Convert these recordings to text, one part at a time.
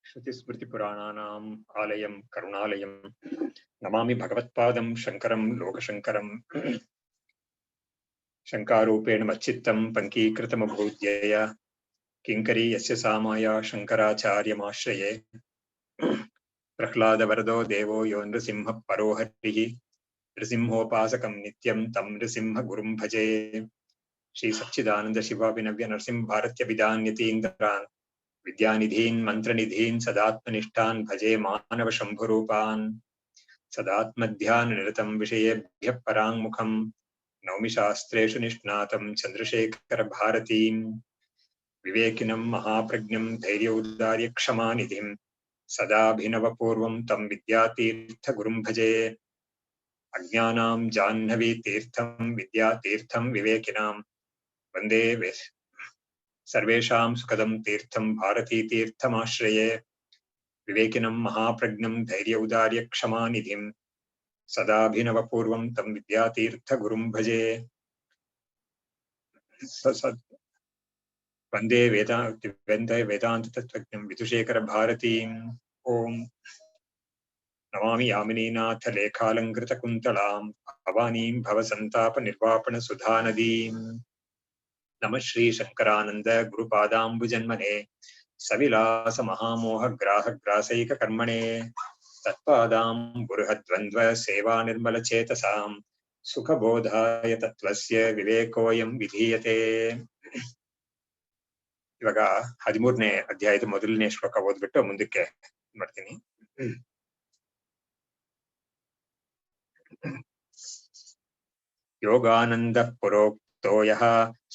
श्रुतिस्मृतिपुराणानाम् आलयं करुणालयं नमामि भगवत्पादं शङ्करं लोकशङ्करम् शङ्कारूपेण मच्चित्तं पङ्कीकृतमभूद्यया किङ्करी यस्य सामाया शङ्कराचार्यमाश्रये प्रह्लादवरदो देवो यो नृसिंहः परो हरिः नृसिंहोपासकं नित्यं तं नृसिंहगुरुं भजे श्रीसच्चिदानन्दशिवाभिनव्यनरसिंहभारत्यभिधान्यतीन्द्रान् विद्यानिधीन् मन्त्रनिधीन् सदात्मनिष्ठान् भजे मानवशम्भुरूपान् सदात्मध्याननिरतं विषयेभ्यः पराङ्मुखं नौमि शास्त्रेषु निष्णातं चन्द्रशेखरभारतीम् विवेकिनं महाप्रज्ञं धैर्यौदार्यक्षमानिधिं सदाभिनवपूर्वं तं विद्यातीर्थगुरुं भजे अज्ञानां जाह्नवीतीर्थं विद्यातीर्थं विवेकिनां वन्दे सर्वेषां सुखदं तीर्थं भारतीतीर्थमाश्रये विवेकिनं महाप्रज्ञं धैर्यौदार्यक्षमानिधिं सदाभिनवपूर्वं तं विद्यातीर्थगुरुं भजे वन्दे वेदान्ततत्त्वज्ञं विदुशेखरभारतीम् ॐ नमामि यामिनीनाथ लेखालङ्कृतकुन्तलाम् भवानीं भवसन्तापनिर्वापणसुधानदीम् नमः श्रीशङ्करानन्द गुरुपादाम्बुजन्मने सविलास महामोहग्राहग्रासैककर्मणे तत्पादाम्बुरुहद्वन्द्व सेवानिर्मलचेतसां सुखबोधाय तत्त्वस्य विवेकोऽयं विधीयते ಇವಾಗ 13ನೇ ಅಧ್ಯಾಯದ ಮೊದಲನೇ ಶ್ಲೋಕ ಓದ್ಬಿಟ್ಟು ಮುಂದಕ್ಕೆ ಮಾಡ್ತೀನಿ. ಯೋಗಾನಂದ ಪುರೋಕ್ತೋ ಯಃ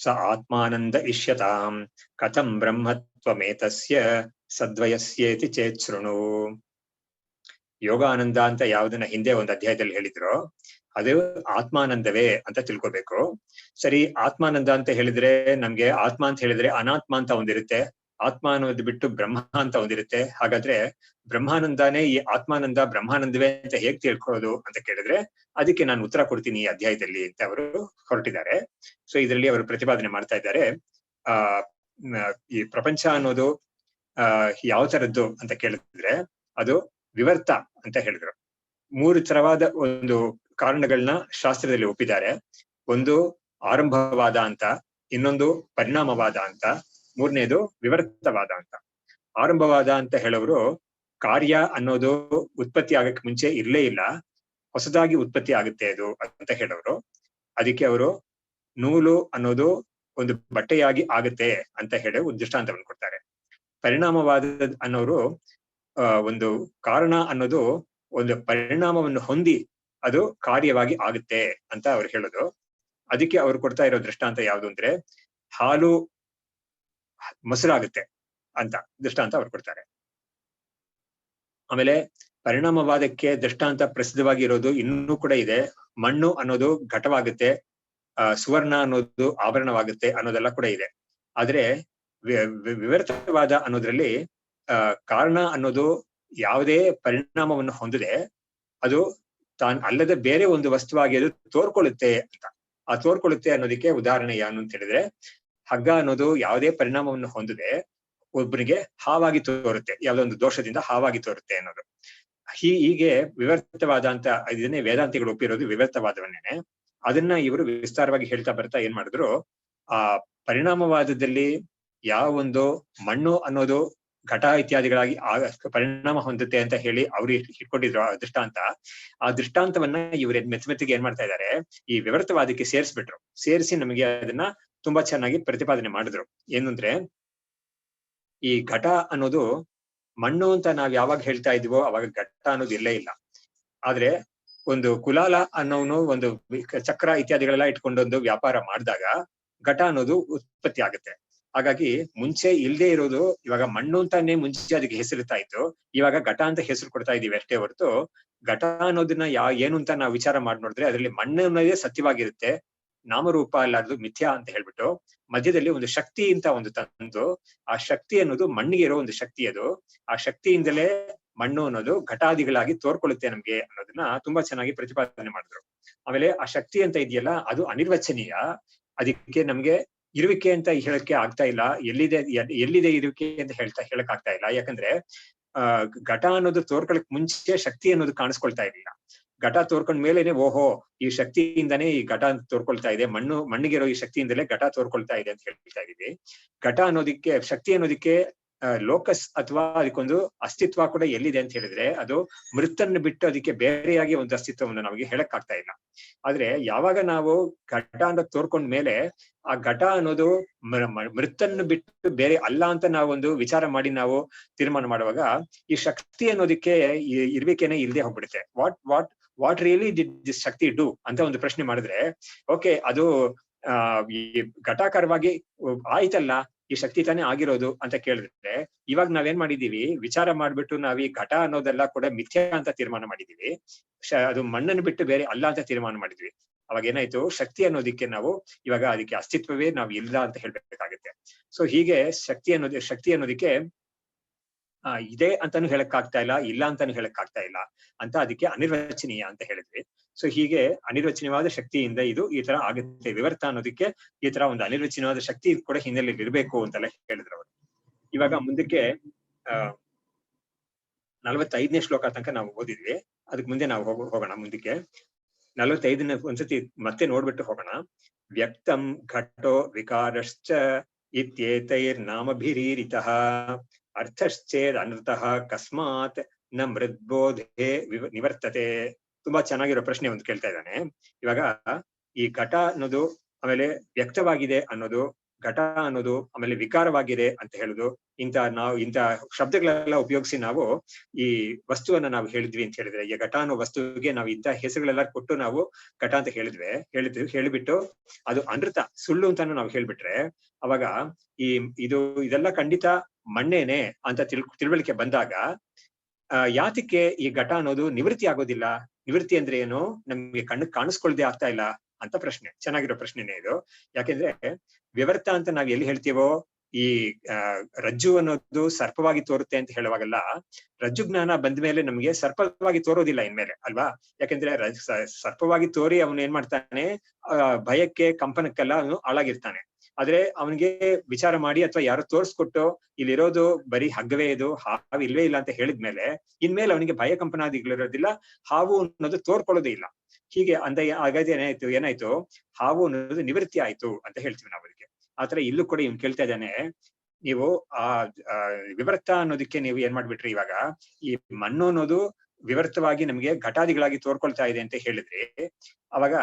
ಸ ಆತ್ಮಾನಂದ ಇಷ್ಯತಾಂ ಕಥಂ ಬ್ರಹ್ಮತ್ವಮೇತಸ್ಯ ಸದ್ವಯಸ್ಯೇತಿ ಚೇತ್ ಶೃಣು. ಯೋಗಾನಂದ ಅಂತ ಯಾವ್ದನ್ನ ಹಿಂದೆ ಒಂದು ಅಧ್ಯಾಯದಲ್ಲಿ ಹೇಳಿದ್ರು ಅದು ಆತ್ಮಾನಂದವೇ ಅಂತ ತಿಳ್ಕೊಬೇಕು. ಸರಿ, ಆತ್ಮಾನಂದ ಅಂತ ಹೇಳಿದ್ರೆ ನಮ್ಗೆ ಆತ್ಮ ಅಂತ ಹೇಳಿದ್ರೆ ಅನಾತ್ಮ ಅಂತ ಒಂದಿರುತ್ತೆ, ಆತ್ಮ ಅನ್ನೋದು ಬಿಟ್ಟು ಬ್ರಹ್ಮ ಅಂತ ಒಂದಿರುತ್ತೆ. ಹಾಗಾದ್ರೆ ಬ್ರಹ್ಮಾನಂದನೇ ಈ ಆತ್ಮಾನಂದ ಬ್ರಹ್ಮಾನಂದವೇ ಅಂತ ಹೇಗ್ ತಿಳ್ಕೊಳ್ಳೋದು ಅಂತ ಕೇಳಿದ್ರೆ ಅದಕ್ಕೆ ನಾನು ಉತ್ತರ ಕೊಡ್ತೀನಿ ಈ ಅಧ್ಯಾಯದಲ್ಲಿ ಅಂತ ಅವರು ಹೊರಟಿದ್ದಾರೆ. ಸೊ ಇದರಲ್ಲಿ ಅವರು ಪ್ರತಿಪಾದನೆ ಮಾಡ್ತಾ ಇದ್ದಾರೆ, ಈ ಪ್ರಪಂಚ ಅನ್ನೋದು ಯಾವ ತರದ್ದು ಅಂತ ಕೇಳಿದ್ರೆ ಅದು ವಿವರ್ತ ಅಂತ ಹೇಳಿದ್ರು. 3 ತರವಾದ ಒಂದು ಕಾರಣಗಳನ್ನ ಶಾಸ್ತ್ರದಲ್ಲಿ ಒಪ್ಪಿದ್ದಾರೆ. ಒಂದು ಆರಂಭವಾದ ಅಂತ, ಇನ್ನೊಂದು ಪರಿಣಾಮವಾದ ಅಂತ, 3ನೇದು ವಿವರ್ತವಾದ ಅಂತ. ಆರಂಭವಾದ ಅಂತ ಹೇಳೋರು ಕಾರ್ಯ ಅನ್ನೋದು ಉತ್ಪತ್ತಿ ಆಗಕ್ಕೆ ಮುಂಚೆ ಇರ್ಲೇ ಇಲ್ಲ, ಹೊಸದಾಗಿ ಉತ್ಪತ್ತಿ ಆಗುತ್ತೆ ಅದು ಅಂತ ಹೇಳೋರು. ಅದಕ್ಕೆ ಅವರು ನೂಲು ಅನ್ನೋದು ಒಂದು ಬಟ್ಟೆಯಾಗಿ ಆಗುತ್ತೆ ಅಂತ ಹೇಳಿ ಒಂದು ದೃಷ್ಟಾಂತವನ್ನು ಕೊಡ್ತಾರೆ. ಪರಿಣಾಮವಾದ ಅನ್ನೋರು ಒಂದು ಕಾರಣ ಅನ್ನೋದು ಒಂದು ಪರಿಣಾಮವನ್ನು ಹೊಂದಿ ಅದು ಕಾರ್ಯವಾಗಿ ಆಗುತ್ತೆ ಅಂತ ಅವ್ರು ಹೇಳೋದು. ಅದಕ್ಕೆ ಅವ್ರು ಕೊಡ್ತಾ ಇರೋ ದೃಷ್ಟಾಂತ ಯಾವುದು ಅಂದ್ರೆ ಹಾಲು ಮೊಸರಾಗುತ್ತೆ ಅಂತ ದೃಷ್ಟಾಂತ ಅವ್ರು ಕೊಡ್ತಾರೆ. ಆಮೇಲೆ ಪರಿಣಾಮವಾದಕ್ಕೆ ದೃಷ್ಟಾಂತ ಪ್ರಸಿದ್ಧವಾಗಿ ಇರೋದು ಇನ್ನೂ ಕೂಡ ಇದೆ. ಮಣ್ಣು ಅನ್ನೋದು ಘಟವಾಗುತ್ತೆ, ಸುವರ್ಣ ಅನ್ನೋದು ಆಭರಣವಾಗುತ್ತೆ ಅನ್ನೋದೆಲ್ಲ ಕೂಡ ಇದೆ. ಆದ್ರೆ ವಿವರ್ತವಾದ ಅನ್ನೋದ್ರಲ್ಲಿ ಕಾರಣ ಅನ್ನೋದು ಯಾವುದೇ ಪರಿಣಾಮವನ್ನು ಹೊಂದದೆ ಅದು ತಾನ್ ಅಲ್ಲದೆ ಬೇರೆ ಒಂದು ವಸ್ತುವಾಗಿ ಅದು ತೋರ್ಕೊಳ್ಳುತ್ತೆ ಅಂತ. ಆ ತೋರ್ಕೊಳ್ಳುತ್ತೆ ಅನ್ನೋದಕ್ಕೆ ಉದಾಹರಣೆ ಏನು ಅಂತ ಹೇಳಿದ್ರೆ, ಹಗ್ಗ ಅನ್ನೋದು ಯಾವುದೇ ಪರಿಣಾಮವನ್ನು ಹೊಂದದೆ ಒಬ್ಬನಿಗೆ ಹಾವಾಗಿ ತೋರುತ್ತೆ, ಯಾವುದೋ ಒಂದು ದೋಷದಿಂದ ಹಾವಾಗಿ ತೋರುತ್ತೆ ಅನ್ನೋದು. ಹೀಗೆ ವಿವರ್ತವಾದ ಅಂತ ಇದನ್ನೇ ವೇದಾಂತಿಗಳು ಒಪ್ಪಿರೋದು ವಿವರ್ತವಾದವನ್ನೇನೆ. ಅದನ್ನ ಇವರು ವಿಸ್ತಾರವಾಗಿ ಹೇಳ್ತಾ ಬರ್ತಾ ಏನ್ ಮಾಡಿದ್ರು, ಆ ಪರಿಣಾಮವಾದದಲ್ಲಿ ಯಾವ ಒಂದು ಮಣ್ಣು ಅನ್ನೋದು ಘಟ ಇತ್ಯಾದಿಗಳಾಗಿ ಪರಿಣಾಮ ಹೊಂದುತ್ತೆ ಅಂತ ಹೇಳಿ ಅವ್ರು ಇಟ್ಕೊಂಡಿದ್ರು ಆ ದೃಷ್ಟಾಂತ. ಆ ದೃಷ್ಟಾಂತವನ್ನ ಇವ್ರ ಮೆತ್ತಮೆತ್ತಿಗೆ ಏನ್ ಮಾಡ್ತಾ ಇದ್ದಾರೆ, ಈ ವಿವರ್ತವಾದಕ್ಕೆ ಸೇರಿಸ್ಬಿಟ್ರು. ಸೇರಿಸಿ ನಮಗೆ ಅದನ್ನ ತುಂಬಾ ಚೆನ್ನಾಗಿ ಪ್ರತಿಪಾದನೆ ಮಾಡಿದ್ರು. ಏನಂದ್ರೆ ಈ ಘಟ ಅನ್ನೋದು ಮಣ್ಣು ಅಂತ ನಾವ್ ಯಾವಾಗ ಹೇಳ್ತಾ ಇದೀವೋ ಅವಾಗ ಘಟ ಅನ್ನೋದು ಇಲ್ಲೇ ಇಲ್ಲ. ಆದ್ರೆ ಒಂದು ಕುಲಾಲ ಅನ್ನೋನು ಒಂದು ಚಕ್ರ ಇತ್ಯಾದಿಗಳೆಲ್ಲ ಇಟ್ಕೊಂಡೊಂದು ವ್ಯಾಪಾರ ಮಾಡಿದಾಗ ಘಟ ಅನ್ನೋದು ಉತ್ಪತ್ತಿ ಆಗುತ್ತೆ. ಹಾಗಾಗಿ ಮುಂಚೆ ಇಲ್ಲದೆ ಇರೋದು ಇವಾಗ ಮಣ್ಣು ಅಂತಾನೆ ಮುಂಚೆ ಅದಕ್ಕೆ ಹೆಸರಿರ್ತಾ ಇತ್ತು, ಇವಾಗ ಘಟ ಅಂತ ಹೆಸರು ಕೊಡ್ತಾ ಇದೀವಿ ಅಷ್ಟೇ ಹೊರತು ಘಟ ಅನ್ನೋದನ್ನ ಏನು ಅಂತ ನಾವು ವಿಚಾರ ಮಾಡಿ ನೋಡಿದ್ರೆ ಅದರಲ್ಲಿ ಮಣ್ಣು ಅನ್ನೋದೇ ಸತ್ಯವಾಗಿರುತ್ತೆ, ನಾಮರೂಪ ಅಲ್ಲಾರ್ದು ಮಿಥ್ಯಾ ಅಂತ ಹೇಳ್ಬಿಟ್ಟು ಮಧ್ಯದಲ್ಲಿ ಒಂದು ಶಕ್ತಿ ಅಂತ ಒಂದು ತಂದು, ಆ ಶಕ್ತಿ ಅನ್ನೋದು ಮಣ್ಣಿಗೆ ಇರೋ ಒಂದು ಶಕ್ತಿ, ಅದು ಆ ಶಕ್ತಿಯಿಂದಲೇ ಮಣ್ಣು ಅನ್ನೋದು ಘಟಾದಿಗಳಾಗಿ ತೋರ್ಕೊಳ್ಳುತ್ತೆ ನಮ್ಗೆ ಅನ್ನೋದನ್ನ ತುಂಬಾ ಚೆನ್ನಾಗಿ ಪ್ರತಿಪಾದನೆ ಮಾಡಿದ್ರು. ಆಮೇಲೆ ಆ ಶಕ್ತಿ ಅಂತ ಇದೆಯಲ್ಲ ಅದು ಅನಿರ್ವಚನೀಯ, ಅದಕ್ಕೆ ನಮ್ಗೆ ಇರುವಿಕೆ ಅಂತ ಹೇಳಕ್ಕೆ ಆಗ್ತಾ ಇಲ್ಲ, ಎಲ್ಲಿದೆ ಇರುವಿಕೆ ಅಂತ ಹೇಳಕ್ ಆಗ್ತಾ ಇಲ್ಲ. ಯಾಕಂದ್ರೆ ಘಟ ಅನ್ನೋದು ತೋರ್ಕೊಳಕ್ ಮುಂಚೆ ಶಕ್ತಿ ಅನ್ನೋದು ಕಾಣಿಸ್ಕೊಳ್ತಾ ಇರ್ಲಿಲ್ಲ. ಘಟ ತೋರ್ಕೊಂಡ್ ಮೇಲೇನೆ ಓಹೋ ಈ ಶಕ್ತಿಯಿಂದಾನೇ ಈ ಘಟ ತೋರ್ಕೊಳ್ತಾ ಇದೆ, ಮಣ್ಣಿಗಿರೋ ಈ ಶಕ್ತಿಯಿಂದಲೇ ಘಟ ತೋರ್ಕೊಳ್ತಾ ಇದೆ ಅಂತ ಹೇಳ್ತಾ ಇದೀವಿ. ಘಟ ಅನ್ನೋದಿಕ್ಕೆ, ಶಕ್ತಿ ಅನ್ನೋದಿಕ್ಕೆ ಲೋಕಸ್ ಅಥವಾ ಅದಕ್ಕೊಂದು ಅಸ್ತಿತ್ವ ಕೂಡ ಎಲ್ಲಿದೆ ಅಂತ ಹೇಳಿದ್ರೆ, ಅದು ಮೃತನ್ನು ಬಿಟ್ಟು ಅದಕ್ಕೆ ಬೇರೆಯಾಗಿ ಒಂದು ಅಸ್ತಿತ್ವವನ್ನು ನಮಗೆ ಹೇಳಕ್ ಆಗ್ತಾ ಇಲ್ಲ. ಆದ್ರೆ ಯಾವಾಗ ನಾವು ಘಟ ಅಂತ ತೋರ್ಕೊಂಡ್ ಮೇಲೆ ಆ ಘಟ ಅನ್ನೋದು ಮೃತನ್ನು ಬಿಟ್ಟು ಬೇರೆ ಅಲ್ಲ ಅಂತ ನಾವೊಂದು ವಿಚಾರ ಮಾಡಿ ನಾವು ತೀರ್ಮಾನ ಮಾಡುವಾಗ ಈ ಶಕ್ತಿ ಅನ್ನೋದಕ್ಕೆ ಇರ್ಬೇಕೇನೆ ಇಲ್ಲದೆ ಹೋಗ್ಬಿಡುತ್ತೆ. What really did this Shakti do ಅಂತ ಒಂದು ಪ್ರಶ್ನೆ ಮಾಡಿದ್ರೆ, ಓಕೆ ಅದು ಈ ಘಟಾಕಾರವಾಗಿ ಆಯ್ತಲ್ಲ, ಈ ಶಕ್ತಿ ತಾನೇ ಆಗಿರೋದು ಅಂತ ಕೇಳಿದ್ರೆ, ಇವಾಗ ನಾವೇನ್ ಮಾಡಿದೀವಿ, ವಿಚಾರ ಮಾಡ್ಬಿಟ್ಟು ನಾವ್ ಈ ಘಟ ಅನ್ನೋದೆಲ್ಲ ಕೂಡ ಮಿಥ್ಯಾ ಅಂತ ತೀರ್ಮಾನ ಮಾಡಿದೀವಿ, ಅದು ಮಣ್ಣನ್ನು ಬಿಟ್ಟು ಬೇರೆ ಅಲ್ಲ ಅಂತ ತೀರ್ಮಾನ ಮಾಡಿದ್ವಿ. ಅವಾಗ ಏನಾಯ್ತು, ಶಕ್ತಿ ಅನ್ನೋದಿಕ್ಕೆ ನಾವು ಇವಾಗ ಅದಕ್ಕೆ ಅಸ್ತಿತ್ವವೇ ನಾವು ಇಲ್ಲ ಅಂತ ಹೇಳ್ಬೇಕಾಗುತ್ತೆ. ಸೊ ಹೀಗೆ ಶಕ್ತಿ ಅನ್ನೋದಿಕ್ಕೆ ಇದೆ ಅಂತಾನು ಹೇಳಕ್ ಆಗ್ತಾ ಇಲ್ಲ, ಇಲ್ಲ ಅಂತಾನು ಹೇಳಕ್ ಆಗ್ತಾ ಇಲ್ಲ ಅಂತ, ಅದಕ್ಕೆ ಅನಿರ್ವಚನೀಯ ಅಂತ ಹೇಳಿದ್ವಿ. ಸೊ ಹೀಗೆ ಅನಿರ್ವಚನೀಯವಾದ ಶಕ್ತಿಯಿಂದ ಇದು ಈ ತರ ಆಗುತ್ತೆ. ವಿವರ್ತ ಅನ್ನೋದಕ್ಕೆ ಈ ತರ ಒಂದು ಅನಿರ್ವಚನೀಯವಾದ ಶಕ್ತಿ ಕೂಡ ಹಿನ್ನೆಲೆಯಲ್ಲಿ ಇರ್ಬೇಕು ಅಂತೆಲ್ಲ ಹೇಳಿದ್ರು ಅವರು. ಇವಾಗ ಮುಂದಕ್ಕೆ 45ನೇ ಶ್ಲೋಕ ತನಕ ನಾವು ಓದಿದ್ವಿ. ಅದಕ್ಕೆ ಮುಂದೆ ನಾವು ಹೋಗೋಣ ಮುಂದಕ್ಕೆ. 45ನೇ ಒಂದ್ಸತಿ ಮತ್ತೆ ನೋಡ್ಬಿಟ್ಟು ಹೋಗೋಣ. ವ್ಯಕ್ತಂ ಘಟೋ ವಿಕಾರಶ್ಚ ಇತ್ಯೇತೈರ್ನಾಮಭಿರೀರಿತಃ ಅರ್ಥಶ್ಚೇದ್ ಅನೃತಃ ಕಸ್ಮಾತ್ ನ ಮೃದ್ಬೋಧೆ ನಿವರ್ತತೆ. ತುಂಬಾ ಚೆನ್ನಾಗಿರೋ ಪ್ರಶ್ನೆ ಒಂದು ಕೇಳ್ತಾ ಇದ್ದಾನೆ. ಇವಾಗ ಈ ಘಟ ಅನ್ನೋದು, ಆಮೇಲೆ ವ್ಯಕ್ತವಾಗಿದೆ ಅನ್ನೋದು, ಘಟ ಅನ್ನೋದು, ಆಮೇಲೆ ವಿಕಾರವಾಗಿದೆ ಅಂತ ಹೇಳುದು, ಇಂಥ ಶಬ್ದಗಳೆಲ್ಲ ಉಪಯೋಗಿಸಿ ನಾವು ಈ ವಸ್ತುವನ್ನ ನಾವು ಹೇಳಿದ್ವಿ ಅಂತ ಹೇಳಿದ್ರೆ, ಈ ಘಟ ಅನ್ನೋ ವಸ್ತುವಿಗೆ ನಾವು ಇಂಥ ಹೆಸರುಗಳೆಲ್ಲ ಕೊಟ್ಟು ನಾವು ಘಟ ಅಂತ ಹೇಳಿಬಿಟ್ಟು ಅದು ಅನೃತ, ಸುಳ್ಳು ಅಂತಾನು ನಾವು ಹೇಳ್ಬಿಟ್ರೆ, ಅವಾಗ ಇದೆಲ್ಲ ಖಂಡಿತ ಮಣ್ಣೇನೆ ಅಂತ ತಿಳುವಳಿಕೆ ಬಂದಾಗ ಯಾತಕ್ಕೆ ಈ ಘಟ ಅನ್ನೋದು ನಿವೃತ್ತಿ ಆಗೋದಿಲ್ಲ? ನಿವೃತ್ತಿ ಅಂದ್ರೆ ಏನು? ನಮ್ಗೆ ಕಾಣಿಸ್ಕೊಳ್ದೆ ಆಗ್ತಾ ಇಲ್ಲ ಅಂತ ಪ್ರಶ್ನೆ. ಚೆನ್ನಾಗಿರೋ ಪ್ರಶ್ನೆನೇ ಇದು. ಯಾಕೆಂದ್ರೆ ವಿವರ್ತ ಅಂತ ನಾವ್ ಎಲ್ಲಿ ಹೇಳ್ತೀವೋ, ಈ ರಜ್ಜು ಅನ್ನೋದು ಸರ್ಪವಾಗಿ ತೋರುತ್ತೆ ಅಂತ ಹೇಳುವಾಗಲ್ಲ, ರಜ್ಜು ಜ್ಞಾನ ಬಂದ ಮೇಲೆ ನಮ್ಗೆ ಸರ್ಪವಾಗಿ ತೋರೋದಿಲ್ಲ ಇನ್ಮೇಲೆ, ಅಲ್ವಾ? ಯಾಕೆಂದ್ರೆ ಸರ್ಪವಾಗಿ ತೋರಿ ಅವನು ಏನ್ ಮಾಡ್ತಾನೆ, ಭಯಕ್ಕೆ ಕಂಪನಕ್ಕೆಲ್ಲ ಅವನು ಹಾಳಾಗಿರ್ತಾನೆ. ಆದ್ರೆ ಅವನಿಗೆ ವಿಚಾರ ಮಾಡಿ ಅಥವಾ ಯಾರು ತೋರ್ಸ್ಕೊಟ್ಟು ಇಲ್ಲಿರೋದು ಬರೀ ಹಗ್ಗವೇ, ಇದು ಹಾವು ಇಲ್ವೇ ಇಲ್ಲ ಅಂತ ಹೇಳಿದ್ಮೇಲೆ ಇನ್ಮೇಲೆ ಅವನಿಗೆ ಭಯ ಕಂಪನಾದಿಗಳಿರೋದಿಲ್ಲ, ಹಾವು ಅನ್ನೋದು ತೋರ್ಕೊಳ್ಳೋದೇ ಇಲ್ಲ. ಹೀಗೆ ಹಾಗಾದ್ರೆ ಏನಾಯ್ತು, ಹಾವು ಅನ್ನೋದು ನಿವೃತ್ತಿ ಆಯ್ತು ಅಂತ ಹೇಳ್ತೀವಿ ನಾವು ಅದಕ್ಕೆ. ಆತರ ಇಲ್ಲೂ ಕೂಡ ಇವ್ನು ಕೇಳ್ತಾ ಇದ್ದಾನೆ, ನೀವು ವಿವರ್ತ ಅನ್ನೋದಕ್ಕೆ ನೀವು ಏನ್ ಮಾಡ್ಬಿಟ್ರಿ, ಇವಾಗ ಈ ಮಣ್ಣು ಅನ್ನೋದು ವಿವರ್ತವಾಗಿ ನಮ್ಗೆ ಘಟಾದಿಗಳಾಗಿ ತೋರ್ಕೊಳ್ತಾ ಇದೆ ಅಂತ ಹೇಳಿದ್ರಿ. ಅವಾಗ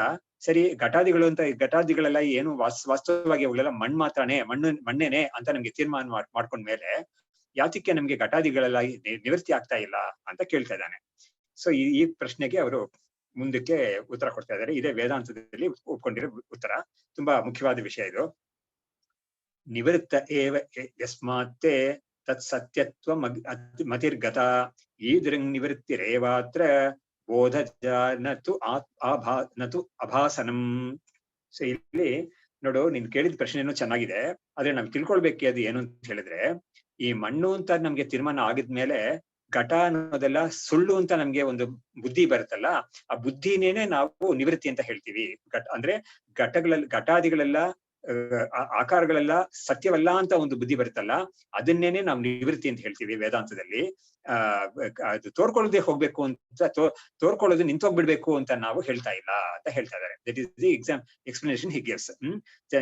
ಸರಿ, ಘಟಾದಿಗಳೆಲ್ಲ ಏನು ವಾಸ್ತವವಾಗಿ ಅವುಗಳೆಲ್ಲ ಮಣ್ಣೇನೆ ಅಂತ ನಮ್ಗೆ ತೀರ್ಮಾನ ಮಾಡ್ಕೊಂಡ್ಮೇಲೆ ಯಾತಕ್ಕೆ ನಮ್ಗೆ ಘಟಾದಿಗಳೆಲ್ಲ ನಿವೃತ್ತಿ ಆಗ್ತಾ ಇಲ್ಲ ಅಂತ ಕೇಳ್ತಾ ಇದ್ದಾನೆ. ಸೊ ಈ ಪ್ರಶ್ನೆಗೆ ಅವರು ಮುಂದಕ್ಕೆ ಉತ್ತರ ಕೊಡ್ತಾ ಇದ್ದಾರೆ. ಇದೇ ವೇದಾಂತದಲ್ಲಿ ಒಪ್ಕೊಂಡಿರೋ ಉತ್ತರ. ತುಂಬಾ ಮುಖ್ಯವಾದ ವಿಷಯ ಇದು. ನಿವೃತ್ತ ಏವ ಯಸ್ಮಾತ್ತೆ ತತ್ ಸತ್ಯತ್ವ ಮತಿರ್ಗತ ಈದೃಂಗ್ ನಿವೃತ್ತಿರೇವಾತ್ರ ಬೋಧಜ ನತು ಅಭಾಸನಂ. ಸೊ ಇಲ್ಲಿ ನೋಡು, ನೀನ್ ಕೇಳಿದ ಪ್ರಶ್ನೆನೂ ಚೆನ್ನಾಗಿದೆ. ಆದ್ರೆ ನಾವ್ ತಿಳ್ಕೊಳ್ಬೇಕು ಅದು ಏನು ಅಂತ ಹೇಳಿದ್ರೆ, ಈ ಮಣ್ಣು ಅಂತ ನಮ್ಗೆ ತೀರ್ಮಾನ ಆಗಿದ್ಮೇಲೆ ಘಟ ಅನ್ನೋದೆಲ್ಲ ಸುಳ್ಳು ಅಂತ ನಮ್ಗೆ ಒಂದು ಬುದ್ಧಿ ಬರುತ್ತಲ್ಲ, ಆ ಬುದ್ಧಿನೇನೆ ನಾವು ನಿವೃತ್ತಿ ಅಂತ ಹೇಳ್ತೀವಿ. ಅಂದ್ರೆ ಘಟಾದಿಗಳೆಲ್ಲ ಆಕಾರಗಳೆಲ್ಲ ಸತ್ಯವಲ್ಲ ಅಂತ ಒಂದು ಬುದ್ಧಿ ಬರುತ್ತಲ್ಲ, ಅದನ್ನೇನೆ ನಾವು ನಿವೃತ್ತಿ ಅಂತ ಹೇಳ್ತೀವಿ ವೇದಾಂತದಲ್ಲಿ. ಅದು ತೋರ್ಕೊಳ್ಳೋದೇ ಹೋಗ್ಬೇಕು ಅಂತ, ತೋರ್ಕೊಳ್ಳೋದು ನಿಂತೋಗ್ಬಿಡ್ಬೇಕು ಅಂತ ನಾವು ಹೇಳ್ತಾ ಇಲ್ಲ ಅಂತ ಹೇಳ್ತಾ ಇದ್ದಾರೆ. That is the explanation he gives.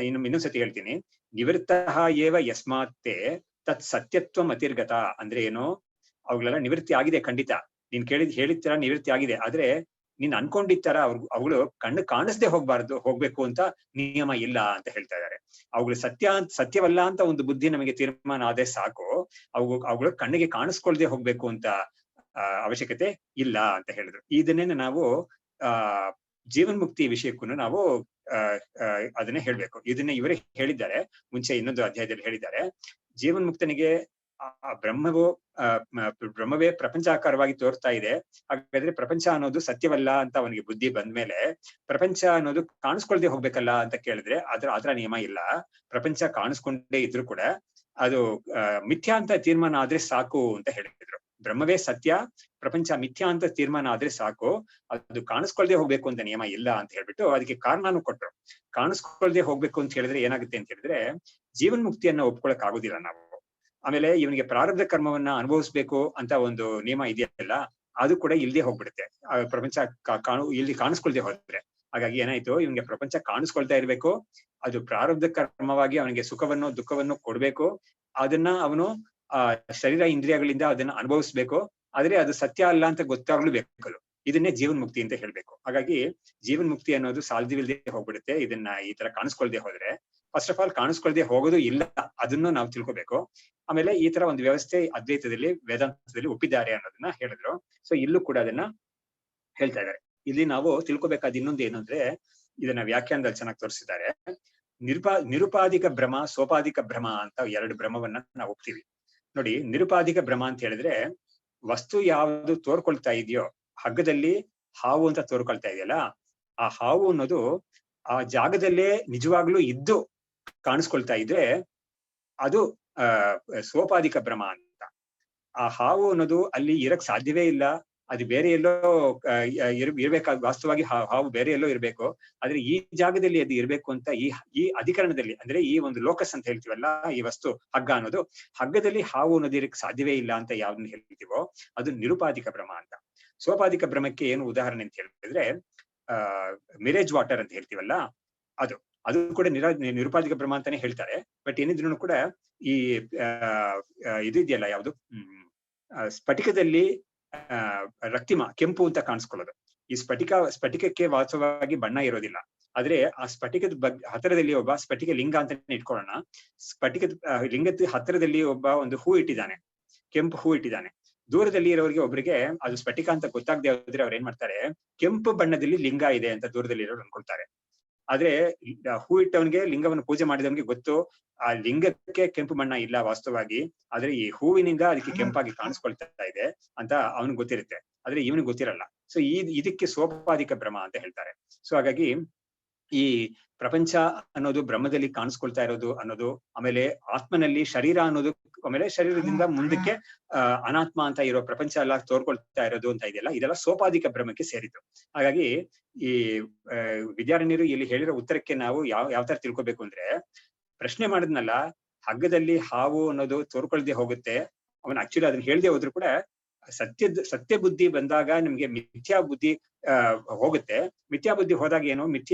ಇನ್ನೊಂದ್ಸತಿ ಹೇಳ್ತೀನಿ. ನಿವೃತ್ತಃ ಏವ ಯಸ್ಮಾತ್ತೆ ತತ್ ಸತ್ಯತ್ವ ಮತಿರ್ಗತ ಅಂದ್ರೆ ಏನು, ಅವುಗಳೆಲ್ಲ ನಿವೃತ್ತಿ ಆಗಿದೆ ಖಂಡಿತ. ನೀನ್ ಹೇಳಿದ ತರ ನಿವೃತ್ತಿ ಆಗಿದೆ. ಆದ್ರೆ ನೀನ್ ಅನ್ಕೊಂಡಿದ್ ತರ ಅವುಗಳು ಕಣ್ಣು ಕಾಣಿಸ್ದೆ ಹೋಗ್ಬೇಕು ಅಂತ ನಿಯಮ ಇಲ್ಲ ಅಂತ ಹೇಳ್ತಾ ಇದ್ದಾರೆ. ಅವುಗಳು ಸತ್ಯವಲ್ಲ ಅಂತ ಒಂದು ಬುದ್ಧಿ ನಮಗೆ ತೀರ್ಮಾನ ಆದ್ರೆ ಸಾಕು, ಅವುಗಳು ಕಣ್ಣಿಗೆ ಕಾಣಿಸ್ಕೊಳ್ದೆ ಹೋಗ್ಬೇಕು ಅಂತ ಅವಶ್ಯಕತೆ ಇಲ್ಲ ಅಂತ ಹೇಳಿದ್ರು. ಇದನ್ನೇ ನಾವು ಜೀವನ್ಮುಕ್ತಿ ವಿಷಯಕ್ಕೂ ನಾವು ಅದನ್ನೇ ಹೇಳ್ಬೇಕು. ಇದನ್ನ ಇವರೇ ಹೇಳಿದ್ದಾರೆ, ಮುಂಚೆ ಇನ್ನೊಂದು ಅಧ್ಯಾಯದಲ್ಲಿ ಹೇಳಿದ್ದಾರೆ. ಜೀವನ್ಮುಕ್ತನಿಗೆ ಬ್ರಹ್ಮವೇ ಪ್ರಪಂಚಾಕಾರವಾಗಿ ತೋರ್ತಾ ಇದೆ. ಹಾಗಾದ್ರೆ ಪ್ರಪಂಚ ಅನ್ನೋದು ಸತ್ಯವಲ್ಲ ಅಂತ ಅವನಿಗೆ ಬುದ್ಧಿ ಬಂದ್ಮೇಲೆ ಪ್ರಪಂಚ ಅನ್ನೋದು ಕಾಣಿಸ್ಕೊಳ್ದೆ ಹೋಗ್ಬೇಕಲ್ಲ ಅಂತ ಕೇಳಿದ್ರೆ ಅದರ ನಿಯಮ ಇಲ್ಲ. ಪ್ರಪಂಚ ಕಾಣಿಸ್ಕೊಂಡೇ ಇದ್ರು ಕೂಡ ಅದು ಮಿಥ್ಯಾ ಅಂತ ತೀರ್ಮಾನ ಆದ್ರೆ ಸಾಕು ಅಂತ ಹೇಳಿದ್ರು. ಬ್ರಹ್ಮವೇ ಸತ್ಯ, ಪ್ರಪಂಚ ಮಿಥ್ಯಾ ಅಂತ ತೀರ್ಮಾನ ಆದ್ರೆ ಸಾಕು, ಅದು ಕಾಣಿಸ್ಕೊಳ್ದೆ ಹೋಗ್ಬೇಕು ಅಂತ ನಿಯಮ ಇಲ್ಲ ಅಂತ ಹೇಳ್ಬಿಟ್ಟು ಅದಕ್ಕೆ ಕಾರಣನೂ ಕೊಟ್ರು. ಕಾಣಿಸ್ಕೊಳ್ದೆ ಹೋಗ್ಬೇಕು ಅಂತ ಹೇಳಿದ್ರೆ ಏನಾಗುತ್ತೆ ಅಂತ ಹೇಳಿದ್ರೆ ಜೀವನ್ಮುಕ್ತಿಯನ್ನ ಒಪ್ಕೊಳಕ್ ಆಗುದಿಲ್ಲ ನಾವು. ಆಮೇಲೆ ಇವನಿಗೆ ಪ್ರಾರಬ್ಧ ಕರ್ಮವನ್ನ ಅನುಭವಿಸ್ಬೇಕು ಅಂತ ಒಂದು ನಿಯಮ ಇದೆಯಲ್ಲ, ಅದು ಕೂಡ ಇಲ್ದೇ ಹೋಗ್ಬಿಡುತ್ತೆ. ಪ್ರಪಂಚ ಇಲ್ಲಿ ಕಾಣಿಸ್ಕೊಳ್ದೆ ಹೋದ್ರೆ. ಹಾಗಾಗಿ ಏನಾಯ್ತು, ಇವನಿಗೆ ಪ್ರಪಂಚ ಕಾಣಿಸ್ಕೊಳ್ತಾ ಇರ್ಬೇಕು, ಅದು ಪ್ರಾರಬ್ಧ ಕರ್ಮವಾಗಿ ಅವನಿಗೆ ಸುಖವನ್ನು ದುಃಖವನ್ನು ಕೊಡ್ಬೇಕು, ಅದನ್ನ ಅವನು ಶರೀರ ಇಂದ್ರಿಯಗಳಿಂದ ಅದನ್ನ ಅನುಭವಿಸ್ಬೇಕು. ಆದ್ರೆ ಅದು ಸತ್ಯ ಅಲ್ಲ ಅಂತ ಗೊತ್ತಾಗ್ಲೂ ಬೇಕದು. ಇದನ್ನೇ ಜೀವನ್ ಮುಕ್ತಿ ಅಂತ ಹೇಳ್ಬೇಕು. ಹಾಗಾಗಿ ಜೀವನ್ ಮುಕ್ತಿ ಅನ್ನೋದು ಸಾಧ್ಯವಿಲ್ಲದೆ ಹೋಗ್ಬಿಡುತ್ತೆ ಇದನ್ನ ಈ ತರ ಕಾಣಿಸ್ಕೊಳ್ದೆ ಹೋದ್ರೆ. ಫಸ್ಟ್ ಆಫ್ ಆಲ್ ಕಾಣಿಸ್ಕೊಳ್ದೆ ಹೋಗೋದು ಇಲ್ಲ, ಅದನ್ನು ನಾವು ತಿಳ್ಕೊಬೇಕು. ಆಮೇಲೆ ಈ ತರ ಒಂದು ವ್ಯವಸ್ಥೆ ಅದ್ವೈತದಲ್ಲಿ ವೇದಾಂತದಲ್ಲಿ ಒಪ್ಪಿದ್ದಾರೆ ಅನ್ನೋದನ್ನ ಹೇಳಿದ್ರು. ಸೊ ಇಲ್ಲೂ ಕೂಡ ಅದನ್ನ ಹೇಳ್ತಾ ಇದ್ದಾರೆ. ಇಲ್ಲಿ ನಾವು ತಿಳ್ಕೊಬೇಕಾದ ಇನ್ನೊಂದು ಏನು ಅಂದ್ರೆ, ಇದನ್ನ ವ್ಯಾಖ್ಯಾನದಲ್ಲಿ ಚೆನ್ನಾಗಿ ತೋರಿಸಿದ್ದಾರೆ. ನಿರುಪಾಧಿಕ ಭ್ರಮ, ಸೋಪಾಧಿಕ ಭ್ರಮ ಅಂತ ಎರಡು ಭ್ರಮವನ್ನ ನಾವು ಒಪ್ತೀವಿ. ನೋಡಿ, ನಿರುಪಾಧಿಕ ಭ್ರಮ ಅಂತ ಹೇಳಿದ್ರೆ, ವಸ್ತು ಯಾವುದು ತೋರ್ಕೊಳ್ತಾ ಇದೆಯೋ, ಹಗ್ಗದಲ್ಲಿ ಹಾವು ಅಂತ ತೋರ್ಕೊಳ್ತಾ ಇದೆಯಲ್ಲ, ಆ ಹಾವು ಅನ್ನೋದು ಆ ಜಾಗದಲ್ಲೇ ನಿಜವಾಗ್ಲೂ ಇದ್ದು ಕಾಣಿಸ್ಕೊಳ್ತಾ ಇದ್ರೆ ಅದು ಸೋಪಾಧಿಕ ಭ್ರಮ ಅಂತ. ಆ ಹಾವು ಅನ್ನೋದು ಅಲ್ಲಿ ಇರಕ್ ಸಾಧ್ಯವೇ ಇಲ್ಲ, ಅದು ಬೇರೆ ಎಲ್ಲೋ ಇರ್ಬೇಕಾದ, ವಾಸ್ತವವಾಗಿ ಹಾವು ಬೇರೆ ಎಲ್ಲೋ ಇರ್ಬೇಕು. ಆದ್ರೆ ಈ ಜಾಗದಲ್ಲಿ ಅದು ಇರ್ಬೇಕು ಅಂತ ಈ ಅಧಿಕರಣದಲ್ಲಿ, ಅಂದ್ರೆ ಈ ಒಂದು ಲೋಕಸ್ ಅಂತ ಹೇಳ್ತೀವಲ್ಲ, ಈ ವಸ್ತು ಹಗ್ಗ ಅನ್ನೋದು, ಹಗ್ಗದಲ್ಲಿ ಹಾವು ಅನ್ನೋದು ಇರಕ್ ಸಾಧ್ಯವೇ ಇಲ್ಲ ಅಂತ ಯಾವ್ದನ್ನ ಹೇಳ್ತೀವೋ ಅದು ನಿರುಪಾಧಿಕ ಭ್ರಮ ಅಂತ. ಸೋಪಾಧಿಕ ಭ್ರಮಕ್ಕೆ ಏನು ಉದಾಹರಣೆ ಅಂತ ಹೇಳಿದ್ರೆ, ಮಿರೇಜ್ ವಾಟರ್ ಅಂತ ಹೇಳ್ತೀವಲ್ಲ, ಅದು ಕೂಡ ನಿರುಪಾಧಿಕ ಭ್ರಮ ಅಂತಾನೆ ಹೇಳ್ತಾರೆ. ಬಟ್ ಏನಿದ್ರು ಕೂಡ ಈ ಇದು ಇದೆಯಲ್ಲ, ಯಾವುದು ಸ್ಫಟಿಕದಲ್ಲಿ ರಕ್ತಿಮ ಕೆಂಪು ಅಂತ ಕಾಣಿಸ್ಕೊಳ್ಳೋದು. ಈ ಸ್ಫಟಿಕಕ್ಕೆ ವಾಸ್ತವವಾಗಿ ಬಣ್ಣ ಇರೋದಿಲ್ಲ. ಆದ್ರೆ ಆ ಸ್ಫಟಿಕದ ಹತ್ತಿರದಲ್ಲಿ ಒಬ್ಬ ಸ್ಫಟಿಕ ಲಿಂಗ ಅಂತಾನೆ ಇಟ್ಕೊಳ್ಳೋಣ. ಸ್ಫಟಿಕದ ಲಿಂಗದ ಹತ್ತಿರದಲ್ಲಿ ಒಬ್ಬ ಒಂದು ಹೂ ಇಟ್ಟಿದ್ದಾನೆ, ಕೆಂಪು ಹೂ ಇಟ್ಟಿದ್ದಾನೆ. ದೂರದಲ್ಲಿ ಇರೋರಿಗೆ ಒಬ್ರಿಗೆ ಅದು ಸ್ಫಟಿಕ ಅಂತ ಗೊತ್ತಾಗದೆ ಹೋದ್ರೆ ಅವ್ರು ಏನ್ ಮಾಡ್ತಾರೆ, ಕೆಂಪು ಬಣ್ಣದಲ್ಲಿ ಲಿಂಗ ಇದೆ ಅಂತ ದೂರದಲ್ಲಿ ಇರೋರು ಅನ್ಕೊಳ್ತಾರೆ. ಆದ್ರೆ ಹೂ ಇಟ್ಟವನ್ಗೆ, ಲಿಂಗವನ್ನು ಪೂಜೆ ಮಾಡಿದವನ್ಗೆ ಗೊತ್ತು ಆ ಲಿಂಗಕ್ಕೆ ಕೆಂಪು ಬಣ್ಣ ಇಲ್ಲ ವಾಸ್ತವವಾಗಿ, ಆದ್ರೆ ಈ ಹೂವಿನಿಂದ ಅದಕ್ಕೆ ಕೆಂಪಾಗಿ ಕಾಣಿಸ್ಕೊಳ್ತಾ ಇದೆ ಅಂತ ಅವನಿಗೆ ಗೊತ್ತಿರುತ್ತೆ. ಆದ್ರೆ ಇವನಿಗೆ ಗೊತ್ತಿರಲ್ಲ. ಸೊ ಇದಕ್ಕೆ ಸೋಪಾಧಿಕ ಭ್ರಮ ಅಂತ ಹೇಳ್ತಾರೆ. ಸೊ ಹಾಗಾಗಿ ಈ ಪ್ರಪಂಚ ಅನ್ನೋದು ಬ್ರಹ್ಮದಲ್ಲಿ ಕಾಣಿಸ್ಕೊಳ್ತಾ ಇರೋದು ಅನ್ನೋದು, ಆಮೇಲೆ ಆತ್ಮನಲ್ಲಿ ಶರೀರ ಅನ್ನೋದು, ಆಮೇಲೆ ಶರೀರದಿಂದ ಮುಂದಕ್ಕೆ ಅನಾತ್ಮ ಅಂತ ಇರೋ ಪ್ರಪಂಚ ಎಲ್ಲ ತೋರ್ಕೊಳ್ತಾ ಇರೋದು ಅಂತ ಇದೆಯಲ್ಲ, ಇದೆಲ್ಲ ಸೋಪಾಧಿಕ ಭ್ರಮಕ್ಕೆ ಸೇರಿತು. ಹಾಗಾಗಿ ಈ ವಿದ್ಯಾರಣ್ಯರು ಇಲ್ಲಿ ಹೇಳಿರೋ ಉತ್ತರಕ್ಕೆ ನಾವು ಯಾವ ತರ ತಿಳ್ಕೊಬೇಕು ಅಂದ್ರೆ, ಪ್ರಶ್ನೆ ಮಾಡಿದ್ನಲ್ಲ, ಹಗ್ಗದಲ್ಲಿ ಹಾವು ಅನ್ನೋದು ತೋರ್ಕೊಳ್ದೆ ಹೋಗುತ್ತೆ, ಅವನ್ ಆಕ್ಚುಲಿ ಅದನ್ನ ಹೇಳ್ದೆ ಹೋದ್ರು ಕೂಡ ಸತ್ಯ ಬುದ್ಧಿ ಬಂದಾಗ ನಿಮ್ಗೆ ಮಿಥ್ಯಾ ಬುದ್ಧಿ ಹೋಗುತ್ತೆ. ಮಿಥ್ಯಾ ಬುದ್ಧಿ ಹೋದಾಗ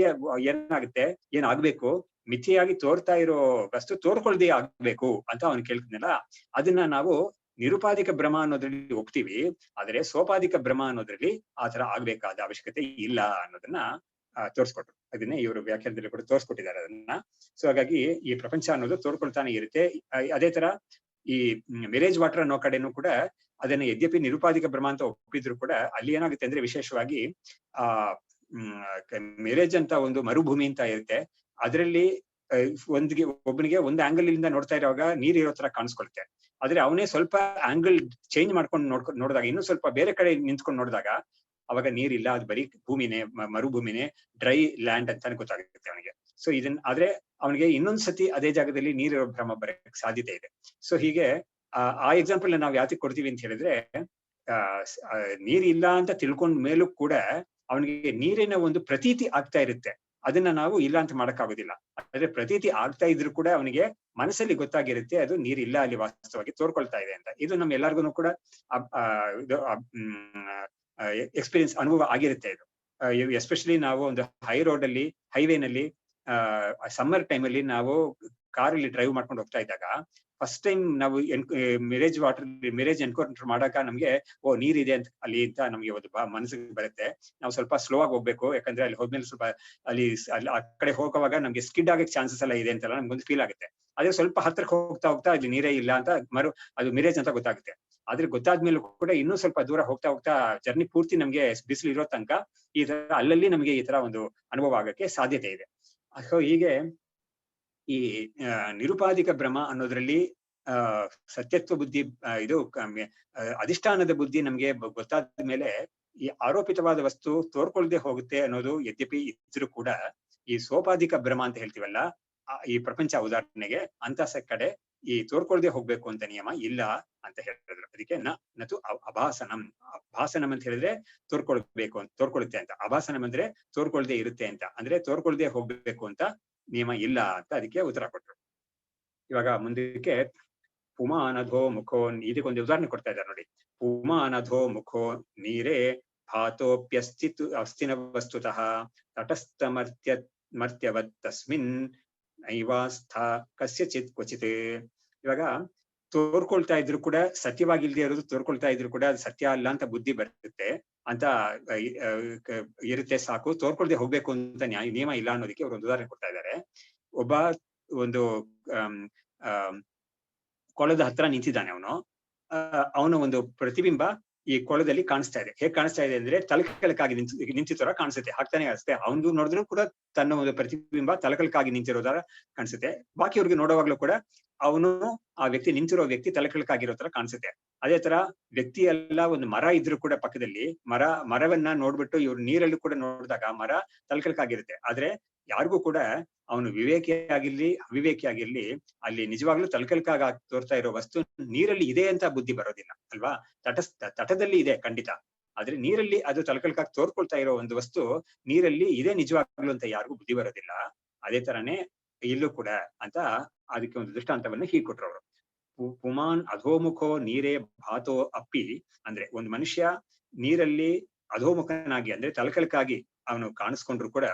ಏನಾಗುತ್ತೆ, ಏನಾಗ್ಬೇಕು, ಮಿಥ್ಯೆಯಾಗಿ ತೋರ್ತಾ ಇರೋ ವಸ್ತು ತೋರ್ಕೊಳ್ದೆ ಆಗ್ಬೇಕು ಅಂತ ಅವ್ನು ಕೇಳ್ತಿದ್ನಲ್ಲ, ಅದನ್ನ ನಾವು ನಿರುಪಾಧಿಕ ಭ್ರಮ ಅನ್ನೋದ್ರಲ್ಲಿ ಒಪ್ತೀವಿ. ಆದ್ರೆ ಸೋಪಾಧಿಕ ಭ್ರಮ ಅನ್ನೋದ್ರಲ್ಲಿ ಆ ತರ ಆಗ್ಬೇಕಾದ ಅವಶ್ಯಕತೆ ಇಲ್ಲ ಅನ್ನೋದನ್ನ ತೋರ್ಸ್ಕೊಟ್ರು. ಅದನ್ನೇ ಇವರು ವ್ಯಾಖ್ಯಾನದಲ್ಲಿ ಕೂಡ ತೋರ್ಸ್ಕೊಟ್ಟಿದ್ದಾರೆ ಅದನ್ನ. ಸೊ ಹಾಗಾಗಿ ಈ ಪ್ರಪಂಚ ಅನ್ನೋದು ತೋರ್ಕೊಳ್ತಾನೆ ಇರುತ್ತೆ. ಅದೇ ತರ ಈ ಮಿರೇಜ್ ವಾಟರ್ ಅನ್ನೋ ಕಡೆನೂ ಕೂಡ ಅದನ್ನ ಯದ್ಯಪಿ ನಿರುಪಾಧಿಕ ಭ್ರಮ ಅಂತ ಒಪ್ಪಿದ್ರು ಕೂಡ ಅಲ್ಲಿ ಏನಾಗುತ್ತೆ ಅಂದ್ರೆ, ವಿಶೇಷವಾಗಿ ಮಿರೇಜ್ ಅಂತ ಒಂದು ಮರುಭೂಮಿ ಅಂತ ಇರುತ್ತೆ. ಅದರಲ್ಲಿ ಒಬ್ಬನಿಗೆ ಒಂದು ಆಂಗಲ್ ಇಂದ ನೋಡ್ತಾ ಇರುವಾಗ ನೀರ್ ಇರೋ ತರ ಕಾಣಿಸ್ಕೊಳುತ್ತೆ. ಆದ್ರೆ ಅವನೇ ಸ್ವಲ್ಪ ಆಂಗಲ್ ಚೇಂಜ್ ಮಾಡ್ಕೊಂಡು ನೋಡಿದಾಗ, ಇನ್ನೂ ಸ್ವಲ್ಪ ಬೇರೆ ಕಡೆ ನಿಂತ್ಕೊಂಡು ನೋಡಿದಾಗ ಅವಾಗ ನೀರಿಲ್ಲ, ಅದು ಬರೀ ಭೂಮಿನೇ, ಮರುಭೂಮಿನೇ, ಡ್ರೈ ಲ್ಯಾಂಡ್ ಅಂತಾನೆ ಗೊತ್ತಾಗುತ್ತೆ ಅವನಿಗೆ. ಸೊ ಆದ್ರೆ ಅವನಿಗೆ ಇನ್ನೊಂದ್ಸತಿ ಅದೇ ಜಾಗದಲ್ಲಿ ನೀರಿರೋ ಭ್ರಮ ಬರಕ್ಕೆ ಸಾಧ್ಯತೆ ಇದೆ. ಸೊ ಹೀಗೆ ಆ ಎಕ್ಸಾಂಪಲ್ ನಾವು ಯಾತಿಗೆ ಕೊಡ್ತೀವಿ ಅಂತ ಹೇಳಿದ್ರೆ, ನೀರಿಲ್ಲ ಅಂತ ತಿಳ್ಕೊಂಡ ಮೇಲೂ ಕೂಡ ಅವನಿಗೆ ನೀರಿನ ಒಂದು ಪ್ರತೀತಿ ಆಗ್ತಾ ಇರುತ್ತೆ. ಅದನ್ನ ನಾವು ಇಲ್ಲ ಅಂತ ಮಾಡಕ್ಕಾಗೋದಿಲ್ಲ. ಆದ್ರೆ ಪ್ರತೀತಿ ಆಗ್ತಾ ಇದ್ರು ಕೂಡ ಅವನಿಗೆ ಮನಸ್ಸಲ್ಲಿ ಗೊತ್ತಾಗಿರುತ್ತೆ ಅದು ನೀರಿಲ್ಲ, ಅಲ್ಲಿ ವಾಸ್ತವವಾಗಿ ತೋರ್ಕೊಳ್ತಾ ಇದೆ ಅಂತ. ಇದು ನಮ್ ಎಲ್ಲಾರ್ಗು ಕೂಡ ಎಕ್ಸ್ಪೀರಿಯನ್ಸ್, ಅನುಭವ ಆಗಿರುತ್ತೆ ಇದು. ಎಸ್ಪೆಷಲಿ ನಾವು ಒಂದು ಹೈವೇನಲ್ಲಿ ಸಮ್ಮರ್ ಟೈಮಲ್ಲಿ ನಾವು ಕಾರಲ್ಲಿ ಡ್ರೈವ್ ಮಾಡ್ಕೊಂಡು ಹೋಗ್ತಾ ಇದ್ದಾಗ, ಫಸ್ಟ್ ಟೈಮ್ ನಾವು ಮಿರೇಜ್ ಎನ್ಕೌಂಟರ್ ಮಾಡಾಕ ನಮ್ಗೆ ನೀರಿದೆ ಅಂತ ಅಲ್ಲಿ ಅಂತ ನಮ್ಗೆ ಒಂದು ಮನಸ್ಸಿಗೆ ಬರುತ್ತೆ. ನಾವು ಸ್ವಲ್ಪ ಸ್ಲೋ ಆಗಿ ಹೋಗ್ಬೇಕು, ಯಾಕಂದ್ರೆ ಅಲ್ಲಿ ಹೋದ್ಮೇಲೆ ಸ್ವಲ್ಪ ಅಲ್ಲಿ ಆ ಕಡೆ ಹೋಗುವಾಗ ನಮ್ಗೆ ಸ್ಕಿಡ್ ಆಗಕ್ಕೆ ಚಾನ್ಸಸ್ ಎಲ್ಲ ಇದೆ ಅಂತೆಲ್ಲ ನಮ್ಗೊಂದು ಫೀಲ್ ಆಗುತ್ತೆ. ಅದೇ ಸ್ವಲ್ಪ ಹತ್ರಕ್ಕೆ ಹೋಗ್ತಾ ಅಲ್ಲಿ ನೀರೇ ಇಲ್ಲ ಅಂತ ಅದು ಮಿರೇಜ್ ಅಂತ ಗೊತ್ತಾಗುತ್ತೆ. ಆದ್ರೆ ಗೊತ್ತಾದ್ಮೇಲೆ ಕೂಡ ಇನ್ನೂ ಸ್ವಲ್ಪ ದೂರ ಹೋಗ್ತಾ ಜರ್ನಿ ಪೂರ್ತಿ ನಮ್ಗೆ ಬಿಸಿಲು ಇರೋ ತನಕ ಈ ತರ ಅಲ್ಲಲ್ಲಿ ನಮ್ಗೆ ಈ ತರ ಒಂದು ಅನುಭವ ಆಗಕ್ಕೆ ಸಾಧ್ಯತೆ ಇದೆ. ಸೊ ಹೀಗೆ ಈ ನಿರುಪಾಧಿಕ ಭ್ರಮ ಅನ್ನೋದ್ರಲ್ಲಿ ಸತ್ಯತ್ವ ಬುದ್ಧಿ, ಇದು ಅಧಿಷ್ಠಾನದ ಬುದ್ಧಿ ನಮ್ಗೆ ಗೊತ್ತಾದ ಮೇಲೆ ಈ ಆರೋಪಿತವಾದ ವಸ್ತು ತೋರ್ಕೊಳ್ದೆ ಹೋಗುತ್ತೆ ಅನ್ನೋದು ಯದ್ಯಪಿ ಇದ್ರೂ ಕೂಡ, ಈ ಸೋಪಾಧಿಕ ಭ್ರಮ ಅಂತ ಹೇಳ್ತೀವಲ್ಲ, ಈ ಪ್ರಪಂಚ ಉದಾಹರಣೆಗೆ ಅಂತ ಕಡೆ ಈ ತೋರ್ಕೊಳ್ದೆ ಹೋಗ್ಬೇಕು ಅಂತ ನಿಯಮ ಇಲ್ಲ ಅಂತ ಹೇಳಿದ್ರು. ಅದಕ್ಕೆ ನತು ಅಭಾಸನಂ. ಭಾಸನಂ ಅಂತ ಹೇಳಿದ್ರೆ ತೋರ್ಕೊಳುತ್ತೆ ಅಂತ. ಅಭಾಸನಂ ಅಂದ್ರೆ ತೋರ್ಕೊಳ್ದೆ ಇರುತ್ತೆ ಅಂತ, ಅಂದ್ರೆ ತೋರ್ಕೊಳ್ದೆ ಹೋಗ್ಬೇಕು ಅಂತ ನಿಯಮ ಇಲ್ಲ ಅಂತ ಅದಕ್ಕೆ ಉತ್ತರ ಕೊಟ್ರು. ಇವಾಗ ಮುಂದಕ್ಕೆ ಪುಮಾನಧೋ ಮುಖೋ, ಇದಕ್ಕೊಂದು ಉದಾಹರಣೆ ಕೊಡ್ತಾ ಇದ್ದಾರೆ ನೋಡಿ. ಪುಮಾನಧೋ ಮುಖೋ ನೀರೇ ಭಾತೋಪ್ಯಸ್ಥಿತು ಅಸ್ಥಿನ ವಸ್ತುತಃ ತಟಸ್ಥಮರ್ತ್ಯವತ್ ತಸ್ಮಿನ್ ನೈವಾಸ್ಥ ಕಸ್ಯಚಿತ್ ಕ್ವಚಿತ್. ಇವಾಗ ತೋರ್ಕೊಳ್ತಾ ಇದ್ರು ಕೂಡ ಸತ್ಯವಾಗಿಲ್ದೇ ಇರೋದು ತೋರ್ಕೊಳ್ತಾ ಇದ್ರು ಕೂಡ ಅದು ಸತ್ಯ ಅಲ್ಲ ಅಂತ ಬುದ್ಧಿ ಬರುತ್ತೆ ಅಂತ ಇರುತ್ತೆ. ಸಾಕು, ತೋರ್ಕೊಳ್ದೆ ಹೋಗ್ಬೇಕು ಅಂತ ನಿಯಮ ಇಲ್ಲ ಅನ್ನೋದಕ್ಕೆ ಅವರು ಒಂದು ಉದಾಹರಣೆ ಕೊಡ್ತಾ ಇದ್ದಾರೆ. ಒಬ್ಬ ಒಂದು ಕೊಳದ ಹತ್ರ ನಿಂತಿದ್ದಾನೆ. ಅವನ ಒಂದು ಪ್ರತಿಬಿಂಬ ಈ ಕೊಳದಲ್ಲಿ ಕಾಣಿಸ್ತಾ ಇದೆ. ಹೇಗ್ ಕಾಣಿಸ್ತಾ ಇದೆ ಅಂದ್ರೆ ತಲಕಲಕ್ಕಾಗಿ ನಿಂತಿರೋ ತರ ಕಾಣಿಸುತ್ತೆ. ಹಾಕ್ತಾನೆ ಅಷ್ಟೇ, ಅವನು ನೋಡಿದ್ರು ಕೂಡ ತನ್ನ ಒಂದು ಪ್ರತಿಬಿಂಬ ತಲಕಲಕ್ಕಾಗಿ ನಿಂತಿರೋದರ ಕಾಣಿಸುತ್ತೆ. ಬಾಕಿಯವ್ರಿಗೆ ನೋಡುವಾಗ್ಲೂ ಕೂಡ ಅವನು ಆ ವ್ಯಕ್ತಿ ನಿಂತಿರೋ ವ್ಯಕ್ತಿ ತಲಕಲಕ್ಕಾಗಿರೋ ತರ ಕಾಣಿಸುತ್ತೆ. ಅದೇ ತರ ವ್ಯಕ್ತಿ ಎಲ್ಲ ಒಂದು ಮರ ಇದ್ರು ಕೂಡ ಪಕ್ಕದಲ್ಲಿ ಮರವನ್ನ ನೋಡ್ಬಿಟ್ಟು ಇವ್ರು ನೀರಲ್ಲೂ ಕೂಡ ನೋಡಿದಾಗ ಮರ ತಲಕಲಕ್ಕಾಗಿರುತ್ತೆ. ಆದ್ರೆ ಯಾರಿಗೂ ಕೂಡ ಅವನು ವಿವೇಕಿಯಾಗಿರ್ಲಿ ಅವಿವೇಕಿಯಾಗಿರ್ಲಿ ಅಲ್ಲಿ ನಿಜವಾಗ್ಲೂ ತಲಕಲಕ್ಕಾಗಿ ತೋರ್ತಾ ಇರೋ ವಸ್ತು ನೀರಲ್ಲಿ ಇದೆ ಅಂತ ಬುದ್ಧಿ ಬರೋದಿಲ್ಲ ಅಲ್ವಾ. ತಟದಲ್ಲಿ ಇದೆ ಖಂಡಿತ, ಆದ್ರೆ ನೀರಲ್ಲಿ ಅದು ತಲಕಲಕ್ಕಾಗಿ ತೋರ್ಕೊಳ್ತಾ ಇರೋ ಒಂದು ವಸ್ತು ನೀರಲ್ಲಿ ಇದೆ ನಿಜವಾಗ್ಲೂ ಅಂತ ಯಾರಿಗೂ ಬುದ್ಧಿ ಬರೋದಿಲ್ಲ. ಅದೇ ತರಾನೇ ಇಲ್ಲೂ ಕೂಡ ಅಂತ ಅದಕ್ಕೆ ಒಂದು ದೃಷ್ಟಾಂತವನ್ನ ಹೀಗೆ ಕೊಟ್ರು ಅವರು. ಪುಮಾನ್ ಅಧೋಮುಖೋ ನೀರೇ ಭಾತೋ ಅಪ್ಪಿ, ಅಂದ್ರೆ ಒಂದು ಮನುಷ್ಯ ನೀರಲ್ಲಿ ಅಧೋಮುಖನಾಗಿ ಅಂದ್ರೆ ತಲಕಲಕ್ಕಾಗಿ ಅವನು ಕಾಣಿಸ್ಕೊಂಡ್ರು ಕೂಡ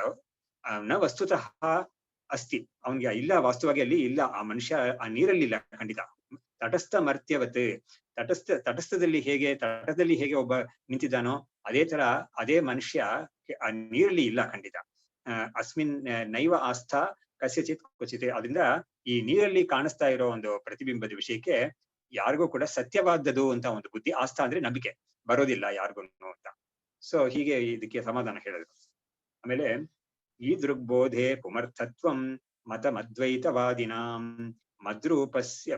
ನ ವಸ್ತುತಃ ಅಸ್ತಿ, ಅವನಿಗೆ ಇಲ್ಲ, ವಾಸ್ತವವಾಗಿ ಅಲ್ಲಿ ಇಲ್ಲ, ಆ ಮನುಷ್ಯ ಆ ನೀರಲ್ಲಿ ಇಲ್ಲ ಖಂಡಿತ. ತಟಸ್ಥ ಮರ್ತ್ಯವತ್, ತಟಸ್ಥದಲ್ಲಿ ಹೇಗೆ ಒಬ್ಬ ನಿಂತಿದ್ದಾನೋ ಅದೇ ತರ ಅದೇ ಮನುಷ್ಯ ಆ ನೀರಲ್ಲಿ ಇಲ್ಲ ಖಂಡಿತ. ಅಸ್ಮಿನ್ ನೈವ ಆಸ್ಥಾ ಕಸ್ಯಚಿತ್ ಕ್ವಚಿತ್. ಅದರಿಂದ ಈ ನೀರಲ್ಲಿ ಕಾಣಿಸ್ತಾ ಇರೋ ಒಂದು ಪ್ರತಿಬಿಂಬದ ವಿಷಯಕ್ಕೆ ಯಾರಿಗೂ ಕೂಡ ಸತ್ಯವಾದದ್ದು ಅಂತ ಒಂದು ಬುದ್ಧಿ, ಆಸ್ಥಾ ಅಂದ್ರೆ ನಂಬಿಕೆ, ಬರೋದಿಲ್ಲ ಯಾರಿಗೂ ಅಂತ. ಸೊ ಹೀಗೆ ಇದಕ್ಕೆ ಸಮಾಧಾನ ಹೇಳಿದ್ರು. ಆಮೇಲೆ ಈ ದೃಗ್ಬೋಧೆ ಪುಮರ್ಥತ್ವಂ ಮತಮದ್ವೈತವಾದಿನಾಂ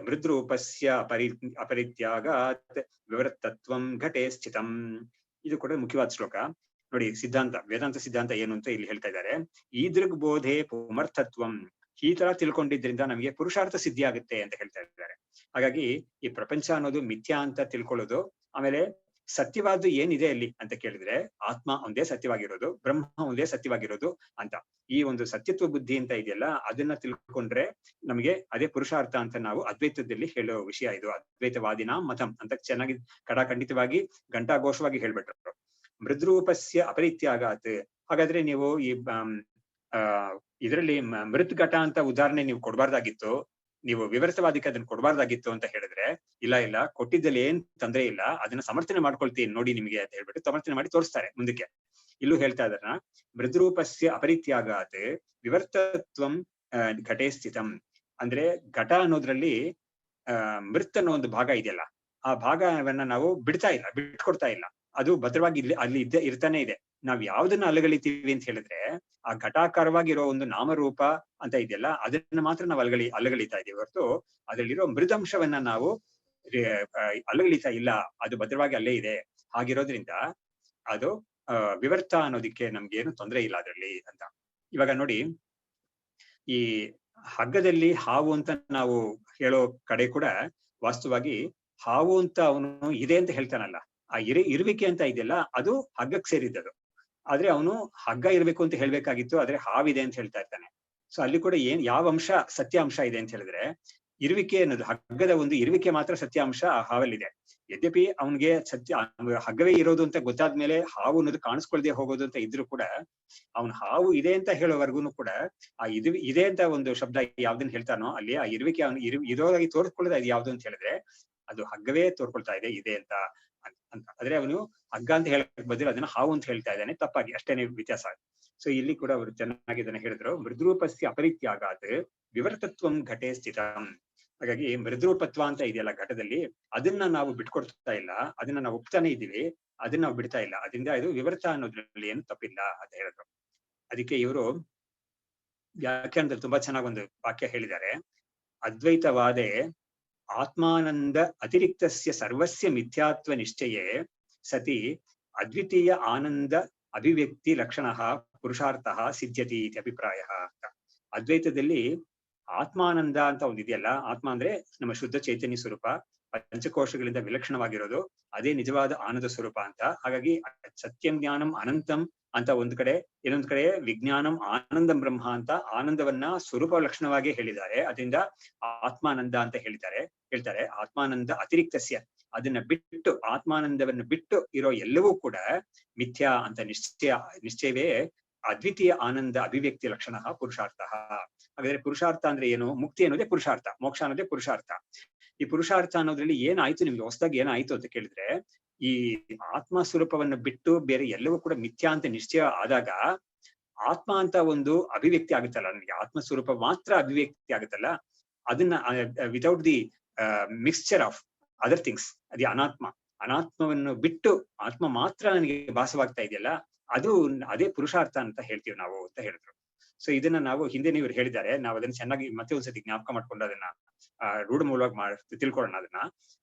ಮೃದ್ರೂಪಸ್ಯ ಅಪರಿತ್ಯಾಗಾತ್ ವಿವೃತ್ತತ್ವಂ ಘಟೆ ಸ್ಥಿತಂ. ಇದು ಕೂಡ ಮುಖ್ಯವಾದ ಶ್ಲೋಕ ನೋಡಿ. ವೇದಾಂತ ಸಿದ್ಧಾಂತ ಏನು ಅಂತ ಇಲ್ಲಿ ಹೇಳ್ತಾ ಇದ್ದಾರೆ. ಈ ದೃಗ್ಬೋಧೆ ಪುಮರ್ಥತ್ವಂ, ಈ ತರ ತಿಳ್ಕೊಂಡಿದ್ರಿಂದ ನಮಗೆ ಪುರುಷಾರ್ಥ ಸಿದ್ಧಿ ಆಗುತ್ತೆ ಅಂತ ಹೇಳ್ತಾ ಇದ್ದಾರೆ. ಹಾಗಾಗಿ ಈ ಪ್ರಪಂಚ ಅನ್ನೋದು ಮಿಥ್ಯಾ ಅಂತ ತಿಳ್ಕೊಳ್ಳೋದು, ಆಮೇಲೆ ಸತ್ಯವಾದ್ದು ಏನಿದೆ ಅಲ್ಲಿ ಅಂತ ಕೇಳಿದ್ರೆ ಆತ್ಮ ಒಂದೇ ಸತ್ಯವಾಗಿರೋದು, ಬ್ರಹ್ಮ ಒಂದೇ ಸತ್ಯವಾಗಿರೋದು ಅಂತ ಈ ಒಂದು ಸತ್ಯತ್ವ ಬುದ್ಧಿ ಅಂತ ಇದೆಯಲ್ಲ, ಅದನ್ನ ತಿಳ್ಕೊಂಡ್ರೆ ನಮಗೆ ಅದೇ ಪುರುಷಾರ್ಥ ಅಂತ ನಾವು ಅದ್ವೈತದಲ್ಲಿ ಹೇಳೋ ವಿಷಯ ಇದು. ಅದ್ವೈತವಾದಿನ ಮತಂ ಅಂತ ಚೆನ್ನಾಗಿ ಖಂಡಿತವಾಗಿ ಘಂಟಾಘೋಷವಾಗಿ ಹೇಳ್ಬಿಟ್ರು. ಮೃದ್ರೂಪಸ್ಯ ಅಪರಿತ್ಯಾಗಾತ್. ಹಾಗಾದ್ರೆ ನೀವು ಈ ಇದರಲ್ಲಿ ಮೃತ್ ಘಟ ಅಂತ ಉದಾಹರಣೆ ನೀವು ಕೊಡ್ಬಾರ್ದಾಗಿತ್ತು, ನೀವು ವಿವರಿತವಾದಕ್ಕೆ ಅದನ್ನ ಕೊಡ್ಬಾರ್ದಾಗಿತ್ತು ಅಂತ ಹೇಳಿದ್ರೆ, ಇಲ್ಲ ಕೊಟ್ಟಿದ್ದಲ್ಲಿ ಏನ್ ತೊಂದರೆ ಇಲ್ಲ, ಅದನ್ನ ಸಮರ್ಥನೆ ಮಾಡ್ಕೊಳ್ತೀನಿ ನೋಡಿ ನಿಮ್ಗೆ ಅಂತ ಹೇಳ್ಬಿಟ್ಟು ಸಮರ್ಥನೆ ಮಾಡಿ ತೋರಿಸ್ತಾರೆ ಮುಂದಕ್ಕೆ. ಇಲ್ಲೂ ಹೇಳ್ತಾ ಇದಾರ ಮೃದ್ರೂಪಸ್ಯ ಅಪರಿತ್ಯಾಗಾತ್ ವಿವರ್ತತ್ವಂ ಘಟೆ ಸ್ಥಿತಂ. ಅಂದ್ರೆ ಘಟ ಅನ್ನೋದ್ರಲ್ಲಿ ಮೃತ್ ಅನ್ನೋ ಒಂದು ಭಾಗ ಇದೆಯಲ್ಲ, ಆ ಭಾಗವನ್ನ ನಾವು ಬಿಟ್ಕೊಡ್ತಾ ಇಲ್ಲ, ಅದು ಭದ್ರವಾಗಿ ಅಲ್ಲಿ ಇರ್ತಾನೆ ಇದೆ. ನಾವ್ ಯಾವ್ದನ್ನ ಅಲಗಳಿತೀವಿ ಅಂತ ಹೇಳಿದ್ರೆ ಆ ಘಟಾಕಾರವಾಗಿರೋ ಒಂದು ನಾಮರೂಪ ಅಂತ ಇದೆಯಲ್ಲ, ಅದನ್ನ ಮಾತ್ರ ನಾವು ಅಲಗಳಿತಾ ಇದೀವಿ ಹೊರತು ಅದ್ರಲ್ಲಿರೋ ಮೃದಂಶವನ್ನ ನಾವು ಅಲಗಳಿತಾ ಇಲ್ಲ, ಅದು ಭದ್ರವಾಗಿ ಅಲ್ಲೇ ಇದೆ. ಹಾಗಿರೋದ್ರಿಂದ ಅದು ವಿವರ್ತ ಅನ್ನೋದಿಕ್ಕೆ ನಮ್ಗೆ ಏನು ತೊಂದರೆ ಇಲ್ಲ ಅದ್ರಲ್ಲಿ ಅಂತ. ಇವಾಗ ನೋಡಿ, ಈ ಹಗ್ಗದಲ್ಲಿ ಹಾವು ಅಂತ ನಾವು ಹೇಳೋ ಕಡೆ ಕೂಡ ವಾಸ್ತವವಾಗಿ ಹಾವು ಅಂತ ಅವನು ಇದೆ ಅಂತ ಹೇಳ್ತಾನಲ್ಲ, ಆ ಇರುವಿಕೆ ಅಂತ ಇದೆಯಲ್ಲ ಅದು ಹಗ್ಗಕ್ಕೆ ಸೇರಿದ್ದದು. ಆದ್ರೆ ಅವನು ಹಗ್ಗ ಇರ್ಬೇಕು ಅಂತ ಹೇಳ್ಬೇಕಾಗಿತ್ತು, ಆದ್ರೆ ಹಾವಿದೆ ಅಂತ ಹೇಳ್ತಾ ಇರ್ತಾನೆ. ಸೊ ಅಲ್ಲಿ ಕೂಡ ಯಾವ ಅಂಶ ಸತ್ಯಾಂಶ ಇದೆ ಅಂತ ಹೇಳಿದ್ರೆ ಇರುವಿಕೆ ಅನ್ನೋದು, ಹಗ್ಗದ ಒಂದು ಇರುವಿಕೆ ಮಾತ್ರ ಸತ್ಯಾಂಶ ಆ ಹಾವಲ್ಲಿದೆ. ಯದ್ಯಪಿ ಅವನ್ಗೆ ಹಗ್ಗವೇ ಇರೋದು ಅಂತ ಗೊತ್ತಾದ್ಮೇಲೆ ಹಾವು ಅನ್ನೋದು ಕಾಣಿಸ್ಕೊಳ್ದೆ ಹೋಗೋದು ಅಂತ ಇದ್ರು ಕೂಡ ಅವ್ನು ಹಾವು ಇದೆ ಅಂತ ಹೇಳೋವರೆಗೂ ಕೂಡ ಆ ಇದೆ ಅಂತ ಒಂದು ಶಬ್ದ ಯಾವ್ದನ್ನ ಹೇಳ್ತಾನೋ ಅಲ್ಲಿ ಆ ಇರುವಿಕೆ ಅವ್ನು ಇರೋದಾಗಿ ತೋರ್ಸ್ಕೊಳ್ಳೋದು ಅದು ಯಾವ್ದು ಅಂತ ಹೇಳಿದ್ರೆ ಅದು ಹಗ್ಗವೇ ತೋರ್ಕೊಳ್ತಾ ಇದೆ ಅಂತ. ಆದ್ರೆ ಅವನು ಹಗ್ಗ ಅಂತ ಹೇಳಕ್ ಬದಲು ಅದನ್ನ ಹಾವು ಅಂತ ಹೇಳ್ತಾ ಇದ್ದಾನೆ, ತಪ್ಪಾಗಿ, ಅಷ್ಟೇನೆ ವ್ಯತ್ಯಾಸ. ಸೊ ಇಲ್ಲಿ ಕೂಡ ಅವರು ಚೆನ್ನಾಗಿ ಇದನ್ನ ಹೇಳಿದ್ರು. ಮೃದ್ರೂಪಸ್ಯ ಅಪರಿತ್ಯಾಗಾತ್ ವಿವರ್ತತ್ವಂ ಘಟೆ ಸ್ಥಿತಂ. ಹಾಗಾಗಿ ಮೃದ್ರೂಪತ್ವ ಅಂತ ಇದೆಯಲ್ಲ ಘಟದಲ್ಲಿ, ಅದನ್ನ ನಾವು ಬಿಟ್ಕೊಡ್ತಾ ಇಲ್ಲ, ಅದನ್ನ ನಾವು ಒಪ್ತಾನೆ ಇದೀವಿ, ಅದನ್ನ ನಾವು ಬಿಡ್ತಾ ಇಲ್ಲ. ಅದರಿಂದ ಇದು ವಿವರ್ತ ಅನ್ನೋದ್ರಲ್ಲಿ ಏನು ತಪ್ಪಿಲ್ಲ ಅಂತ ಹೇಳಿದ್ರು. ಅದಕ್ಕೆ ಇವರು ವ್ಯಾಖ್ಯಾನದಲ್ಲಿ ತುಂಬಾ ಚೆನ್ನಾಗಿ ಒಂದು ವಾಕ್ಯ ಹೇಳಿದ್ದಾರೆ. ಅದ್ವೈತವಾದೇ ಆತ್ಮಾನಂದ ಅತಿರಿಕ್ತಸ್ಯ ಸರ್ವಸ್ಯ ಮಿಥ್ಯಾತ್ವ ನಿಶ್ಚಯೇ ಸತಿ ಅದ್ವಿತೀಯ ಆನಂದ ಅಭಿವ್ಯಕ್ತಿ ಲಕ್ಷಣ ಪುರುಷಾರ್ಥ ಸಿದ್ಧ್ಯತಿ ಇತಿ ಅಭಿಪ್ರಾಯ ಅಂತ. ಅದ್ವೈತದಲ್ಲಿ ಆತ್ಮಾನಂದ ಅಂತ ಒಂದಿದೆಯಲ್ಲ, ಆತ್ಮ ಅಂದ್ರೆ ನಮ್ಮ ಶುದ್ಧ ಚೈತನ್ಯ ಸ್ವರೂಪ, ಪಂಚಕೋಶಗಳಿಂದ ವಿಲಕ್ಷಣವಾಗಿರೋದು, ಅದೇ ನಿಜವಾದ ಆನಂದ ಸ್ವರೂಪ ಅಂತ. ಹಾಗಾಗಿ ಸತ್ಯಂ ಜ್ಞಾನಂ ಅನಂತಂ ಅಂತ ಒಂದ್ ಕಡೆ, ಇನ್ನೊಂದ್ ಕಡೆ ವಿಜ್ಞಾನಂ ಆನಂದಂ ಬ್ರಹ್ಮ ಅಂತ ಆನಂದವನ್ನ ಸ್ವರೂಪ ಲಕ್ಷಣವಾಗಿ ಹೇಳಿದ್ದಾರೆ. ಅದರಿಂದ ಆತ್ಮಾನಂದ ಅಂತ ಹೇಳ್ತಾರೆ. ಆತ್ಮಾನಂದ ಅತಿರಿಕ್ತಸ್ಯ, ಅದನ್ನ ಬಿಟ್ಟು ಆತ್ಮಾನಂದವನ್ನು ಬಿಟ್ಟು ಇರೋ ಎಲ್ಲವೂ ಕೂಡ ಮಿಥ್ಯಾ ಅಂತ ನಿಶ್ಚಯವೇ ಅದ್ವಿತೀಯ ಆನಂದ ಅಭಿವ್ಯಕ್ತಿ ಲಕ್ಷಣ ಪುರುಷಾರ್ಥ. ಹಾಗಾದ್ರೆ ಪುರುಷಾರ್ಥ ಅಂದ್ರೆ ಏನು? ಮುಕ್ತಿ ಅನ್ನೋದೇ ಪುರುಷಾರ್ಥ, ಮೋಕ್ಷ ಅನ್ನೋದೇ ಪುರುಷಾರ್ಥ. ಈ ಪುರುಷಾರ್ಥ ಅನ್ನೋದ್ರಲ್ಲಿ ಏನಾಯ್ತು ನಿಮ್ಗೆ ಹೊಸದಾಗಿ ಏನಾಯ್ತು ಅಂತ ಕೇಳಿದ್ರೆ, ಈ ಆತ್ಮ ಸ್ವರೂಪವನ್ನು ಬಿಟ್ಟು ಬೇರೆ ಎಲ್ಲವೂ ಕೂಡ ಮಿಥ್ಯಾ ಅಂತ ನಿಶ್ಚಯ ಆದಾಗ ಆತ್ಮ ಅಂತ ಒಂದು ಅಭಿವ್ಯಕ್ತಿ ಆಗುತ್ತಲ್ಲ, ನನಗೆ ಆತ್ಮ ಸ್ವರೂಪ ಮಾತ್ರ ಅಭಿವ್ಯಕ್ತಿ ಆಗುತ್ತಲ್ಲ, ಅದನ್ನ without the mixture of other things, ಅದೇ ಅನಾತ್ಮವನ್ನು ಬಿಟ್ಟು ಆತ್ಮ ಮಾತ್ರ ನನಗೆ ಭಾಸವಾಗ್ತಾ ಇದೆಯಲ್ಲ, ಅದೇ ಪುರುಷಾರ್ಥ ಅಂತ ಹೇಳ್ತೀವಿ ನಾವು ಅಂತ ಹೇಳಿದ್ರು. ಸೊ ಇದನ್ನ ನಾವು ಹಿಂದೆ ನೀವು ಹೇಳಿದ್ದಾರೆ, ನಾವು ಅದನ್ನ ಚೆನ್ನಾಗಿ ಮತ್ತೆ ಒಂದ್ಸತಿ ಜ್ಞಾಪಕ ಮಾಡ್ಕೊಂಡು ಅದನ್ನ ರೂಢ ಮೂಲವಾಗಿ ತಿಳ್ಕೊಳ್ಳೋಣ ಅದನ್ನ.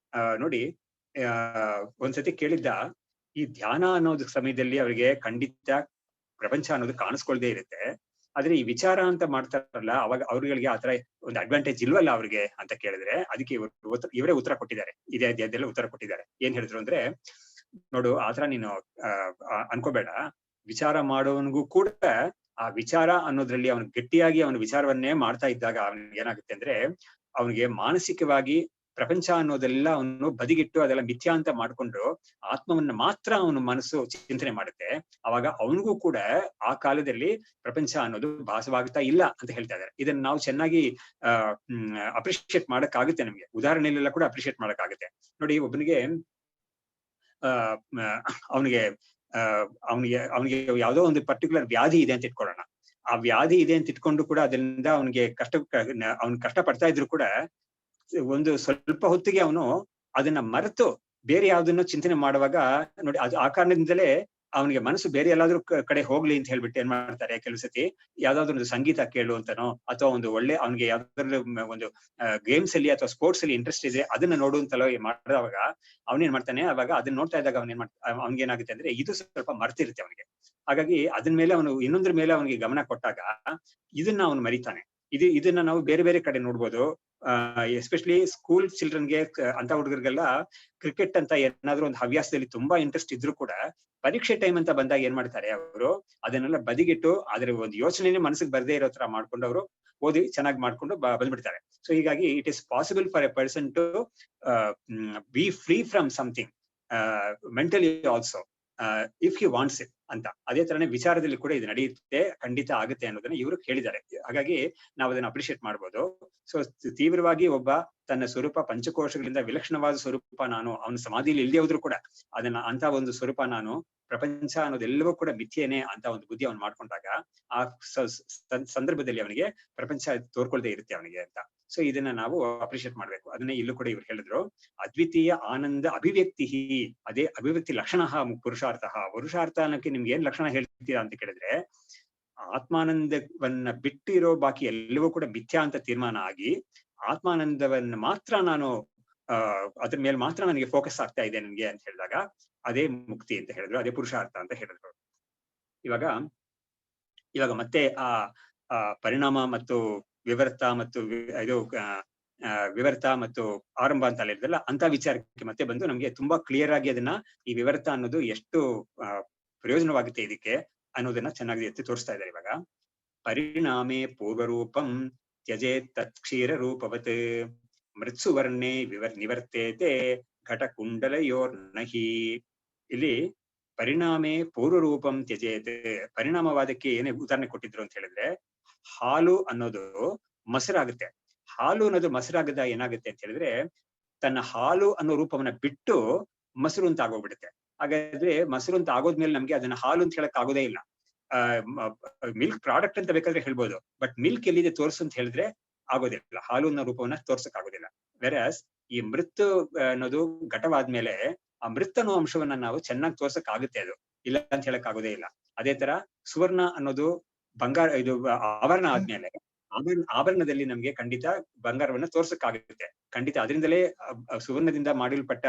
ನೋಡಿ, ಒಂದ್ಸತಿ ಕೇಳಿದ್ದ, ಈ ಧ್ಯಾನ ಅನ್ನೋದು ಸಮಯದಲ್ಲಿ ಅವರಿಗೆ ಖಂಡಿತ ಪ್ರಪಂಚ ಅನ್ನೋದು ಕಾಣಿಸ್ಕೊಳ್ದೇ ಇರುತ್ತೆ, ಆದ್ರೆ ಈ ವಿಚಾರ ಅಂತ ಮಾಡ್ತಾರಲ್ಲ ಅವಾಗ ಅವ್ರಿಗೆ ಆತರ ಒಂದು ಅಡ್ವಾಂಟೇಜ್ ಇಲ್ವಲ್ಲ ಅವ್ರಿಗೆ ಅಂತ ಕೇಳಿದ್ರೆ, ಅದಕ್ಕೆ ಇವರೇ ಉತ್ತರ ಕೊಟ್ಟಿದ್ದಾರೆ, ಇದೇ ಅಧ್ಯಾಯದಲ್ಲೇ ಉತ್ತರ ಕೊಟ್ಟಿದ್ದಾರೆ. ಏನ್ ಹೇಳಿದ್ರು ಅಂದ್ರೆ, ನೋಡು ಆತರ ನೀನು ಅನ್ಕೋಬೇಡ, ವಿಚಾರ ಮಾಡೋವನಿಗೂ ಕೂಡ ಆ ವಿಚಾರ ಅನ್ನೋದ್ರಲ್ಲಿ ಅವನು ಗಟ್ಟಿಯಾಗಿ ಅವನ ವಿಚಾರವನ್ನೇ ಮಾಡ್ತಾ ಇದ್ದಾಗ ಅವನಿಗೆ ಏನಾಗುತ್ತೆ ಅಂದ್ರೆ, ಅವನಿಗೆ ಮಾನಸಿಕವಾಗಿ ಪ್ರಪಂಚ ಅನ್ನೋದೆಲ್ಲ ಅವನು ಬದಿಗಿಟ್ಟು ಅದೆಲ್ಲ ಮಿಥ್ಯಾ ಅಂತ ಮಾಡ್ಕೊಂಡು ಆತ್ಮವನ್ನ ಮಾತ್ರ ಅವನ ಮನಸ್ಸು ಚಿಂತನೆ ಮಾಡುತ್ತೆ. ಅವಾಗ ಅವನಿಗೂ ಕೂಡ ಆ ಕಾಲದಲ್ಲಿ ಪ್ರಪಂಚ ಅನ್ನೋದು ಭಾಸವಾಗ್ತಾ ಇಲ್ಲ ಅಂತ ಹೇಳ್ತಾ ಇದ್ದಾರೆ. ಇದನ್ನ ನಾವು ಚೆನ್ನಾಗಿ ಅಪ್ರಿಶಿಯೇಟ್ ಮಾಡಕ್ಕಾಗುತ್ತೆ, ನಮ್ಗೆ ಉದಾಹರಣೆಯಲ್ಲೆಲ್ಲ ಕೂಡ ಅಪ್ರಿಶಿಯೇಟ್ ಮಾಡಕ್ಕಾಗುತ್ತೆ. ನೋಡಿ, ಒಬ್ಬನಿಗೆ ಅವನಿಗೆ ಯಾವುದೋ ಒಂದು ಪರ್ಟಿಕ್ಯುಲರ್ ವ್ಯಾಧಿ ಇದೆ ಅಂತ ಇಟ್ಕೊಳ್ಳೋಣ. ಆ ವ್ಯಾಧಿ ಇದೆ ಅಂತ ಇಟ್ಕೊಂಡು ಕೂಡ ಅದರಿಂದ ಅವನಿಗೆ ಕಷ್ಟ ಪಡ್ತಾ ಇದ್ರು ಕೂಡ ಒಂದು ಸ್ವಲ್ಪ ಹೊತ್ತಿಗೆ ಅವನು ಅದನ್ನ ಮರೆತು ಬೇರೆ ಯಾವ್ದನ್ನೋ ಚಿಂತನೆ ಮಾಡುವಾಗ ನೋಡಿ, ಅದು ಆ ಕಾರಣದಿಂದಲೇ ಅವನಿಗೆ ಮನಸ್ಸು ಬೇರೆ ಎಲ್ಲಾದ್ರೂ ಕಡೆ ಹೋಗ್ಲಿ ಅಂತ ಹೇಳ್ಬಿಟ್ಟು ಏನ್ ಮಾಡ್ತಾರೆ, ಕೆಲವು ಸತಿ ಯಾವ್ದಾದ್ರು ಒಂದು ಸಂಗೀತ ಕೇಳು ಅಂತಾನೋ, ಅಥವಾ ಒಂದು ಒಳ್ಳೆ ಅವನಿಗೆ ಯಾವ್ದಾದ್ರು ಒಂದು ಗೇಮ್ಸ್ ಅಲ್ಲಿ ಅಥವಾ ಸ್ಪೋರ್ಟ್ಸ್ ಅಲ್ಲಿ ಇಂಟ್ರೆಸ್ಟ್ ಇದೆ ಅದನ್ನ ನೋಡು ಅಂತಲೋ ಮಾಡಿದವಾಗ ಅವನೇನ್ ಮಾಡ್ತಾನೆ, ಅವಾಗ ಅದನ್ನ ನೋಡ್ತಾ ಇದ್ದಾಗ ಅವ್ನಿಗೆ ಏನಾಗುತ್ತೆ ಅಂದ್ರೆ ಇದು ಸ್ವಲ್ಪ ಮರ್ತಿರುತ್ತೆ ಅವನಿಗೆ. ಹಾಗಾಗಿ ಅದನ್ ಮೇಲೆ ಅವನು ಇನ್ನೊಂದ್ರ ಮೇಲೆ ಅವನಿಗೆ ಗಮನ ಕೊಟ್ಟಾಗ ಇದನ್ನ ಅವನು ಮರಿತಾನೆ. ಇದನ್ನ ನಾವು ಬೇರೆ ಬೇರೆ ಕಡೆ ನೋಡ್ಬೋದು. ಎಸ್ಪೆಷಲಿ ಸ್ಕೂಲ್ ಚಿಲ್ಡ್ರನ್ಗೆ ಅಂತ ಹುಡುಗರಿಗೆಲ್ಲ ಕ್ರಿಕೆಟ್ ಅಂತ ಏನಾದ್ರು ಒಂದು ಹವ್ಯಾಸದಲ್ಲಿ ತುಂಬಾ ಇಂಟ್ರೆಸ್ಟ್ ಇದ್ರು ಕೂಡ ಪರೀಕ್ಷೆ ಟೈಮ್ ಅಂತ ಬಂದಾಗ ಏನ್ ಮಾಡ್ತಾರೆ, ಅವರು ಅದನ್ನೆಲ್ಲ ಬದಿಗಿಟ್ಟು ಅದ್ರ ಒಂದು ಯೋಚನೆನೇ ಮನಸ್ಸಿಗೆ ಬರ್ದೇ ಇರೋ ತರ ಮಾಡ್ಕೊಂಡು ಅವರು ಓದಿ ಚೆನ್ನಾಗಿ ಮಾಡ್ಕೊಂಡು ಬಂದ್ಬಿಡ್ತಾರೆ. ಸೊ ಹೀಗಾಗಿ it is possible for a person to be free from something mentally also if he wants it ಅಂತ. ಅದೇ ತರನೇ ವಿಚಾರದಲ್ಲಿ ಕೂಡ ಇದು ನಡೆಯುತ್ತೆ, ಖಂಡಿತ ಆಗುತ್ತೆ ಅನ್ನೋದನ್ನ ಇವರು ಹೇಳಿದ್ದಾರೆ. ಹಾಗಾಗಿ ನಾವು ಅದನ್ನ ಅಪ್ರಿಶಿಯೇಟ್ ಮಾಡ್ಬೋದು. ಸೊ ತೀವ್ರವಾಗಿ ಒಬ್ಬ ತನ್ನ ಸ್ವರೂಪ ಪಂಚಕೋಶಗಳಿಂದ ವಿಲಕ್ಷಣವಾದ ಸ್ವರೂಪ ನಾನು, ಅವನ ಸಮಾಧಿಯಲ್ಲಿ ಇಲ್ಲದೆ ಹೋದ್ರು ಕೂಡ ಅದನ್ನ ಅಂತ ಒಂದು ಸ್ವರೂಪ ನಾನು, ಪ್ರಪಂಚ ಅನ್ನೋದೆಲ್ಲವೂ ಕೂಡ ಮಿಥ್ಯೇನೆ ಅಂತ ಒಂದು ಬುದ್ಧಿ ಅವನು ಮಾಡ್ಕೊಂಡಾಗ ಆ ಸಂದರ್ಭದಲ್ಲಿ ಅವನಿಗೆ ಪ್ರಪಂಚ ತೋರ್ಕೊಳ್ದೇ ಇರುತ್ತೆ ಅವನಿಗೆ ಅಂತ. ಸೊ ಇದನ್ನ ನಾವು ಅಪ್ರಿಶಿಯೇಟ್ ಮಾಡ್ಬೇಕು. ಅದನ್ನೇ ಇಲ್ಲೂ ಕೂಡ ಇವ್ರು ಹೇಳಿದ್ರು, ಅದ್ವಿತೀಯ ಆನಂದ ಅಭಿವ್ಯಕ್ತಿ, ಅದೇ ಅಭಿವ್ಯಕ್ತಿ ಲಕ್ಷಣ ಪುರುಷಾರ್ಥ. ಪುರುಷಾರ್ಥ ಅನ್ನಕ್ಕೆ ನಿಮ್ಗೆ ಏನ್ ಲಕ್ಷಣ ಹೇಳ್ತೀರಾ ಅಂತ ಕೇಳಿದ್ರೆ, ಆತ್ಮಾನಂದವನ್ನ ಬಿಟ್ಟಿರೋ ಬಾಕಿ ಎಲ್ಲವೂ ಕೂಡ ಮಿಥ್ಯಾ ಅಂತ ತೀರ್ಮಾನ ಆಗಿ ಆತ್ಮಾನಂದವನ್ನ ಮಾತ್ರ ನಾನು ಅದ್ರ ಮೇಲೆ ಮಾತ್ರ ನನಗೆ ಫೋಕಸ್ ಆಗ್ತಾ ಇದೆ ನನಗೆ ಅಂತ ಹೇಳಿದಾಗ ಅದೇ ಮುಕ್ತಿ ಅಂತ ಹೇಳಿದ್ರು, ಅದೇ ಪುರುಷಾರ್ಥ ಅಂತ ಹೇಳಿದ್ರು. ಇವಾಗ ಮತ್ತೆ ಆ ಪರಿಣಾಮ ಮತ್ತು ವಿವರ್ತ ಮತ್ತು ಇದು ವಿವರ್ತ ಮತ್ತು ಆರಂಭ ಅಂತ ಹೇಳಿದ್ರಲ್ಲ, ಅಂತ ವಿಚಾರಕ್ಕೆ ಮತ್ತೆ ಬಂದು ನಮ್ಗೆ ತುಂಬಾ ಕ್ಲಿಯರ್ ಆಗಿ ಅದನ್ನ ಈ ವಿವರ್ತ ಅನ್ನೋದು ಎಷ್ಟು ಪ್ರಯೋಜನವಾಗುತ್ತೆ ಇದಕ್ಕೆ ಅನ್ನೋದನ್ನ ಚೆನ್ನಾಗಿ ಎತ್ತಿ ತೋರಿಸ್ತಾ ಇದ್ದಾರೆ. ಇವಾಗ ಪರಿಣಾಮೇ ಪೂರ್ವರೂಪಂ ತ್ಯಜೇತ್ ತತ್ಕ್ಷೀರ ರೂಪವತ್ ಮೃತ್ಸುವರ್ಣೆ ನಿವರ್ತೇತೆ ಘಟ ಕುಂಡಲಯೋರ್ನಹಿ. ಇಲ್ಲಿ ಪರಿಣಾಮೇ ಪೂರ್ವರೂಪಂ ತ್ಯಜೇತ್, ಪರಿಣಾಮವಾದಕ್ಕೆ ಏನೇ ಉದಾಹರಣೆ ಕೊಟ್ಟಿದ್ರು ಅಂತ ಹೇಳಿದ್ರೆ, ಹಾಲು ಅನ್ನೋದು ಮೊಸರಾಗುತ್ತೆ. ಹಾಲು ಅನ್ನೋದು ಮೊಸರಾಗದ ಏನಾಗುತ್ತೆ ಅಂತ ಹೇಳಿದ್ರೆ, ತನ್ನ ಹಾಲು ಅನ್ನೋ ರೂಪವನ್ನ ಬಿಟ್ಟು ಮೊಸರು ಅಂತ ಆಗೋಗ್ಬಿಡುತ್ತೆ. ಹಾಗಾದ್ರೆ ಮೊಸರು ಅಂತ ಆಗೋದ್ಮೇಲೆ ನಮ್ಗೆ ಅದನ್ನ ಹಾಲು ಅಂತ ಹೇಳಕ್ ಆಗೋದೇ ಇಲ್ಲ. ಮಿಲ್ಕ್ ಪ್ರಾಡಕ್ಟ್ ಅಂತ ಬೇಕಾದ್ರೆ ಹೇಳ್ಬೋದು, ಬಟ್ ಮಿಲ್ಕ್ ಎಲ್ಲಿದೆ ತೋರ್ಸು ಅಂತ ಹೇಳಿದ್ರೆ ಆಗೋದಿಲ್ಲ, ಹಾಲು ಅನ್ನೋ ರೂಪವನ್ನ ತೋರ್ಸಕ್ ಆಗೋದಿಲ್ಲ. ವೆರಸ್ ಈ ಮೃತ್ ಅನ್ನೋದು ಘಟವಾದ್ಮೇಲೆ ಆ ಮೃತ್ ಅನ್ನೋ ಅಂಶವನ್ನ ನಾವು ಚೆನ್ನಾಗಿ ತೋರ್ಸಕ್ ಆಗುತ್ತೆ, ಅದು ಇಲ್ಲ ಅಂತ ಹೇಳಕ್ ಆಗೋದೇ ಇಲ್ಲ. ಅದೇ ತರ ಸುವರ್ಣ ಅನ್ನೋದು ಬಂಗಾರ, ಇದು ಆಭರಣ ಆದ್ಮೇಲೆ ಆಭರಣದಲ್ಲಿ ನಮ್ಗೆ ಖಂಡಿತ ಬಂಗಾರವನ್ನ ತೋರ್ಸಕ್ಕಾಗುತ್ತೆ. ಖಂಡಿತ ಅದರಿಂದಲೇ ಸುವರ್ಣದಿಂದ ಮಾಡಿಲ್ಪಟ್ಟ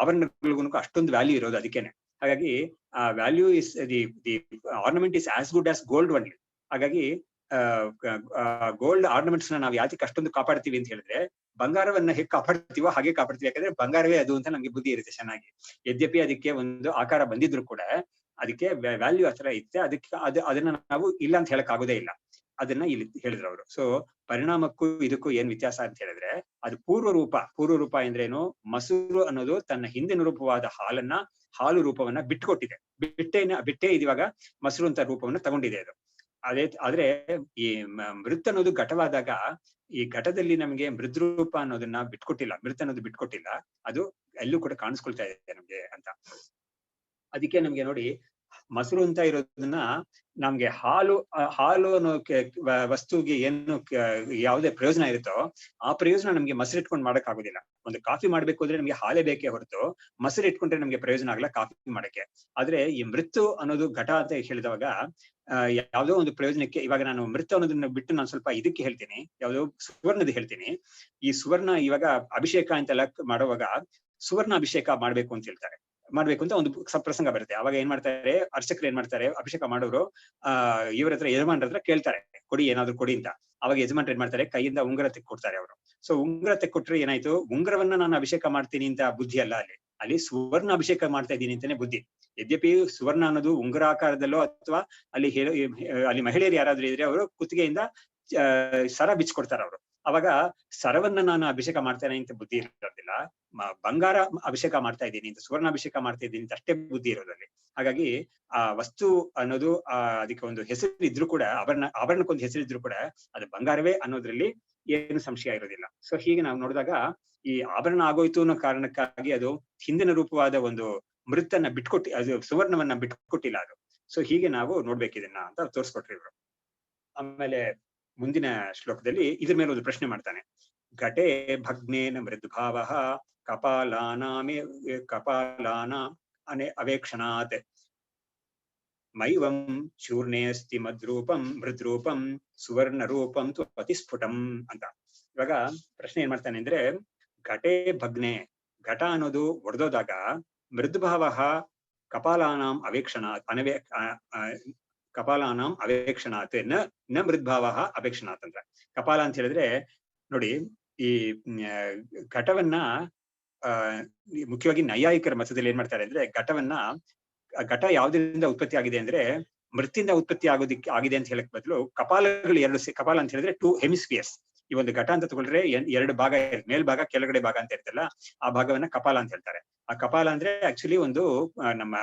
ಆಭರಣಗಳಿಗೂ ಅಷ್ಟೊಂದು ವ್ಯಾಲ್ಯೂ ಇರೋದು ಅದಕ್ಕೇನೆ. ಹಾಗಾಗಿ ಆ value is the ornament is as good as gold only. ಹಾಗಾಗಿ ಗೋಲ್ಡ್ ಆರ್ನಮೆಂಟ್ಸ್ ನ ನಾವು ಯಾಕೆ ಅಷ್ಟೊಂದು ಕಾಪಾಡ್ತೀವಿ ಅಂತ ಹೇಳಿದ್ರೆ, ಬಂಗಾರವನ್ನ ಹೇಗೆ ಕಾಪಾಡ್ತೀವೋ ಹಾಗೆ ಕಾಪಾಡ್ತೀವಿ. ಯಾಕಂದ್ರೆ ಬಂಗಾರವೇ ಅದು ಅಂತ ನಮ್ಗೆ ಬುದ್ಧಿ ಇರುತ್ತೆ ಚೆನ್ನಾಗಿ. ಯದ್ಯಪಿ ಅದಕ್ಕೆ ಒಂದು ಆಕಾರ ಬಂದಿದ್ರು ಕೂಡ ಅದಕ್ಕೆ ವ್ಯಾಲ್ಯೂ ಆ ತರ ಇತ್ತೆ. ಅದಕ್ಕೆ ಅದನ್ನ ನಾವು ಇಲ್ಲ ಅಂತ ಹೇಳಕ್ ಆಗೋದೇ ಇಲ್ಲ. ಅದನ್ನ ಇಲ್ಲಿ ಹೇಳಿದ್ರು ಅವರು. ಸೊ ಪರಿಣಾಮಕ್ಕೂ ಇದಕ್ಕೂ ಏನ್ ವ್ಯತ್ಯಾಸ ಅಂತ ಹೇಳಿದ್ರೆ, ಅದು ಪೂರ್ವ ರೂಪ ಅಂದ್ರೇನು, ಮೊಸರು ಅನ್ನೋದು ತನ್ನ ಹಿಂದಿನ ರೂಪವಾದ ಹಾಲು ರೂಪವನ್ನ ಬಿಟ್ಟುಕೊಟ್ಟಿದೆ. ಬಿಟ್ಟೇ ಇದು ಇವಾಗ ಮೊಸರು ಅಂತ ರೂಪವನ್ನ ತಗೊಂಡಿದೆ ಅದು. ಆದ್ರೆ ಈ ಮೃತ್ ಅನ್ನೋದು ಘಟವಾದಾಗ, ಈ ಘಟದಲ್ಲಿ ನಮ್ಗೆ ಮೃದ್ರೂಪ ಅನ್ನೋದನ್ನ ಬಿಟ್ಕೊಟ್ಟಿಲ್ಲ, ಮೃತ್ ಅನ್ನೋದು ಬಿಟ್ಕೊಟ್ಟಿಲ್ಲ, ಅದು ಎಲ್ಲೂ ಕೂಡ ಕಾಣಿಸ್ಕೊಳ್ತಾ ಇದೆ ನಮ್ಗೆ ಅಂತ. ಅದಕ್ಕೆ ನಮ್ಗೆ ನೋಡಿ, ಮೊಸರು ಅಂತ ಇರೋದನ್ನ ನಮ್ಗೆ ಹಾಲು ಅನ್ನೋ ವಸ್ತುಗೆ ಏನು ಯಾವುದೇ ಪ್ರಯೋಜನ ಇರುತ್ತೋ ಆ ಪ್ರಯೋಜನ ನಮ್ಗೆ ಮೊಸರು ಇಟ್ಕೊಂಡು ಮಾಡಕ್ ಆಗುದಿಲ್ಲ. ಒಂದು ಕಾಫಿ ಮಾಡ್ಬೇಕು ಅಂದ್ರೆ ನಮ್ಗೆ ಹಾಲೇ ಬೇಕೇ ಹೊರತು ಮೊಸರು ಇಟ್ಕೊಂಡ್ರೆ ನಮ್ಗೆ ಪ್ರಯೋಜನ ಆಗಲ್ಲ ಕಾಫಿ ಮಾಡಕ್ಕೆ. ಆದ್ರೆ ಈ ಮೃತ್ತು ಅನ್ನೋದು ಘಟ ಅಂತ ಹೇಳಿದವಾಗ ಯಾವ್ದೋ ಒಂದು ಪ್ರಯೋಜನಕ್ಕೆ, ಇವಾಗ ನಾನು ಮೃತ್ತು ಅನ್ನೋದನ್ನ ಬಿಟ್ಟು ನಾನು ಸ್ವಲ್ಪ ಇದಕ್ಕೆ ಹೇಳ್ತೀನಿ, ಯಾವ್ದೋ ಸುವರ್ಣದ ಹೇಳ್ತೀನಿ. ಈ ಸುವರ್ಣ ಇವಾಗ ಅಭಿಷೇಕ ಅಂತೆಲ್ಲ ಮಾಡುವಾಗ ಸುವರ್ಣ ಅಭಿಷೇಕ ಮಾಡ್ಬೇಕು ಅಂತ ಹೇಳ್ತಾರೆ. ಮಾಡ್ಬೇಕು ಅಂತ ಒಂದು ಪ್ರಸಂಗ ಬರುತ್ತೆ. ಅವಾಗ ಏನ್ ಮಾಡ್ತಾರೆ, ಅರ್ಚಕರು ಏನ್ ಮಾಡ್ತಾರೆ, ಅಭಿಷೇಕ ಮಾಡೋರು ಇವ್ರ ಹತ್ರ, ಯಜಮಾನ್ರ ಹತ್ರ ಕೇಳ್ತಾರೆ, ಕೊಡಿ ಏನಾದ್ರು ಕೊಡಿ ಅಂತ. ಅವಾಗ ಯಜಮಾನ್ರು ಏನ್ ಮಾಡ್ತಾರೆ, ಕೈಯಿಂದ ಉಂಗುರ ತೆಕ್ಕೊಡ್ತಾರೆ ಅವರು. ಸೊ ಉಂಗುರ ತೆಕ್ಕೊಟ್ರೆ ಏನಾಯ್ತು, ಉಂಗುರವನ್ನ ನಾನು ಅಭಿಷೇಕ ಮಾಡ್ತೀನಿ ಅಂತ ಬುದ್ಧಿ ಅಲ್ಲ, ಅಲ್ಲಿ ಸುವರ್ಣ ಅಭಿಷೇಕ ಮಾಡ್ತಾ ಇದ್ದೀನಿ ಅಂತಾನೆ ಬುದ್ಧಿ. ಯದ್ಯಪಿ ಸುವರ್ಣ ಅನ್ನೋದು ಉಂಗುರ ಆಕಾರದಲ್ಲೋ ಅಥವಾ ಅಲ್ಲಿ ಮಹಿಳೆಯರು ಯಾರಾದ್ರೂ ಇದ್ರೆ ಅವರು ಕುತ್ತಿಗೆಯಿಂದ ಸರ ಬಿಚ್ಕೊಡ್ತಾರ ಅವರು. ಅವಾಗ ಸರವನ್ನ ನಾನು ಅಭಿಷೇಕ ಮಾಡ್ತೇನೆ ಅಂತ ಬುದ್ಧಿ ಇರೋದಿಲ್ಲ, ಬಂಗಾರ ಅಭಿಷೇಕ ಮಾಡ್ತಾ ಇದ್ದೀನಿ ಅಂತ, ಸುವರ್ಣ ಅಭಿಷೇಕ ಮಾಡ್ತಾ ಇದ್ದೀನಿ ಅಂತ ಅಷ್ಟೇ ಬುದ್ಧಿ ಇರೋದಲ್ಲಿ. ಹಾಗಾಗಿ ಆ ವಸ್ತು ಅನ್ನೋದು ಅದಕ್ಕೆ ಒಂದು ಹೆಸರು ಇದ್ರು ಕೂಡ, ಆಭರಣಕ್ಕೊಂದು ಹೆಸರಿದ್ರು ಕೂಡ ಅದು ಬಂಗಾರವೇ ಅನ್ನೋದ್ರಲ್ಲಿ ಏನು ಸಂಶಯ ಇರೋದಿಲ್ಲ. ಸೊ ಹೀಗೆ ನಾವು ನೋಡಿದಾಗ ಈ ಆಭರಣ ಆಗೋಯ್ತು ಅನ್ನೋ ಕಾರಣಕ್ಕಾಗಿ ಅದು ಹಿಂದಿನ ರೂಪವಾದ ಒಂದು ಮೃತ್ತನ್ನ ಅದು ಸುವರ್ಣವನ್ನ ಬಿಟ್ಕೊಟ್ಟಿಲ್ಲ ಅದು. ಸೊ ಹೀಗೆ ನಾವು ನೋಡ್ಬೇಕಿದನ್ನ ಅಂತ ತೋರಿಸ್ಕೊಟ್ರಿ ಇವರು. ಆಮೇಲೆ ಮುಂದಿನ ಶ್ಲೋಕದಲ್ಲಿ ಇದ್ರ ಮೇಲೆ ಒಂದು ಪ್ರಶ್ನೆ ಮಾಡ್ತಾನೆ. ಘಟೆ ಭಗ್ನೇನ ಮೃದ್ಭಾವ ಕಪಾಲಾನ ಅವೇಕ್ಷಣಾತ್ ಮೈವಂ ಚೂರ್ಣೇ ಅಸ್ತಿ ಮೃದ್ರೂಪಂ ಸುವರ್ಣ ರೂಪಂ ತು ಅತಿಸ್ಫುಟಂ ಅಂತ. ಇವಾಗ ಪ್ರಶ್ನೆ ಏನ್ ಮಾಡ್ತಾನೆ ಅಂದ್ರೆ, ಘಟೆ ಭಗ್ನೆ, ಘಟ ಅನ್ನೋದು ಒಡೆದೋದಾಗ ಮೃದ್ಭಾವ ಕಪಾಲಾನಾಂ ಅವೇಕ್ಷಣಾತ್ ನ ಮೃದ್ಭಾವ ಅಪೇಕ್ಷಣಾತ್ ಅಂತ. ಕಪಾಲ ಅಂತ ಹೇಳಿದ್ರೆ ನೋಡಿ, ಈ ಘಟವನ್ನ ಮುಖ್ಯವಾಗಿ ನೈಯಾಯಿಕರ ಮತದಲ್ಲಿ ಏನ್ ಮಾಡ್ತಾರೆ ಅಂದ್ರೆ, ಘಟ ಯಾವ್ದ್ರಿಂದ ಉತ್ಪತ್ತಿ ಆಗಿದೆ ಅಂದ್ರೆ ಮೃತ್ತಿಂದ ಉತ್ಪತ್ತಿ ಆಗಿದೆ ಅಂತ ಹೇಳಕ್ ಬದಲು ಕಪಾಲಗಳು ಕಪಾಲ ಅಂತ ಹೇಳಿದ್ರೆ 2 ಹೆಮಿಸ್ಫಿಯರ್ಸ್. ಈ ಒಂದು ಘಟ ಅಂತ ತಗೊಂಡ್ರೆ 2 ಭಾಗ, ಮೇಲ್ಭಾಗ ಕೆಳಗಡೆ ಭಾಗ ಅಂತ ಇರ್ತಲ್ಲ, ಆ ಭಾಗವನ್ನ ಕಪಾಲ ಅಂತ ಹೇಳ್ತಾರೆ. ಆ ಕಪಾಲ ಅಂದ್ರೆ ಆಕ್ಚುಲಿ ಒಂದು ನಮ್ಮ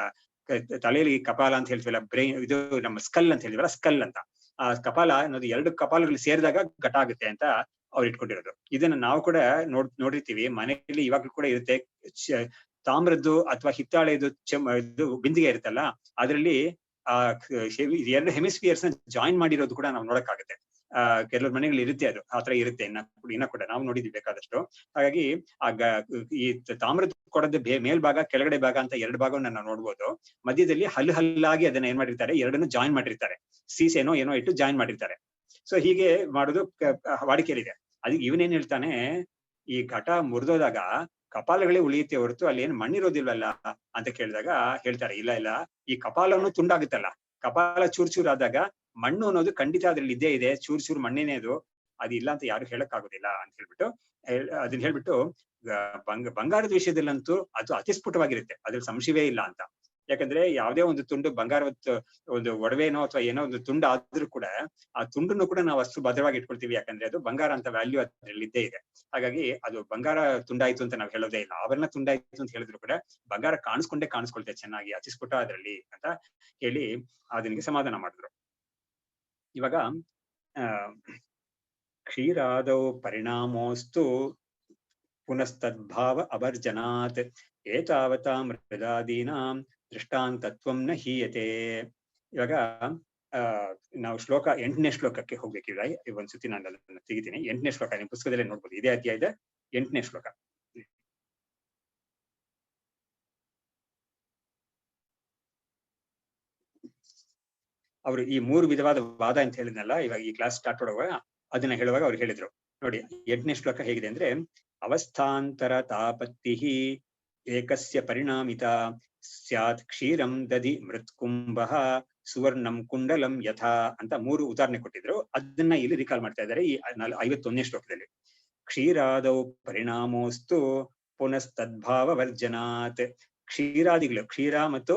ತಲೆಯಲ್ಲಿ ಕಪಾಲ ಅಂತ ಹೇಳ್ತೀವಲ್ಲ, ಬ್ರೈನ್, ಇದು ನಮ್ಮ ಸ್ಕಲ್ ಅಂತ ಹೇಳ್ತೀವಲ್ಲ, ಸ್ಕಲ್ ಅಂತ. ಆ ಕಪಾಲ ಅನ್ನೋದು 2 ಕಪಾಲಗಳು ಸೇರಿದಾಗ ಘಟ ಆಗುತ್ತೆ ಅಂತ ಅವ್ರು ಇಟ್ಕೊಂಡಿರೋದು. ಇದನ್ನ ನಾವು ಕೂಡ ನೋಡಿರ್ತೀವಿ ಮನೆಯಲ್ಲಿ, ಇವಾಗ್ಲೂ ಕೂಡ ಇರುತ್ತೆ. ತಾಮ್ರದ್ದು ಅಥವಾ ಹಿತ್ತಾಳೆದು ಇದು ಬಿಂದಿಗೆ ಇರುತ್ತಲ್ಲ, ಅದರಲ್ಲಿ ಎರಡು ಹೆಮಿಸ್ಫಿಯರ್ಸ್ ನ ಜಾಯಿನ್ ಮಾಡಿರೋದು ಕೂಡ ನಾವು ನೋಡಕ್ಕಾಗುತ್ತೆ. ಕೆಲವ್ರ ಮನೆಗಳು ಇರುತ್ತೆ, ಅದು ಆತರ ಇರುತ್ತೆ ಇನ್ನ ಕೂಡ ನಾವು ನೋಡಿದ್ವಿ ಬೇಕಾದಷ್ಟು. ಹಾಗಾಗಿ ಈ ತಾಮ್ರದ ಕೊಡದ ಮೇಲ್ಭಾಗ ಕೆಳಗಡೆ ಭಾಗ ಅಂತ 2 ಭಾಗವನ್ನ ನಾವು ನೋಡ್ಬೋದು. ಮಧ್ಯದಲ್ಲಿ ಹಲ್ಲಾಗಿ ಅದನ್ನ ಏನ್ ಮಾಡಿರ್ತಾರೆ, ಎರಡನ್ನು ಜಾಯಿನ್ ಮಾಡಿರ್ತಾರೆ, ಸೀಸೇನೋ ಏನೋ ಇಟ್ಟು ಜಾಯಿನ್ ಮಾಡಿರ್ತಾರೆ. ಸೊ ಹೀಗೆ ಮಾಡೋದು ವಾಡಿಕೆಯಲ್ಲಿದೆ. ಅದಕ್ಕೆ ಇವನೇನ್ ಹೇಳ್ತಾನೆ, ಈ ಘಟ ಮುರಿದೋದಾಗ ಕಪಾಲಗಳೇ ಉಳಿಯುತ್ತೆ ಹೊರತು ಅಲ್ಲಿ ಏನ್ ಮಣ್ಣಿರೋದಿಲ್ವಲ್ಲ ಅಂತ ಕೇಳಿದಾಗ ಹೇಳ್ತಾರೆ, ಇಲ್ಲ, ಈ ಕಪಾಲನು ತುಂಡಾಗುತ್ತಲ್ಲ, ಕಪಾಲ ಚೂರಾದಾಗ ಮಣ್ಣು ಅನ್ನೋದು ಖಂಡಿತ ಅದ್ರಲ್ಲಿ ಇದ್ದೇ ಇದೆ, ಚೂರು ಮಣ್ಣಿನೇ ಅದು ಇಲ್ಲ ಅಂತ ಯಾರು ಹೇಳಕ್ ಆಗೋದಿಲ್ಲ ಅಂತ ಅದನ್ನ ಹೇಳ್ಬಿಟ್ಟು ಬಂಗಾರದ ವಿಷಯದಲ್ಲಂತೂ ಅದು ಅತಿಸ್ಫುಟವಾಗಿರುತ್ತೆ, ಅದ್ರಲ್ಲಿ ಸಂಶಯವೇ ಇಲ್ಲ ಅಂತ. ಯಾಕಂದ್ರೆ ಯಾವುದೇ ಒಂದು ತುಂಡು ಬಂಗಾರದ ಒಂದು ಒಡವೆನೋ ಅಥವಾ ಏನೋ ಒಂದು ತುಂಡು ಆದ್ರೂ ಕೂಡ ಆ ತುಂಡನ್ನು ಕೂಡ ನಾವು ಅಷ್ಟು ಭದ್ರವಾಗಿ ಇಟ್ಕೊಳ್ತೀವಿ, ಯಾಕಂದ್ರೆ ಅದು ಬಂಗಾರ ಅಂತ ವ್ಯಾಲ್ಯೂ ಅದ್ರಲ್ಲಿ ಇದ್ದೇ ಇದೆ. ಹಾಗಾಗಿ ಅದು ಬಂಗಾರ ತುಂಡಾಯ್ತು ಅಂತ ನಾವು ಹೇಳೋದೇ ಇಲ್ಲ. ಆಭರಣ ತುಂಡಾಯ್ತು ಅಂತ ಹೇಳಿದ್ರು ಕೂಡ ಬಂಗಾರ ಕಾಣಿಸ್ಕೊಳ್ತೆ ಚೆನ್ನಾಗಿ, ಅತಿಸ್ಫುಟ ಅದ್ರಲ್ಲಿ ಅಂತ ಹೇಳಿ ಅದನಿಗೆ ಸಮಾಧಾನ ಮಾಡಿದ್ರು. ಇವಾಗ ಕ್ಷೀರಾದೌ ಪರಿಣಾಮೋಸ್ತು ಪುನಸ್ತದ್ಭಾವ ಅಭರ್ಜನಾತ್ ಏತಾವತಾ ಮೃದಾದೀನಾಂ ದೃಷ್ಟಾಂತತ್ವಂ ನ ಹೀಯತೆ. ಇವಾಗ ನಾವು ಶ್ಲೋಕ 8ನೇ ಶ್ಲೋಕಕ್ಕೆ ಹೋಗ್ಬೇಕಿಲ್ಲ. ಒಂದ್ಸತಿ ನಾನು ಅದನ್ನು ತೆಗಿತೀನಿ. 8ನೇ ಶ್ಲೋಕ ನಿಮ್ಮ ಪುಸ್ತಕದಲ್ಲೇ ನೋಡ್ಬೋದು, ಇದೇ ಅಧ್ಯಾಯದ 8ನೇ ಶ್ಲೋಕ. ಅವರು ಈ 3 ವಿಧವಾದ ವಾದ ಅಂತ ಹೇಳಿದ್ನಲ್ಲ, ಇವಾಗ ಈ ಕ್ಲಾಸ್ ಸ್ಟಾರ್ಟ್ ಮಾಡುವಾಗ ಅದನ್ನ ಹೇಳುವಾಗ ಅವ್ರು ಹೇಳಿದ್ರು ನೋಡಿ. 8ನೇ ಶ್ಲೋಕ ಹೇಗಿದೆ ಅಂದ್ರೆ, ಅವಸ್ಥಾಂತರ ತಾಪತ್ತಿ ಏಕಸ್ಯ ಪರಿಣಾಮಿತ ಸ್ಯಾತ್ ಕ್ಷೀರಂ ದಧಿ ಮೃತ್ಕುಂಭ ಸುವರ್ಣಂ ಕುಂಡಲಂ ಯಥಾ ಅಂತ 3 ಉದಾಹರಣೆ ಕೊಟ್ಟಿದ್ರು. ಅದನ್ನ ಇಲ್ಲಿ ರಿಕಾಲ್ ಮಾಡ್ತಾ ಇದ್ದಾರೆ ಈ 51ನೇ ಶ್ಲೋಕದಲ್ಲಿ. ಕ್ಷೀರಾದೌ ಪರಿಣಾಮೋಸ್ತು ಪುನಸ್ತದ್ಭಾವ ವರ್ಜನಾತ್. ಕ್ಷೀರಾದಿಗಳು, ಕ್ಷೀರ ಮತ್ತು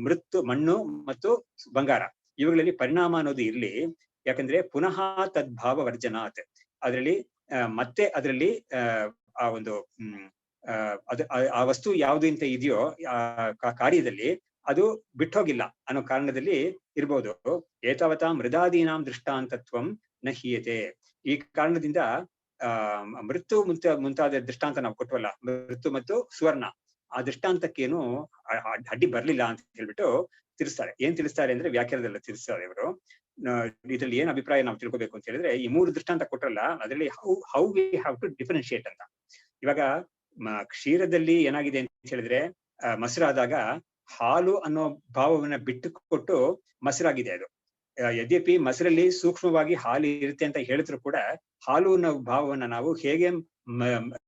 ಮೃತ್ತು ಮಣ್ಣು ಮತ್ತು ಬಂಗಾರ ಇವುಗಳಲ್ಲಿ ಪರಿಣಾಮ ಅನ್ನೋದು ಇರ್ಲಿ. ಯಾಕಂದ್ರೆ ಪುನಃ ತದ್ಭಾವ ವರ್ಜನಾತ್, ಅದರಲ್ಲಿ ಮತ್ತೆ ಅದರಲ್ಲಿ ಆ ಒಂದು ಅದು ಆ ವಸ್ತು ಯಾವುದು ಅಂತ ಇದೆಯೋ ಆ ಕಾರ್ಯದಲ್ಲಿ ಅದು ಬಿಟ್ಟೋಗಿಲ್ಲ ಅನ್ನೋ ಕಾರಣದಲ್ಲಿ ಇರ್ಬೋದು. ಏತಾವತಾ ಮೃದಾದೀನಾಂ ದೃಷ್ಟಾಂತತ್ವಂ ನ ಹೀಯತೆ. ಈ ಕಾರಣದಿಂದ ಮೃತ್ತು ಮುಂತಾದ ದೃಷ್ಟಾಂತ ನಾವು ಕೊಟ್ವಲ್ಲ, ಮೃತ್ತು ಮತ್ತು ಸುವರ್ಣ, ಆ ದೃಷ್ಟಾಂತಕ್ಕೇನು ಅಡ್ಡಿ ಬರ್ಲಿಲ್ಲ ಅಂತ ಹೇಳ್ಬಿಟ್ಟು ತಿಳಿಸ್ತಾರೆ. ಏನ್ ತಿಳಿಸ್ತಾರೆ ಅಂದ್ರೆ ವ್ಯಾಖ್ಯಾನದಲ್ಲಿ ತಿಳಿಸ್ತಾರೆ ಇವರು. ಇದ್ರಲ್ಲಿ ಏನ್ ಅಭಿಪ್ರಾಯ ನಾವು ತಿಳ್ಕೊಬೇಕು ಅಂತ ಹೇಳಿದ್ರೆ, ಈ 3 ದೃಷ್ಟಾಂತ ಕೊಟ್ರಲ್ಲ, ಅದರಲ್ಲಿ how we have to differentiate ಅಂತ. ಇವಾಗ ಕ್ಷೀರದಲ್ಲಿ ಏನಾಗಿದೆ ಅಂತ ಹೇಳಿದ್ರೆ, ಮೊಸರಾದಾಗ ಹಾಲು ಅನ್ನೋ ಭಾವವನ್ನ ಬಿಟ್ಟು ಕೊಟ್ಟು ಮೊಸರಾಗಿದೆ ಅದು. ಯದ್ಯಪಿ ಮೊಸರಲ್ಲಿ ಸೂಕ್ಷ್ಮವಾಗಿ ಹಾಲು ಇರುತ್ತೆ ಅಂತ ಹೇಳಿದ್ರು ಕೂಡ, ಹಾಲು ಅನ್ನೋ ಭಾವವನ್ನ ನಾವು ಹೇಗೆ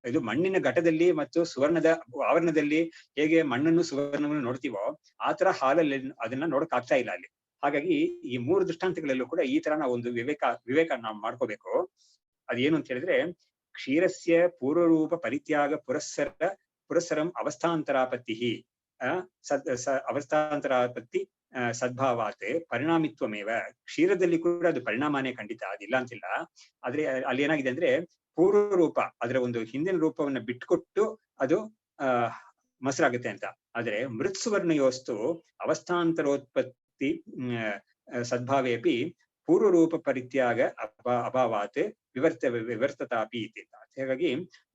ಇದು ಮಣ್ಣಿನ ಘಟದಲ್ಲಿ ಮತ್ತು ಸುವರ್ಣದ ಆವರಣದಲ್ಲಿ ಹೇಗೆ ಮಣ್ಣನ್ನು ಸುವರ್ಣವನ್ನು ನೋಡ್ತೀವೋ, ಆತರ ಹಾಲಲ್ಲಿ ಅದನ್ನ ನೋಡಕ್ ಆಗ್ತಾ ಇಲ್ಲ ಅಲ್ಲಿ. ಹಾಗಾಗಿ ಈ 3 ದೃಷ್ಟಾಂತಗಳಲ್ಲೂ ಕೂಡ ಈ ತರ ನಾವು ಒಂದು ವಿವೇಕ ನಾವು ಮಾಡ್ಕೋಬೇಕು. ಅದೇನು ಅಂತ ಹೇಳಿದ್ರೆ, ಕ್ಷೀರಸ್ಯ ಪೂರ್ವರೂಪ ಪರಿತ್ಯಾಗ ಪುರಸ್ಸರಂ ಅವಸ್ಥಾಂತರಾಪತ್ತಿ ಅವಸ್ಥಾಂತರಾಪತ್ತಿ ಸದ್ಭಾವಾತ್ ಪರಿಣಾಮಿತ್ವಮೇವ. ಕ್ಷೀರದಲ್ಲಿ ಕೂಡ ಅದು ಪರಿಣಾಮನೇ ಖಂಡಿತ, ಅದಿಲ್ಲ ಅಂತಿಲ್ಲ. ಆದ್ರೆ ಅಲ್ಲಿ ಏನಾಗಿದೆ ಅಂದ್ರೆ, ಪೂರ್ವ ರೂಪ ಅದರ ಒಂದು ಹಿಂದಿನ ರೂಪವನ್ನ ಬಿಟ್ಕೊಟ್ಟು ಅದು ಮೊಸರಾಗುತ್ತೆ ಅಂತ. ಆದ್ರೆ ಮೃತ್ಸುವರ್ಣಯೋಸ್ತು ಅವಸ್ಥಾಂತರೋತ್ಪತ್ತಿ ಸದ್ಭಾವೇಪಿ ಪೂರ್ವರೂಪ ಪರಿತ್ಯಾಗ ಅಭಾವಾತ್ ವಿವರ್ತತಾಪಿ ಇತಿ. ಹಾಗಾಗಿ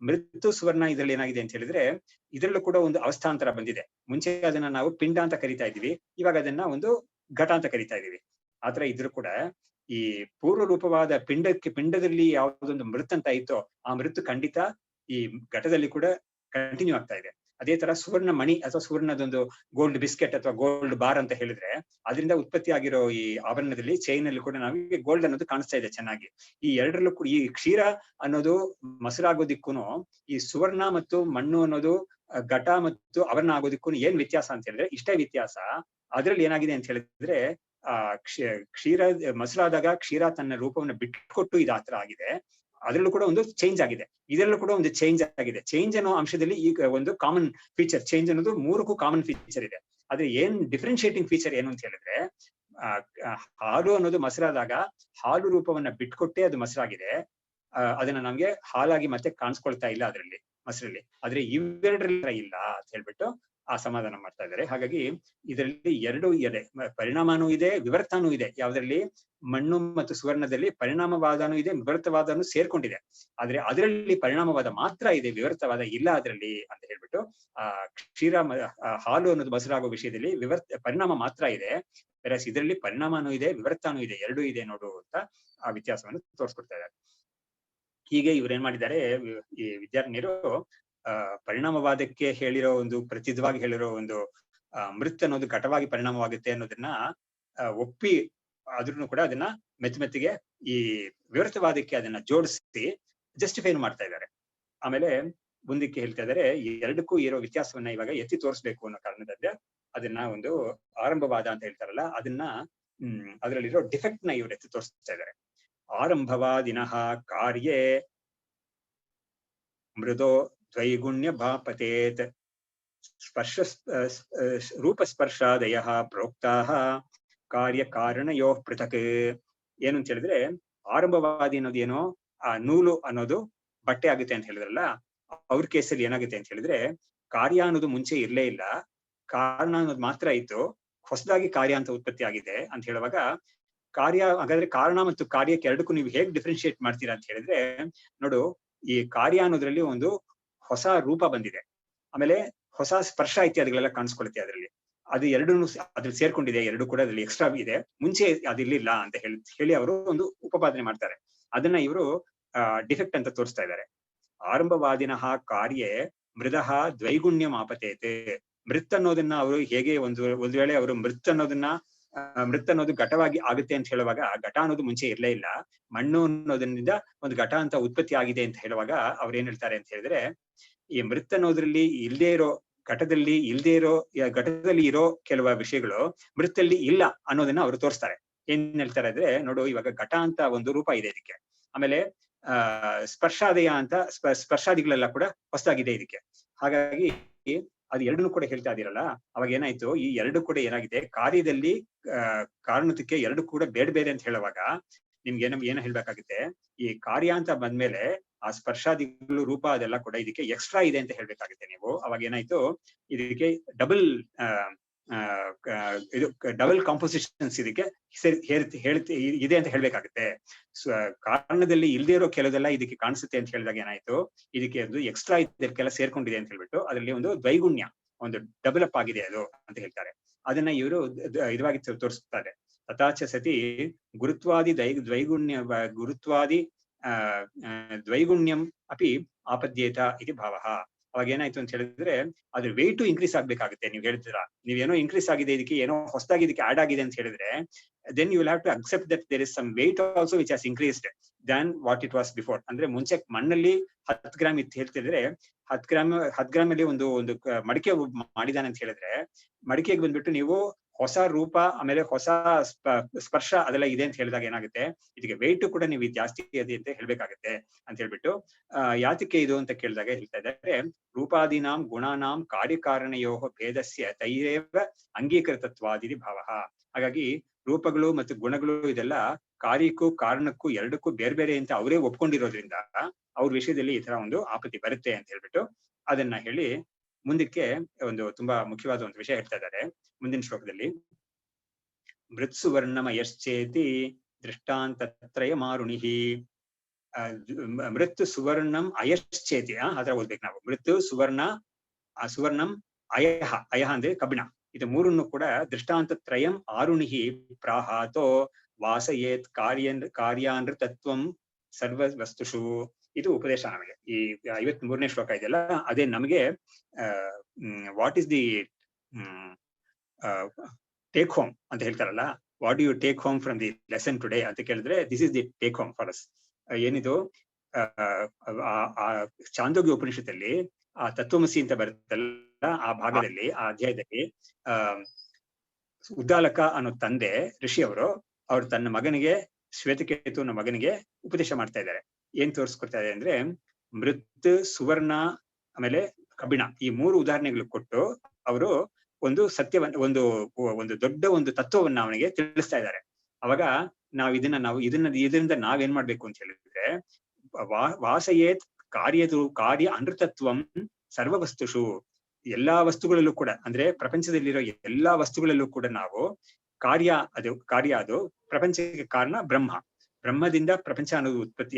ಮೃತ್ಯು ಸುವರ್ಣ ಇದರಲ್ಲಿ ಏನಾಗಿದೆ ಅಂತ ಹೇಳಿದ್ರೆ, ಇದರಲ್ಲೂ ಕೂಡ ಒಂದು ಅವಸ್ಥಾಂತರ ಬಂದಿದೆ. ಮುಂಚೆ ಅದನ್ನ ನಾವು ಪಿಂಡ ಅಂತ ಕರಿತಾ ಇದೀವಿ, ಇವಾಗ ಅದನ್ನ ಒಂದು ಘಟ ಅಂತ ಕರಿತಾ ಇದೀವಿ. ಆತರ ಇದ್ರೂ ಕೂಡ ಈ ಪೂರ್ವ ರೂಪವಾದ ಪಿಂಡದಲ್ಲಿ ಯಾವುದೊಂದು ಮೃತ್ ಅಂತ ಇತ್ತೋ, ಆ ಮೃತ್ ಖಂಡಿತ ಈ ಘಟದಲ್ಲಿ ಕೂಡ ಕಂಟಿನ್ಯೂ ಆಗ್ತಾ ಇದೆ. ಅದೇ ತರ ಸುವರ್ಣ ಮಣಿ ಅಥವಾ ಸುವರ್ಣದೊಂದು ಗೋಲ್ಡ್ ಬಿಸ್ಕೆಟ್ ಅಥವಾ ಗೋಲ್ಡ್ ಬಾರ್ ಅಂತ ಹೇಳಿದ್ರೆ, ಅದರಿಂದ ಉತ್ಪತ್ತಿ ಆಗಿರೋ ಈ ಆಭರಣದಲ್ಲಿ ಚೈನ್ ಅಲ್ಲಿ ಕೂಡ ನಮಗೆ ಗೋಲ್ಡ್ ಅನ್ನೋದು ಕಾಣಿಸ್ತಾ ಇದೆ ಚೆನ್ನಾಗಿ. ಈ ಎರಡರಲ್ಲೂ ಕೂಡ ಈ ಕ್ಷೀರ ಅನ್ನೋದು ಮೊಸರಾಗೋದಿಕ್ಕೂ, ಈ ಸುವರ್ಣ ಮತ್ತು ಮಣ್ಣು ಅನ್ನೋದು ಘಟ ಮತ್ತು ಆಭರಣ ಆಗೋದಿಕ್ಕೂ ಏನ್ ವ್ಯತ್ಯಾಸ ಅಂತ ಹೇಳಿದ್ರೆ ಇಷ್ಟೇ ವ್ಯತ್ಯಾಸ. ಅದ್ರಲ್ಲಿ ಏನಾಗಿದೆ ಅಂತ ಹೇಳಿದ್ರೆ, ಕ್ಷೀರ ಮೊಸರಾದಾಗ ಕ್ಷೀರ ತನ್ನ ರೂಪವನ್ನು ಬಿಟ್ಟುಕೊಟ್ಟು ಇದು ಆತರ ಆಗಿದೆ. ಅದರಲ್ಲೂ ಕೂಡ ಒಂದು ಚೇಂಜ್ ಆಗಿದೆ, ಇದರಲ್ಲೂ ಕೂಡ ಒಂದು ಚೇಂಜ್ ಆಗಿದೆ. ಚೇಂಜ್ ಅನ್ನೋ ಅಂಶದಲ್ಲಿ ಈಗ ಒಂದು ಕಾಮನ್ ಫೀಚರ್, ಚೇಂಜ್ ಅನ್ನೋದು 3ಕ್ಕೂ ಕಾಮನ್ ಫೀಚರ್ ಇದೆ. ಆದ್ರೆ ಏನ್ ಡಿಫ್ರೆನ್ಶಿಯೇಟಿಂಗ್ ಫೀಚರ್ ಏನು ಅಂತ ಹೇಳಿದ್ರೆ, ಹಾಲು ಅನ್ನೋದು ಮೊಸರಾದಾಗ ಹಾಲು ರೂಪವನ್ನ ಬಿಟ್ಕೊಟ್ಟೆ ಅದು ಮೊಸರಾಗಿದೆ. ಅದನ್ನ ನಮ್ಗೆ ಹಾಲಾಗಿ ಮತ್ತೆ ಕಾಣಿಸ್ಕೊಳ್ತಾ ಇಲ್ಲ ಅದರಲ್ಲಿ ಮೊಸರಲ್ಲಿ. ಆದ್ರೆ ಇವೆರಡರಲ್ಲಿ ಇಲ್ಲ ಅಂತ ಹೇಳ್ಬಿಟ್ಟು ಆ ಸಮಾಧಾನ ಮಾಡ್ತಾ ಇದ್ದಾರೆ. ಹಾಗಾಗಿ ಇದರಲ್ಲಿ ಎರಡು ಇದೆ, ಪರಿಣಾಮನೂ ಇದೆ, ವಿವರ್ತನೂ ಇದೆ. ಯಾವ್ದ್ರಲ್ಲಿ? ಮಣ್ಣು ಮತ್ತು ಸುವರ್ಣದಲ್ಲಿ ಪರಿಣಾಮವಾದನೂ ಇದೆ, ವಿವರ್ತವಾದನೂ ಸೇರ್ಕೊಂಡಿದೆ. ಆದ್ರೆ ಅದರಲ್ಲಿ ಪರಿಣಾಮವಾದ ಮಾತ್ರ ಇದೆ, ವಿವರ್ತವಾದ ಇಲ್ಲ ಅದರಲ್ಲಿ ಅಂತ ಹೇಳ್ಬಿಟ್ಟು ಕ್ಷೀರ ಹಾಲು ಅನ್ನೋದು ಮೊಸರಾಗೋ ವಿಷಯದಲ್ಲಿ ಪರಿಣಾಮ ಮಾತ್ರ ಇದೆ. ಇದರಲ್ಲಿ ಪರಿಣಾಮನೂ ಇದೆ, ವಿವರ್ತನೂ ಇದೆ, ಎರಡೂ ಇದೆ ನೋಡು ಅಂತ ಆ ವ್ಯತ್ಯಾಸವನ್ನು ತೋರಿಸ್ಕೊಡ್ತಾ ಇದ್ದಾರೆ. ಹೀಗೆ ಇವ್ರು ಏನ್ ಮಾಡಿದ್ದಾರೆ, ಈ ವಿದ್ಯಾರ್ಥಿನಿಯರು ಪರಿಣಾಮವಾದಕ್ಕೆ ಹೇಳಿರೋ ಒಂದು ಪ್ರಸಿದ್ಧವಾಗಿ ಹೇಳಿರೋ ಒಂದು ಮೃತ್ ಅನ್ನೋದು ಘಟವಾಗಿ ಪರಿಣಾಮವಾಗುತ್ತೆ ಅನ್ನೋದನ್ನ ಒಪ್ಪಿ, ಆದ್ರೂ ಕೂಡ ಅದನ್ನ ಮೆತ್ತಿಗೆ ಈ ವಿವರ್ತವಾದಕ್ಕೆ ಅದನ್ನ ಜೋಡಿಸಿ ಜಸ್ಟಿಫೈ ಮಾಡ್ತಾ ಇದ್ದಾರೆ. ಆಮೇಲೆ ಮುಂದಕ್ಕೆ ಹೇಳ್ತಾ ಇದ್ದಾರೆ, ಈ ಎರಡಕ್ಕೂ ಇರೋ ವ್ಯತ್ಯಾಸವನ್ನ ಇವಾಗ ಎತ್ತಿ ತೋರಿಸ್ಬೇಕು ಅನ್ನೋ ಕಾರಣದಿಂದ ಅದನ್ನ ಒಂದು ಆರಂಭವಾದ ಅಂತ ಹೇಳ್ತಾರಲ್ಲ, ಅದನ್ನ ಅದರಲ್ಲಿರೋ ಡಿಫೆಕ್ಟ್ ನ ಇವ್ರು ಎತ್ತಿ ತೋರಿಸ್ತಾ ಇದ್ದಾರೆ. ಆರಂಭವಾದಿನಃ ಕಾರ್ಯೇ ಮೃದೋ ದ್ವೈಗುಣ್ಯ ಭಾಪತೇತ್ ರೂಪಸ್ಪರ್ಶಾದಯ ಪ್ರೋಕ್ತಾಃ ಕಾರ್ಯ ಕಾರಣಯೋ ಪೃಥಕ್. ಏನು ಅಂತ ಹೇಳಿದ್ರೆ, ಆರಂಭವಾದಿ ಅನ್ನೋದೇನೋ ಆ ನೂಲು ಅನ್ನೋದು ಬಟ್ಟೆ ಆಗುತ್ತೆ ಅಂತ ಹೇಳಿದ್ರಲ್ಲ, ಅವ್ರ ಕೇಸಲ್ಲಿ ಏನಾಗುತ್ತೆ ಅಂತ ಹೇಳಿದ್ರೆ, ಕಾರ್ಯ ಅನ್ನೋದು ಮುಂಚೆ ಇರ್ಲೇ ಇಲ್ಲ, ಕಾರಣ ಅನ್ನೋದು ಮಾತ್ರ ಇತ್ತು, ಹೊಸದಾಗಿ ಕಾರ್ಯ ಅಂತ ಉತ್ಪತ್ತಿ ಆಗಿದೆ ಅಂತ ಹೇಳುವಾಗ, ಕಾರ್ಯ ಹಾಗಾದ್ರೆ ಕಾರಣ ಮತ್ತು ಕಾರ್ಯಕ್ಕೆ ಎರಡಕ್ಕೂ ನೀವು ಹೇಗೆ ಡಿಫ್ರೆನ್ಶಿಯೇಟ್ ಮಾಡ್ತೀರಾ ಅಂತ ಹೇಳಿದ್ರೆ, ನೋಡು, ಈ ಕಾರ್ಯ ಅನ್ನೋದ್ರಲ್ಲಿ ಒಂದು ಹೊಸ ರೂಪ ಬಂದಿದೆ, ಆಮೇಲೆ ಹೊಸ ಸ್ಪರ್ಶ ಇತ್ಯಾದಿಗಳೆಲ್ಲ ಕಾಣಿಸ್ಕೊಳುತ್ತೆ ಅದರಲ್ಲಿ. ಅದು ಎರಡೂ ಅದ್ರಲ್ಲಿ ಸೇರ್ಕೊಂಡಿದೆ, ಎರಡು ಕೂಡ ಅದ್ರಲ್ಲಿ ಎಕ್ಸ್ಟ್ರಾ ಇದೆ, ಮುಂಚೆ ಅದಿರ್ಲಿಲ್ಲ ಅಂತ ಹೇಳಿ ಅವರು ಒಂದು ಉಪಪಾದನೆ ಮಾಡ್ತಾರೆ. ಅದನ್ನ ಇವರು ಡಿಫೆಕ್ಟ್ ಅಂತ ತೋರಿಸ್ತಾ ಇದ್ದಾರೆ. ಆರಂಭವಾದಿನಃ ಕಾರ್ಯೇ ಮೃದಃ ದ್ವೈಗುಣ್ಯಂ ಆಪತೇತೆ. ಮೃತ್ ಅನ್ನೋದನ್ನ ಅವರು ಹೇಗೆ ಒಂದು ವೇಳೆ ಅವರು ಮೃತ್ ಅನ್ನೋದು ಘಟವಾಗಿ ಆಗುತ್ತೆ ಅಂತ ಹೇಳುವಾಗ, ಘಟ ಅನ್ನೋದು ಮುಂಚೆ ಇರ್ಲೇ ಇಲ್ಲ, ಮಣ್ಣು ಅನ್ನೋದ್ರಿಂದ ಒಂದು ಘಟ ಅಂತ ಉತ್ಪತ್ತಿ ಆಗಿದೆ ಅಂತ ಹೇಳುವಾಗ ಅವ್ರು ಏನ್ ಹೇಳ್ತಾರೆ ಅಂತ ಹೇಳಿದ್ರೆ, ಈ ಮೃತ್ ಅನ್ನೋದ್ರಲ್ಲಿ ಇಲ್ಲದೆ ಇರೋ ಘಟದಲ್ಲಿ ಇರೋ ಕೆಲವು ವಿಷಯಗಳು ಮೃತ್ತಲ್ಲಿ ಇಲ್ಲ ಅನ್ನೋದನ್ನ ಅವರು ತೋರಿಸ್ತಾರೆ. ಏನ್ ಹೇಳ್ತಾರೆ ಅಂದ್ರೆ, ನೋಡು, ಇವಾಗ ಘಟ ಅಂತ ಒಂದು ರೂಪ ಇದೆ ಇದಕ್ಕೆ, ಆಮೇಲೆ ಸ್ಪರ್ಶಾದಯ ಅಂತ ಸ್ಪರ್ಶಾದಿಗಳೆಲ್ಲ ಕೂಡ ಹೊಸದಾಗಿದೆ ಇದಕ್ಕೆ. ಹಾಗಾಗಿ ಅದು ಎರಡನ್ನೂ ಕೂಡ ಹೇಳ್ತಾ ಇದೀರಲ್ಲ, ಅವಾಗ ಏನಾಯ್ತು, ಈ ಎರಡು ಕೂಡ ಏನಾಗಿದೆ, ಕಾರ್ಯದಲ್ಲಿ ಕಾರಣಕ್ಕೆ ಎರಡು ಕೂಡ ಬೇರೆ ಬೇರೆ ಅಂತ ಹೇಳುವಾಗ ನಿಮ್ಗೆ ಏನು ಹೇಳ್ಬೇಕಾಗುತ್ತೆ, ಈ ಕಾರ್ಯ ಅಂತ ಬಂದ್ಮೇಲೆ ಆ ಸ್ಪರ್ಶಾದಿಗಳು ರೂಪ ಅದೆಲ್ಲ ಕೂಡ ಇದಕ್ಕೆ ಎಕ್ಸ್ಟ್ರಾ ಇದೆ ಅಂತ ಹೇಳ್ಬೇಕಾಗುತ್ತೆ ನೀವು. ಅವಾಗ ಏನಾಯ್ತು, ಇದಕ್ಕೆ ಡಬಲ್ ಇದು ಡಬಲ್ ಕಾಂಪೋಸಿಷನ್ಸ್ ಇದಕ್ಕೆ ಇದೆ ಅಂತ ಹೇಳ್ಬೇಕಾಗುತ್ತೆ. ಕಾರಣದಲ್ಲಿ ಇಲ್ದೇ ಇರೋ ಕೆಲವೆಲ್ಲ ಇದಕ್ಕೆ ಕಾಣಿಸುತ್ತೆ ಅಂತ ಹೇಳಿದಾಗ ಏನಾಯ್ತು, ಇದಕ್ಕೆ ಒಂದು ಎಕ್ಸ್ಟ್ರಾ ಇದಕ್ಕೆಲ್ಲ ಸೇರ್ಕೊಂಡಿದೆ ಅಂತ ಹೇಳ್ಬಿಟ್ಟು ಅದರಲ್ಲಿ ಒಂದು ದ್ವೈಗುಣ್ಯ, ಒಂದು ಡಬಲ್ ಅಪ್ ಆಗಿದೆ ಅದು ಅಂತ ಹೇಳ್ತಾರೆ. ಅದನ್ನ ಇವರು ಇದವಾಗಿ ತೋರಿಸ್ತಾರೆ. ತಥಾಚ ಸತಿ ಗುರುತ್ವಾದಿ ದ್ವೈಗುಣ್ಯ ಗುರುತ್ವಾದಿ ದ್ವೈಗುಣ್ಯಂ ಅಪಿ ಆಪದ್ಯೇತ ಇದು ಭಾವಃ. ಅವಾಗ ಏನಾಯ್ತು ಅಂತ ಹೇಳಿದ್ರೆ ಅದ್ರ ವೆಯ್ಟು ಇನ್ಕ್ರೀಸ್ ಆಗ್ಬೇಕಾಗುತ್ತೆ. ನೀವು ಹೇಳ್ತೀರಾ, ನೀವೇನೋ ಇನ್ಕ್ರೀಸ್ ಆಗಿದೆ, ಇದಕ್ಕೆ ಏನೋ ಹೊಸದಾಗಿ ಇದಕ್ಕೆ ಆಡ್ ಆಗಿದೆ ಅಂತ ಹೇಳಿದ್ರೆ, then you will have to accept that there is some weight also which has increased than what it was before. ಅಂದ್ರೆ ಮುಂಚೆ ಮಣ್ಣಲ್ಲಿ 10 ಗ್ರಾಮ್ ಇತ್ತು ಹೇಳ್ತಿದ್ರೆ 10 ಗ್ರಾಮ್ ಅಲ್ಲಿ ಒಂದು ಮಡಿಕೆ ಮಾಡಿದಾನೆ ಅಂತ ಹೇಳಿದ್ರೆ, ಮಡಿಕೆಗೆ ಬಂದ್ಬಿಟ್ಟು ನೀವು ಹೊಸ ರೂಪ ಆಮೇಲೆ ಹೊಸ ಸ್ಪರ್ಶ ಅದೆಲ್ಲ ಇದೆ ಅಂತ ಹೇಳಿದಾಗ ಏನಾಗುತ್ತೆ, ಇದಕ್ಕೆ ವೆಯ್ಟ್ ಕೂಡ ನೀವು ಜಾಸ್ತಿ ಇದೆ ಅಂತ ಹೇಳ್ಬೇಕಾಗತ್ತೆ ಅಂತ ಹೇಳ್ಬಿಟ್ಟು ಯಾತಕ್ಕೆ ಇದು ಅಂತ ಕೇಳಿದಾಗ ಹೇಳ್ತಾ ಇದ್ದಾರೆ, ರೂಪಾದಿನಾಂ ಗುಣಾನಾಂ ಕಾರ್ಯಕಾರಣಯೋ ಭೇದಸ್ಯ ತೈರೇವ ಅಂಗೀಕೃತತ್ವಾದಿ ಭಾವಃ. ಹಾಗಾಗಿ ರೂಪಗಳು ಮತ್ತು ಗುಣಗಳು ಇದೆಲ್ಲ ಕಾರ್ಯಕ್ಕೂ ಕಾರಣಕ್ಕೂ ಎರಡಕ್ಕೂ ಬೇರೆ ಬೇರೆ ಅಂತ ಅವರೇ ಒಪ್ಕೊಂಡಿರೋದ್ರಿಂದ ಅವ್ರ ವಿಷಯದಲ್ಲಿ ಈ ತರ ಒಂದು ಆಪತ್ತಿ ಬರುತ್ತೆ ಅಂತ ಹೇಳ್ಬಿಟ್ಟು ಅದನ್ನ ಹೇಳಿ ಮುಂದಕ್ಕೆ ಒಂದು ತುಂಬಾ ಮುಖ್ಯವಾದ ಒಂದು ವಿಷಯ ಹೇಳ್ತಾ ಇದ್ದಾರೆ ಮುಂದಿನ ಶ್ಲೋಕದಲ್ಲಿ. ಮೃತ್ಸುವರ್ಣಮಯಶ್ಚೇತಿ ದೃಷ್ಟಾಂತತ್ರಯ ಮಾರುಣಿಹಿ. ಮೃತ್ ಸುವರ್ಣಂ ಅಯಶ್ಚೇತಿ, ಅದರ ಓದ್ಬೇಕು ನಾವು. ಮೃತ್ ಸುವರ್ಣ ಸುವರ್ಣಂ ಅಯಹ ಅಂದ್ರೆ ಕಬ್ಬಿಣ. ಇದು ಮೂರನ್ನು ಕೂಡ ದೃಷ್ಟಾಂತತ್ರಯಂ ಆರುಣಿಹಿ ಪ್ರಾಹಾತೋ ವಾಸಯೇತ್ ಕಾರ್ಯಾನೃತತ್ವಂ ಸರ್ವ ವಸ್ತುಷು. ಇದು ಉಪದೇಶ ನಮಗೆ. ಈ 53ನೇ ಶ್ಲೋಕ ಇದೆಯಲ್ಲ, ಅದೇ ನಮಗೆ what is the take home ಅಂತ ಹೇಳ್ತಾರಲ್ಲ, what you take home from the lesson today ಅಂತ ಕೇಳಿದ್ರೆ, this is the take home for us. ಏನಿದು, ಚಾಂದೋಗ್ಯ ಉಪನಿಷತ್ತಲ್ಲಿ ಆ ತತ್ವಮಸಿ ಅಂತ ಬರುತ್ತಲ್ಲ, ಆ ಭಾಗದಲ್ಲಿ ಆ ಅಧ್ಯಾಯದಲ್ಲಿ ಉದ್ದಾಲಕ ಅನ್ನೋ ತಂದೆ ಋಷಿಯವರು ಅವ್ರು ತನ್ನ ಮಗನಿಗೆ, ಶ್ವೇತಕೇತು ಅನ್ನೋ ಮಗನಿಗೆ ಉಪದೇಶ ಮಾಡ್ತಾ ಇದ್ದಾರೆ. ಏನ್ ತೋರಿಸ್ಕೊಡ್ತಾ ಇದೆ ಅಂದ್ರೆ, ಮೃತ್ ಸುವರ್ಣ ಆಮೇಲೆ ಕಬ್ಬಿಣ, ಈ 3 ಉದಾಹರಣೆಗಳು ಕೊಟ್ಟು ಅವರು ಒಂದು ಸತ್ಯವನ್ನ ಒಂದು ದೊಡ್ಡ ಒಂದು ತತ್ವವನ್ನ ಅವನಿಗೆ ತಿಳಿಸ್ತಾ ಇದ್ದಾರೆ. ಅವಾಗ ಇದರಿಂದ ನಾವೇನ್ ಮಾಡ್ಬೇಕು ಅಂತ ಹೇಳಿದ್ರೆ, ವಾಸಯೇತ್ ಕಾರ್ಯ ಅನೃತತ್ವಂ ಸರ್ವ ವಸ್ತುಷು. ಎಲ್ಲಾ ವಸ್ತುಗಳಲ್ಲೂ ಕೂಡ, ಅಂದ್ರೆ ಪ್ರಪಂಚದಲ್ಲಿರೋ ಎಲ್ಲಾ ವಸ್ತುಗಳಲ್ಲೂ ಕೂಡ ನಾವು ಕಾರ್ಯ ಅದು ಪ್ರಪಂಚಕ್ಕೆ ಕಾರಣ ಬ್ರಹ್ಮದಿಂದ ಪ್ರಪಂಚ ಅನ್ನೋದು ಉತ್ಪತ್ತಿ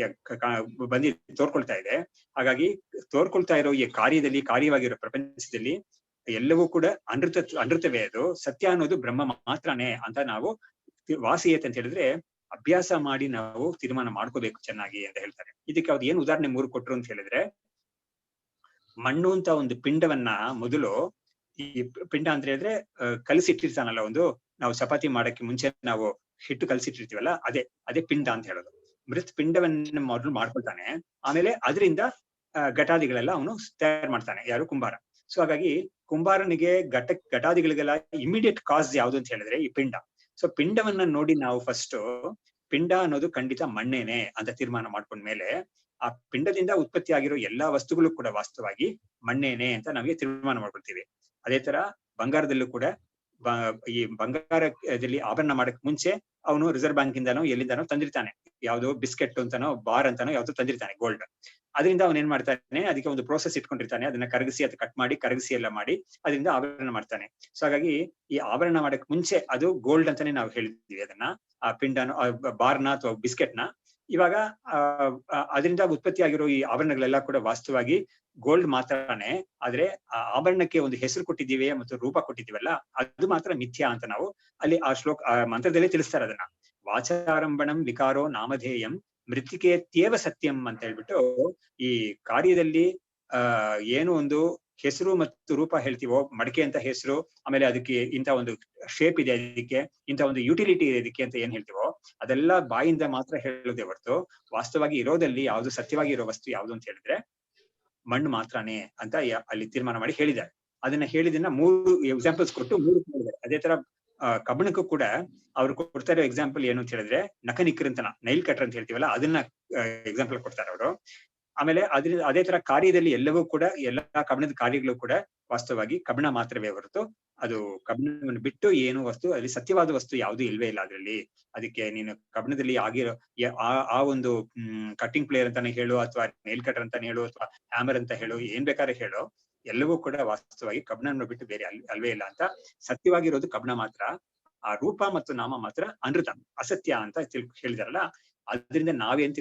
ಬಂದಿ ತೋರ್ಕೊಳ್ತಾ ಇದೆ. ಹಾಗಾಗಿ ತೋರ್ಕೊಳ್ತಾ ಇರೋ ಈ ಕಾರ್ಯವಾಗಿರೋ ಪ್ರಪಂಚದಲ್ಲಿ ಎಲ್ಲವೂ ಕೂಡ ಅನೃತವೇ. ಅದು ಸತ್ಯ ಅನ್ನೋದು ಬ್ರಹ್ಮ ಮಾತ್ರನೇ ಅಂತ ನಾವು ವಾಸಿಯತ್ ಅಂತ ಹೇಳಿದ್ರೆ ಅಭ್ಯಾಸ ಮಾಡಿ ನಾವು ತೀರ್ಮಾನ ಮಾಡ್ಕೋಬೇಕು ಚೆನ್ನಾಗಿ ಅಂತ ಹೇಳ್ತಾರೆ. ಇದಕ್ಕೆ ಅವ್ರು ಏನ್ ಉದಾಹರಣೆ 3 ಕೊಟ್ರು ಅಂತ ಹೇಳಿದ್ರೆ, ಮಣ್ಣು ಅಂತ ಒಂದು ಪಿಂಡವನ್ನ ಮೊದಲು, ಈ ಪಿಂಡ ಅಂತ ಹೇಳಿದ್ರೆ ಕಲಸಿಟ್ಟಿರ್ತಾನಲ್ಲ, ನಾವು ಚಪಾತಿ ಮಾಡಕ್ಕೆ ಮುಂಚೆ ನಾವು ಹಿಟ್ಟು ಕಲಸಿಟ್ಟಿರ್ತೀವಲ್ಲ, ಅದೇ ಪಿಂಡ ಅಂತ ಹೇಳೋದು. ಮೃತ್ ಪಿಂಡವನ್ನ ಮೊದಲು ಮಾಡ್ಕೊಳ್ತಾನೆ, ಆಮೇಲೆ ಅದರಿಂದ ಘಟಾದಿಗಳೆಲ್ಲ ಅವನು ತಯಾರು ಮಾಡ್ತಾನೆ, ಯಾರು ಕುಂಬಾರ. ಸೊ ಹಾಗಾಗಿ ಕುಂಬಾರನಿಗೆ ಘಟಾದಿಗಳಿಗೆಲ್ಲ ಇಮಿಡಿಯೇಟ್ ಕಾಸ್ ಯಾವುದು ಅಂತ ಹೇಳಿದ್ರೆ ಈ ಪಿಂಡ. ಸೊ ಪಿಂಡವನ್ನ ನೋಡಿ ನಾವು ಫಸ್ಟ್ ಪಿಂಡ ಅನ್ನೋದು ಖಂಡಿತ ಮಣ್ಣೇನೆ ಅಂತ ತೀರ್ಮಾನ ಮಾಡ್ಕೊಂಡ್ಮೇಲೆ, ಆ ಪಿಂಡದಿಂದ ಉತ್ಪತ್ತಿ ಆಗಿರೋ ಎಲ್ಲಾ ವಸ್ತುಗಳು ಕೂಡ ವಾಸ್ತವವಾಗಿ ಮಣ್ಣೇನೆ ಅಂತ ನಮಗೆ ತೀರ್ಮಾನ ಮಾಡ್ಕೊಳ್ತೀವಿ. ಅದೇ ತರ ಬಂಗಾರದಲ್ಲೂ ಕೂಡ ಈ ಬಂಗಾರದಲ್ಲಿ ಆಭರಣ ಮಾಡಕ್ ಮುಂಚೆ ಅವನು ರಿಸರ್ವ್ ಬ್ಯಾಂಕ್ ಇಂದಾನೋ ಎಲ್ಲಿಂದಾನೋ ತಂದಿರ್ತಾನೆ, ಯಾವ್ದೋ ಬಿಸ್ಕೆಟ್ ಅಂತಾನೋ ಬಾರ್ ಅಂತಾನೋ ಯಾವ್ದೋ ತಂದಿರ್ತಾನೆ ಗೋಲ್ಡ್. ಅದರಿಂದ ಅವನ್ ಏನ್ ಮಾಡ್ತಾನೆ, ಅದಕ್ಕೆ ಒಂದು ಪ್ರೋಸೆಸ್ ಇಟ್ಕೊಂಡಿರ್ತಾನೆ, ಅದನ್ನ ಕರಗಿಸಿ ಅದು ಕಟ್ ಮಾಡಿ ಕರಗಿಸಿ ಎಲ್ಲ ಮಾಡಿ ಅದರಿಂದ ಆಭರಣ ಮಾಡ್ತಾನೆ. ಸೊ ಹಾಗಾಗಿ ಈ ಆಭರಣ ಮಾಡಕ್ ಮುಂಚೆ ಅದು ಗೋಲ್ಡ್ ಅಂತಾನೆ ನಾವು ಹೇಳಿದ್ವಿ ಅದನ್ನ, ಆ ಪಿಂಡನ ಬಾರ್ನ ಅಥವಾ ಬಿಸ್ಕೆಟ್ನ. ಇವಾಗ ಅದರಿಂದ ಉತ್ಪತ್ತಿ ಆಗಿರೋ ಈ ಆಭರಣಗಳೆಲ್ಲ ಕೂಡ ವಾಸ್ತವವಾಗಿ ಗೋಲ್ಡ್ ಮಾತ್ರನೇ. ಆದ್ರೆ ಆ ಆಭರಣಕ್ಕೆ ಒಂದು ಹೆಸರು ಕೊಟ್ಟಿದ್ದೀವಿ ಮತ್ತು ರೂಪ ಕೊಟ್ಟಿದ್ದೀವಲ್ಲ, ಅದು ಮಾತ್ರ ಮಿಥ್ಯಾ ಅಂತ ನಾವು ಅಲ್ಲಿ ಆ ಮಂತ್ರದಲ್ಲೇ ತಿಳಿಸ್ತಾರೆ ಅದನ್ನ. ವಾಚಾರಂಭಣಂ ವಿಕಾರೋ ನಾಮಧೇಯಂ ಮೃತ್ತಿಕೇತ್ಯೇವ ಸತ್ಯಂ ಅಂತ ಹೇಳ್ಬಿಟ್ಟು, ಈ ಕಾರ್ಯದಲ್ಲಿ ಏನು ಒಂದು ಹೆಸರು ಮತ್ತು ರೂಪ ಹೇಳ್ತೀವೋ, ಮಡಿಕೆ ಅಂತ ಹೆಸರು, ಆಮೇಲೆ ಅದಕ್ಕೆ ಇಂಥ ಒಂದು ಶೇಪ್ ಇದೆ, ಅದಕ್ಕೆ ಇಂಥ ಒಂದು ಯುಟಿಲಿಟಿ ಇದೆ ಇದಕ್ಕೆ ಅಂತ ಏನ್ ಹೇಳ್ತೀವೋ, ಅದೆಲ್ಲ ಬಾಯಿಂದ ಮಾತ್ರ ಹೇಳೋದೇ ಹೊರತು ವಾಸ್ತವವಾಗಿ ಇರೋದಲ್ಲಿ ಯಾವ್ದು ಸತ್ಯವಾಗಿ ಇರೋ ವಸ್ತು ಯಾವ್ದು ಅಂತ ಹೇಳಿದ್ರೆ ಮಣ್ಣು ಮಾತ್ರನೇ ಅಂತ ಅಲ್ಲಿ ತೀರ್ಮಾನ ಮಾಡಿ ಹೇಳಿದ್ದಾರೆ. ಅದನ್ನ ಹೇಳಿದನ್ನ 3 ಎಕ್ಸಾಂಪಲ್ಸ್ ಕೊಟ್ಟು 3 ಹೇಳಿದ್ದಾರೆ. ಅದೇ ತರ ಕಬ್ಬಿಣಕ್ಕೂ ಕೂಡ ಅವ್ರು ಕೊಡ್ತಾ ಇರೋ ಎಕ್ಸಾಂಪಲ್ ಏನು ಅಂತ ಹೇಳಿದ್ರೆ ನಖನಿಕೃಂತನ, ನೈಲ್ ಕಟರ್ ಅಂತ ಹೇಳ್ತೀವಲ್ಲ, ಅದನ್ನ ಎಕ್ಸಾಂಪಲ್ ಕೊಡ್ತಾರೆ ಅವರು. ಆಮೇಲೆ ಅದೇ ತರ ಕಾರ್ಯದಲ್ಲಿ ಎಲ್ಲವೂ ಕೂಡ, ಎಲ್ಲಾ ಕಬ್ಬಿಣದ ಕಾರ್ಯಗಳು ಕೂಡ ವಾಸ್ತವವಾಗಿ ಕಬ್ಬಿಣ ಮಾತ್ರವೇ ಹೊರತು ಅದು ಕಬ್ಬಿಣವನ್ನು ಬಿಟ್ಟು ಏನು ವಸ್ತು ಅಲ್ಲಿ ಸತ್ಯವಾದ ವಸ್ತು ಯಾವುದು ಇಲ್ವೇ ಇಲ್ಲ ಅದ್ರಲ್ಲಿ. ಅದಕ್ಕೆ ನೀನು ಕಬ್ಬಿಣದಲ್ಲಿ ಆಗಿರೋ ಆ ಒಂದು ಕಟ್ಟಿಂಗ್ ಪ್ಲೇಯರ್ ಅಂತಾನೆ ಹೇಳು, ಅಥವಾ ನೇಲ್ ಕಟರ್ ಅಂತಾನೆ ಹೇಳು, ಅಥವಾ ಹ್ಯಾಮರ್ ಅಂತ ಹೇಳು, ಏನ್ ಬೇಕಾದ್ರೆ ಹೇಳು, ಎಲ್ಲವೂ ಕೂಡ ವಾಸ್ತವವಾಗಿ ಕಬ್ಬಿಣವನ್ನು ಬಿಟ್ಟು ಬೇರೆ ಅಲ್ವೇ ಇಲ್ಲ ಅಂತ. ಸತ್ಯವಾಗಿರೋದು ಕಬ್ಬಿಣ ಮಾತ್ರ, ಆ ರೂಪ ಮತ್ತು ನಾಮ ಮಾತ್ರ ಅನೃತ, ಅಸತ್ಯ ಅಂತ ಹೇಳಿದಾರಲ್ಲ. ಅದರಿಂದ ನಾವೇನ್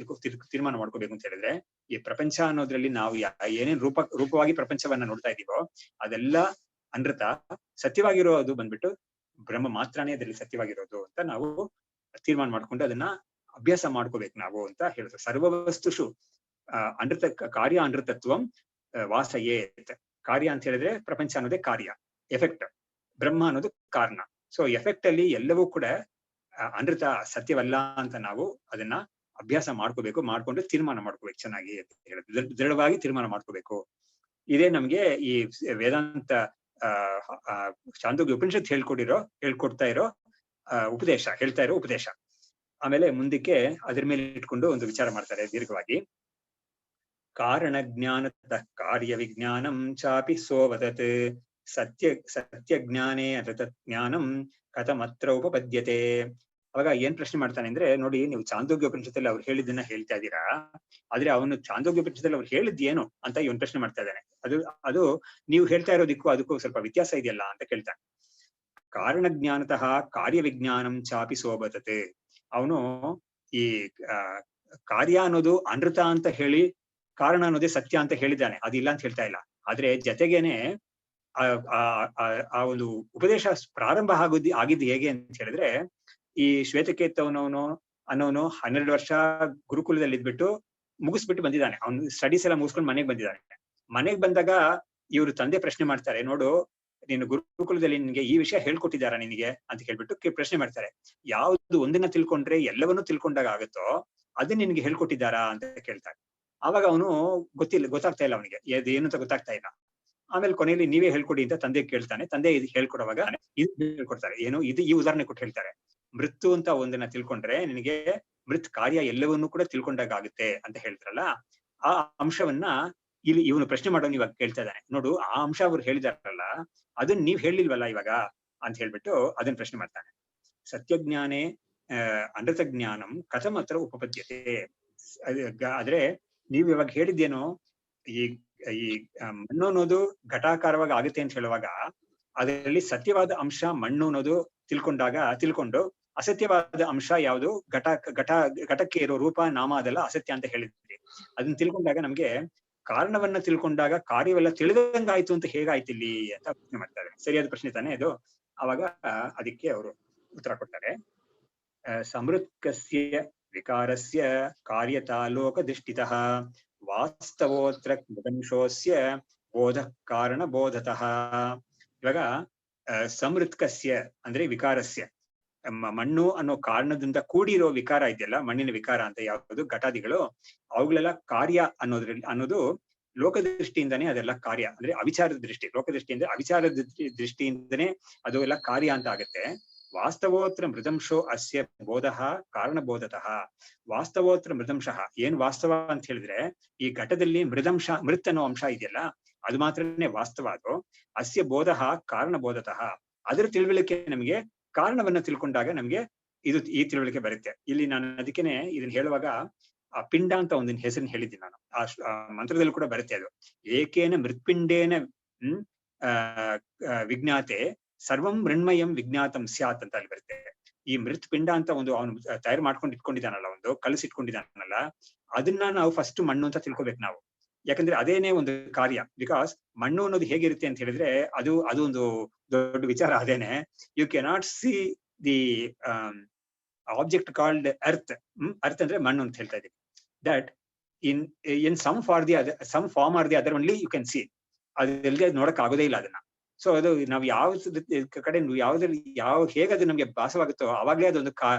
ತೀರ್ಮಾನ ಮಾಡ್ಕೋಬೇಕು ಅಂತ ಹೇಳಿದ್ರೆ, ಈ ಪ್ರಪಂಚ ಅನ್ನೋದ್ರಲ್ಲಿ ನಾವು ಏನೇನ್ ರೂಪವಾಗಿ ಪ್ರಪಂಚವನ್ನ ನೋಡ್ತಾ ಇದೀವೋ ಅದೆಲ್ಲ ಅನೃತ, ಸತ್ಯವಾಗಿರೋದು ಬಂದ್ಬಿಟ್ಟು ಬ್ರಹ್ಮ ಮಾತ್ರನೇ ಅದರಲ್ಲಿ ಸತ್ಯವಾಗಿರೋದು ಅಂತ ನಾವು ತೀರ್ಮಾನ ಮಾಡ್ಕೊಂಡು ಅದನ್ನ ಅಭ್ಯಾಸ ಮಾಡ್ಕೋಬೇಕು ನಾವು ಅಂತ ಹೇಳಿದ್ರು. ಸರ್ವವಸ್ತುಷು ಅನೃತ ಕಾರ್ಯ ಅನೃತತ್ವಂ ವಾಸಯೇತ್. ಕಾರ್ಯ ಅಂತ ಹೇಳಿದ್ರೆ ಪ್ರಪಂಚ ಅನ್ನೋದೇ ಕಾರ್ಯ, ಎಫೆಕ್ಟ್. ಬ್ರಹ್ಮ ಅನ್ನೋದು ಕಾರಣ. ಸೊ ಎಫೆಕ್ಟ್ ಅಲ್ಲಿ ಎಲ್ಲವೂ ಕೂಡ ಅನೃತ, ಸತ್ಯವಲ್ಲ ಅಂತ ನಾವು ಅದನ್ನ ಅಭ್ಯಾಸ ಮಾಡ್ಕೋಬೇಕು, ಮಾಡ್ಕೊಂಡು ತೀರ್ಮಾನ ಮಾಡ್ಕೋಬೇಕು ಚೆನ್ನಾಗಿ ಅಂತ ಹೇಳಿದ್ರು. ದೃಢವಾಗಿ ತೀರ್ಮಾನ ಮಾಡ್ಕೋಬೇಕು. ಇದೇ ನಮ್ಗೆ ಈ ವೇದಾಂತ ಚಾಂದೋಗ್ಯ ಉಪನಿಷತ್ ಹೇಳ್ಕೊಡ್ತಾ ಇರೋ ಉಪದೇಶ, ಹೇಳ್ತಾ ಇರೋ ಉಪದೇಶ. ಆಮೇಲೆ ಮುಂದಕ್ಕೆ ಅದ್ರ ಮೇಲೆ ಇಟ್ಕೊಂಡು ಒಂದು ವಿಚಾರ ಮಾಡ್ತಾರೆ ದೀರ್ಘವಾಗಿ. ಕಾರಣ ಜ್ಞಾನತಃ ಕಾರ್ಯ ವಿಜ್ಞಾನಂ ಚಾಪಿ ಸೋವದತ್ ಸತ್ಯ ಜ್ಞಾನೇ ಅನೃತ ಜ್ಞಾನಂ ಕಥಮತ್ರ ಉಪಪದ್ಯತೆ. ಅವಾಗ ಏನ್ ಪ್ರಶ್ನೆ ಮಾಡ್ತಾನೆ ಅಂದ್ರೆ, ನೋಡಿ ನೀವು ಚಾಂದೋಗ್ಯ ಉಪನಿಷತ್ತಲ್ಲಿ ಅವ್ರು ಹೇಳಿದ್ದನ್ನ ಹೇಳ್ತಾ ಇದ್ದೀರಾ, ಆದ್ರೆ ಅವನು ಚಾಂದೋಗ್ಯ ಉಪನಿಷತ್ತಲ್ಲಿ ಅವ್ರು ಹೇಳಿದ್ ಏನು ಅಂತ ಇವನ್ ಪ್ರಶ್ನೆ ಮಾಡ್ತಾ ಇದ್ದಾನೆ. ಅದು ನೀವು ಹೇಳ್ತಾ ಇರೋದಕ್ಕೂ ಅದಕ್ಕೂ ಸ್ವಲ್ಪ ವ್ಯತ್ಯಾಸ ಇದೆಯಲ್ಲ ಅಂತ ಕೇಳ್ತಾನೆ. ಕಾರಣ ಜ್ಞಾನತಃ ಕಾರ್ಯ ವಿಜ್ಞಾನಂ ಚಾಪಿ ಸೋಬತತೆ. ಅವನು ಈ ಕಾರ್ಯ ಅನ್ನೋದು ಅನೃತ ಅಂತ ಹೇಳಿ ಕಾರಣ ಅನ್ನೋದೇ ಸತ್ಯ ಅಂತ ಹೇಳಿದ್ದಾನೆ, ಅದಿಲ್ಲ ಅಂತ ಹೇಳ್ತಾ ಇಲ್ಲ. ಆದ್ರೆ ಜೊತೆಗೇನೆ ಆ ಒಂದು ಉಪದೇಶ ಪ್ರಾರಂಭ ಆಗಿದ್ದು ಹೇಗೆ ಅಂತ ಹೇಳಿದ್ರೆ, ಈ ಶ್ವೇತಕೇತವನವನು ಅನ್ನೋನು 12 ವರ್ಷ ಗುರುಕುಲದಲ್ಲಿ ಇದ್ಬಿಟ್ಟು ಮುಗಿಸ್ಬಿಟ್ಟು ಬಂದಿದ್ದಾನೆ. ಅವ್ನು ಸ್ಟಡೀಸ್ ಎಲ್ಲ ಮುಗಿಸ್ಕೊಂಡು ಮನೆಗೆ ಬಂದಿದ್ದಾನೆ. ಮನೆಗೆ ಬಂದಾಗ ಇವರು ತಂದೆ ಪ್ರಶ್ನೆ ಮಾಡ್ತಾರೆ, ನೋಡು ನೀನು ಗುರುಕುಲದಲ್ಲಿ ನಿನ್ಗೆ ಈ ವಿಷಯ ಹೇಳ್ಕೊಟ್ಟಿದ್ದಾರ ನಿನಗೆ ಅಂತ ಕೇಳ್ಬಿಟ್ಟು ಪ್ರಶ್ನೆ ಮಾಡ್ತಾರೆ. ಯಾವ್ದು ಒಂದನ್ನ ತಿಳ್ಕೊಂಡ್ರೆ ಎಲ್ಲವನ್ನೂ ತಿಳ್ಕೊಂಡಾಗ ಆಗುತ್ತೋ ಅದನ್ನ ನಿನ್ಗೆ ಹೇಳ್ಕೊಟ್ಟಿದ್ದಾರಾ ಅಂತ ಕೇಳ್ತಾರೆ. ಆವಾಗ ಅವನು ಗೊತ್ತಾಗ್ತಾ ಇಲ್ಲ, ಅವನಿಗೆ ಏನು ಅಂತ ಗೊತ್ತಾಗ್ತಾ ಇಲ್ಲ. ಆಮೇಲೆ ಕೊನೆಯಲ್ಲಿ ನೀವೇ ಹೇಳ್ಕೊಡಿ ಅಂತ ತಂದೆ ಕೇಳ್ತಾನೆ. ತಂದೆ ಇದು ಹೇಳ್ಕೊಡುವಾಗ ಇದು ಹೇಳ್ಕೊಡ್ತಾರೆ. ಏನು ಇದು ಈ ಉದಾಹರಣೆ ಕೊಟ್ಟು ಹೇಳ್ತಾರೆ, ಮೃತ್ಯು ಅಂತ ಒಂದನ್ನ ತಿಳ್ಕೊಂಡ್ರೆ ನಿನಗೆ ಮೃತ್ ಕಾರ್ಯ ಎಲ್ಲವನ್ನೂ ಕೂಡ ತಿಳ್ಕೊಂಡಾಗ ಆಗುತ್ತೆ ಅಂತ ಹೇಳ್ತಾರಲ್ಲ, ಆ ಅಂಶವನ್ನ ಇಲ್ಲಿ ಇವನು ಪ್ರಶ್ನೆ ಮಾಡೋನು ಇವಾಗ ಕೇಳ್ತಾ ಇದ್ದಾನೆ. ನೋಡು, ಆ ಅಂಶ ಅವ್ರು ಹೇಳಿದಾರಲ್ಲ ಅದನ್ನ ನೀವ್ ಹೇಳಿಲ್ವಲ್ಲ ಇವಾಗ ಅಂತ ಹೇಳ್ಬಿಟ್ಟು ಅದನ್ನ ಪ್ರಶ್ನೆ ಮಾಡ್ತಾನೆ. ಸತ್ಯಜ್ಞಾನೇ ಅನೃತ ಜ್ಞಾನಂ ಕಥಂ ಅತ್ರ ಉಪಪದ್ಯತೆ. ಆದ್ರೆ ನೀವ್ ಇವಾಗ ಹೇಳಿದ್ದೇನೋ, ಈ ಮಣ್ಣು ಅನ್ನೋದು ಘಟಾಕಾರವಾಗಿ ಆಗುತ್ತೆ ಅಂತ ಹೇಳುವಾಗ ಅದರಲ್ಲಿ ಸತ್ಯವಾದ ಅಂಶ ಮಣ್ಣು ಅನ್ನೋದು ತಿಳ್ಕೊಂಡು ಅಸತ್ಯವಾದ ಅಂಶ ಯಾವುದು ಘಟಕ್ಕೆ ಇರೋ ರೂಪ ನಾಮ ಅದೆಲ್ಲ ಅಸತ್ಯ ಅಂತ ಹೇಳಿದ್ರಿ. ಅದನ್ನ ತಿಳ್ಕೊಂಡಾಗ ನಮ್ಗೆ ಕಾರಣವನ್ನ ತಿಳ್ಕೊಂಡಾಗ ಕಾರ್ಯವೆಲ್ಲ ತಿಳಿದಂಗಾಯ್ತು ಅಂತ ಹೇಗಾಯ್ತು ಇಲ್ಲಿ ಅಂತ ಪ್ರಶ್ನೆ ಮಾಡ್ತಾರೆ. ಸರಿಯಾದ ಪ್ರಶ್ನೆ ತಾನೇ ಇದು. ಅವಾಗ ಅದಕ್ಕೆ ಅವರು ಉತ್ತರ ಕೊಡ್ತಾರೆ. ಸಮೃತ್ಕಸ್ಯ ವಿಕಾರಸ್ಯ ಕಾರ್ಯತಾಲೋಕ ದೃಷ್ಟಿತಃ ವಾಸ್ತವೋತ್ರ ಕೃತಂಶೋಸ್ಯ ಬೋಧ ಕಾರಣ ಬೋಧತಃ. ಇವಾಗ ಸಮೃತ್ಕಸ್ಯ ಅಂದ್ರೆ ವಿಕಾರಸ್ಯ, ಮಣ್ಣು ಅನ್ನೋ ಕಾರಣದಿಂದ ಕೂಡಿರೋ ವಿಕಾರ ಇದೆಯಲ್ಲ, ಮಣ್ಣಿನ ವಿಕಾರ ಅಂತ ಯಾವುದು ಘಟಾದಿಗಳು, ಅವುಗಳೆಲ್ಲ ಕಾರ್ಯ ಅನ್ನೋದು ಲೋಕದೃಷ್ಟಿಯಿಂದನೇ ಅದೆಲ್ಲ ಕಾರ್ಯ. ಅಂದ್ರೆ ಅವಿಚಾರದ ದೃಷ್ಟಿ, ಲೋಕದೃಷ್ಟಿ ಅಂದ್ರೆ ಅವಿಚಾರದ ದೃಷ್ಟಿಯಿಂದನೇ ಅದು ಎಲ್ಲ ಕಾರ್ಯ ಅಂತ ಆಗುತ್ತೆ. ವಾಸ್ತವೋತ್ರ ಮೃದಂಶೋ ಅಸ್ಯ ಬೋಧ ಕಾರಣಬೋಧತಃ. ವಾಸ್ತವೋತ್ರ ಮೃದಂಶಃ, ಏನ್ ವಾಸ್ತವ ಅಂತ ಹೇಳಿದ್ರೆ ಈ ಘಟದಲ್ಲಿ ಮೃತ್ ಅನ್ನೋ ಅಂಶ ಇದೆಯಲ್ಲ ಅದು ಮಾತ್ರನೇ ವಾಸ್ತವ. ಅದು ಅಸ್ಯ ಬೋಧ ಕಾರಣಬೋಧತಃ. ಅದರ ತಿಳುವಳಿಕೆ ನಮಗೆ ಕಾರಣವನ್ನ ತಿಳ್ಕೊಂಡಾಗ ನಮ್ಗೆ ಈ ತಿಳುವಳಿಕೆ ಬರುತ್ತೆ. ಇಲ್ಲಿ ನಾನು ಅದಕ್ಕೇನೆ ಇದನ್ನ ಹೇಳುವಾಗ ಆ ಪಿಂಡ ಅಂತ ಒಂದಿನ ಹೆಸರನ್ನ ಹೇಳಿದ್ದೀನಿ ನಾನು. ಆ ಮಂತ್ರದಲ್ಲಿ ಕೂಡ ಬರುತ್ತೆ ಅದು. ಏಕೇನ ಮೃತ್ಪಿಂಡೇನ ವಿಜ್ಞಾತೆ ಸರ್ವಂ ಮೃಣ್ಮಯಂ ವಿಜ್ಞಾತಂ ಸ್ಯಾತ್ ಅಂತ ಅಲ್ಲಿ ಬರುತ್ತೆ. ಈ ಮೃತ್ ಪಿಂಡ ಅಂತ ಒಂದು ಅವನು ತಯಾರು ಮಾಡ್ಕೊಂಡು ಇಟ್ಕೊಂಡಿದ್ದಾನಲ್ಲ, ಒಂದು ಕಲಸಿಟ್ಕೊಂಡಿದ್ದಾನಲ್ಲ, ಅದನ್ನ ನಾವು ಫಸ್ಟ್ ಮಣ್ಣು ಅಂತ ತಿಳ್ಕೊಬೇಕು ನಾವು. ಯಾಕಂದ್ರೆ ಅದೇನೇ ಒಂದು ಕಾರ್ಯ. ಬಿಕಾಸ್ ಮಣ್ಣು ಅನ್ನೋದು ಹೇಗಿರುತ್ತೆ ಅಂತ ಹೇಳಿದ್ರೆ ಅದೊಂದು ದೊಡ್ಡ ವಿಚಾರ. ಅದೇನೆ you cannot see the object called earth. Earth ಅಂದ್ರೆ ಮಣ್ಣು ಅಂತ ಹೇಳ್ತಾ ಇದೀವಿ. That in some form or the other only you can see. ಅದೆಲ್ಲದೆ ನೋಡಕ್ ಆಗೋದೇ ಇಲ್ಲ ಅದನ್ನ. ಸೊ ಅದು ನಾವು ಯಾವ ಕಡೆ ಹೇಗೆ ಅದು ನಮ್ಗೆ ಭಾಸವಾಗುತ್ತೋ ಅವಾಗಲೇ ಅದೊಂದು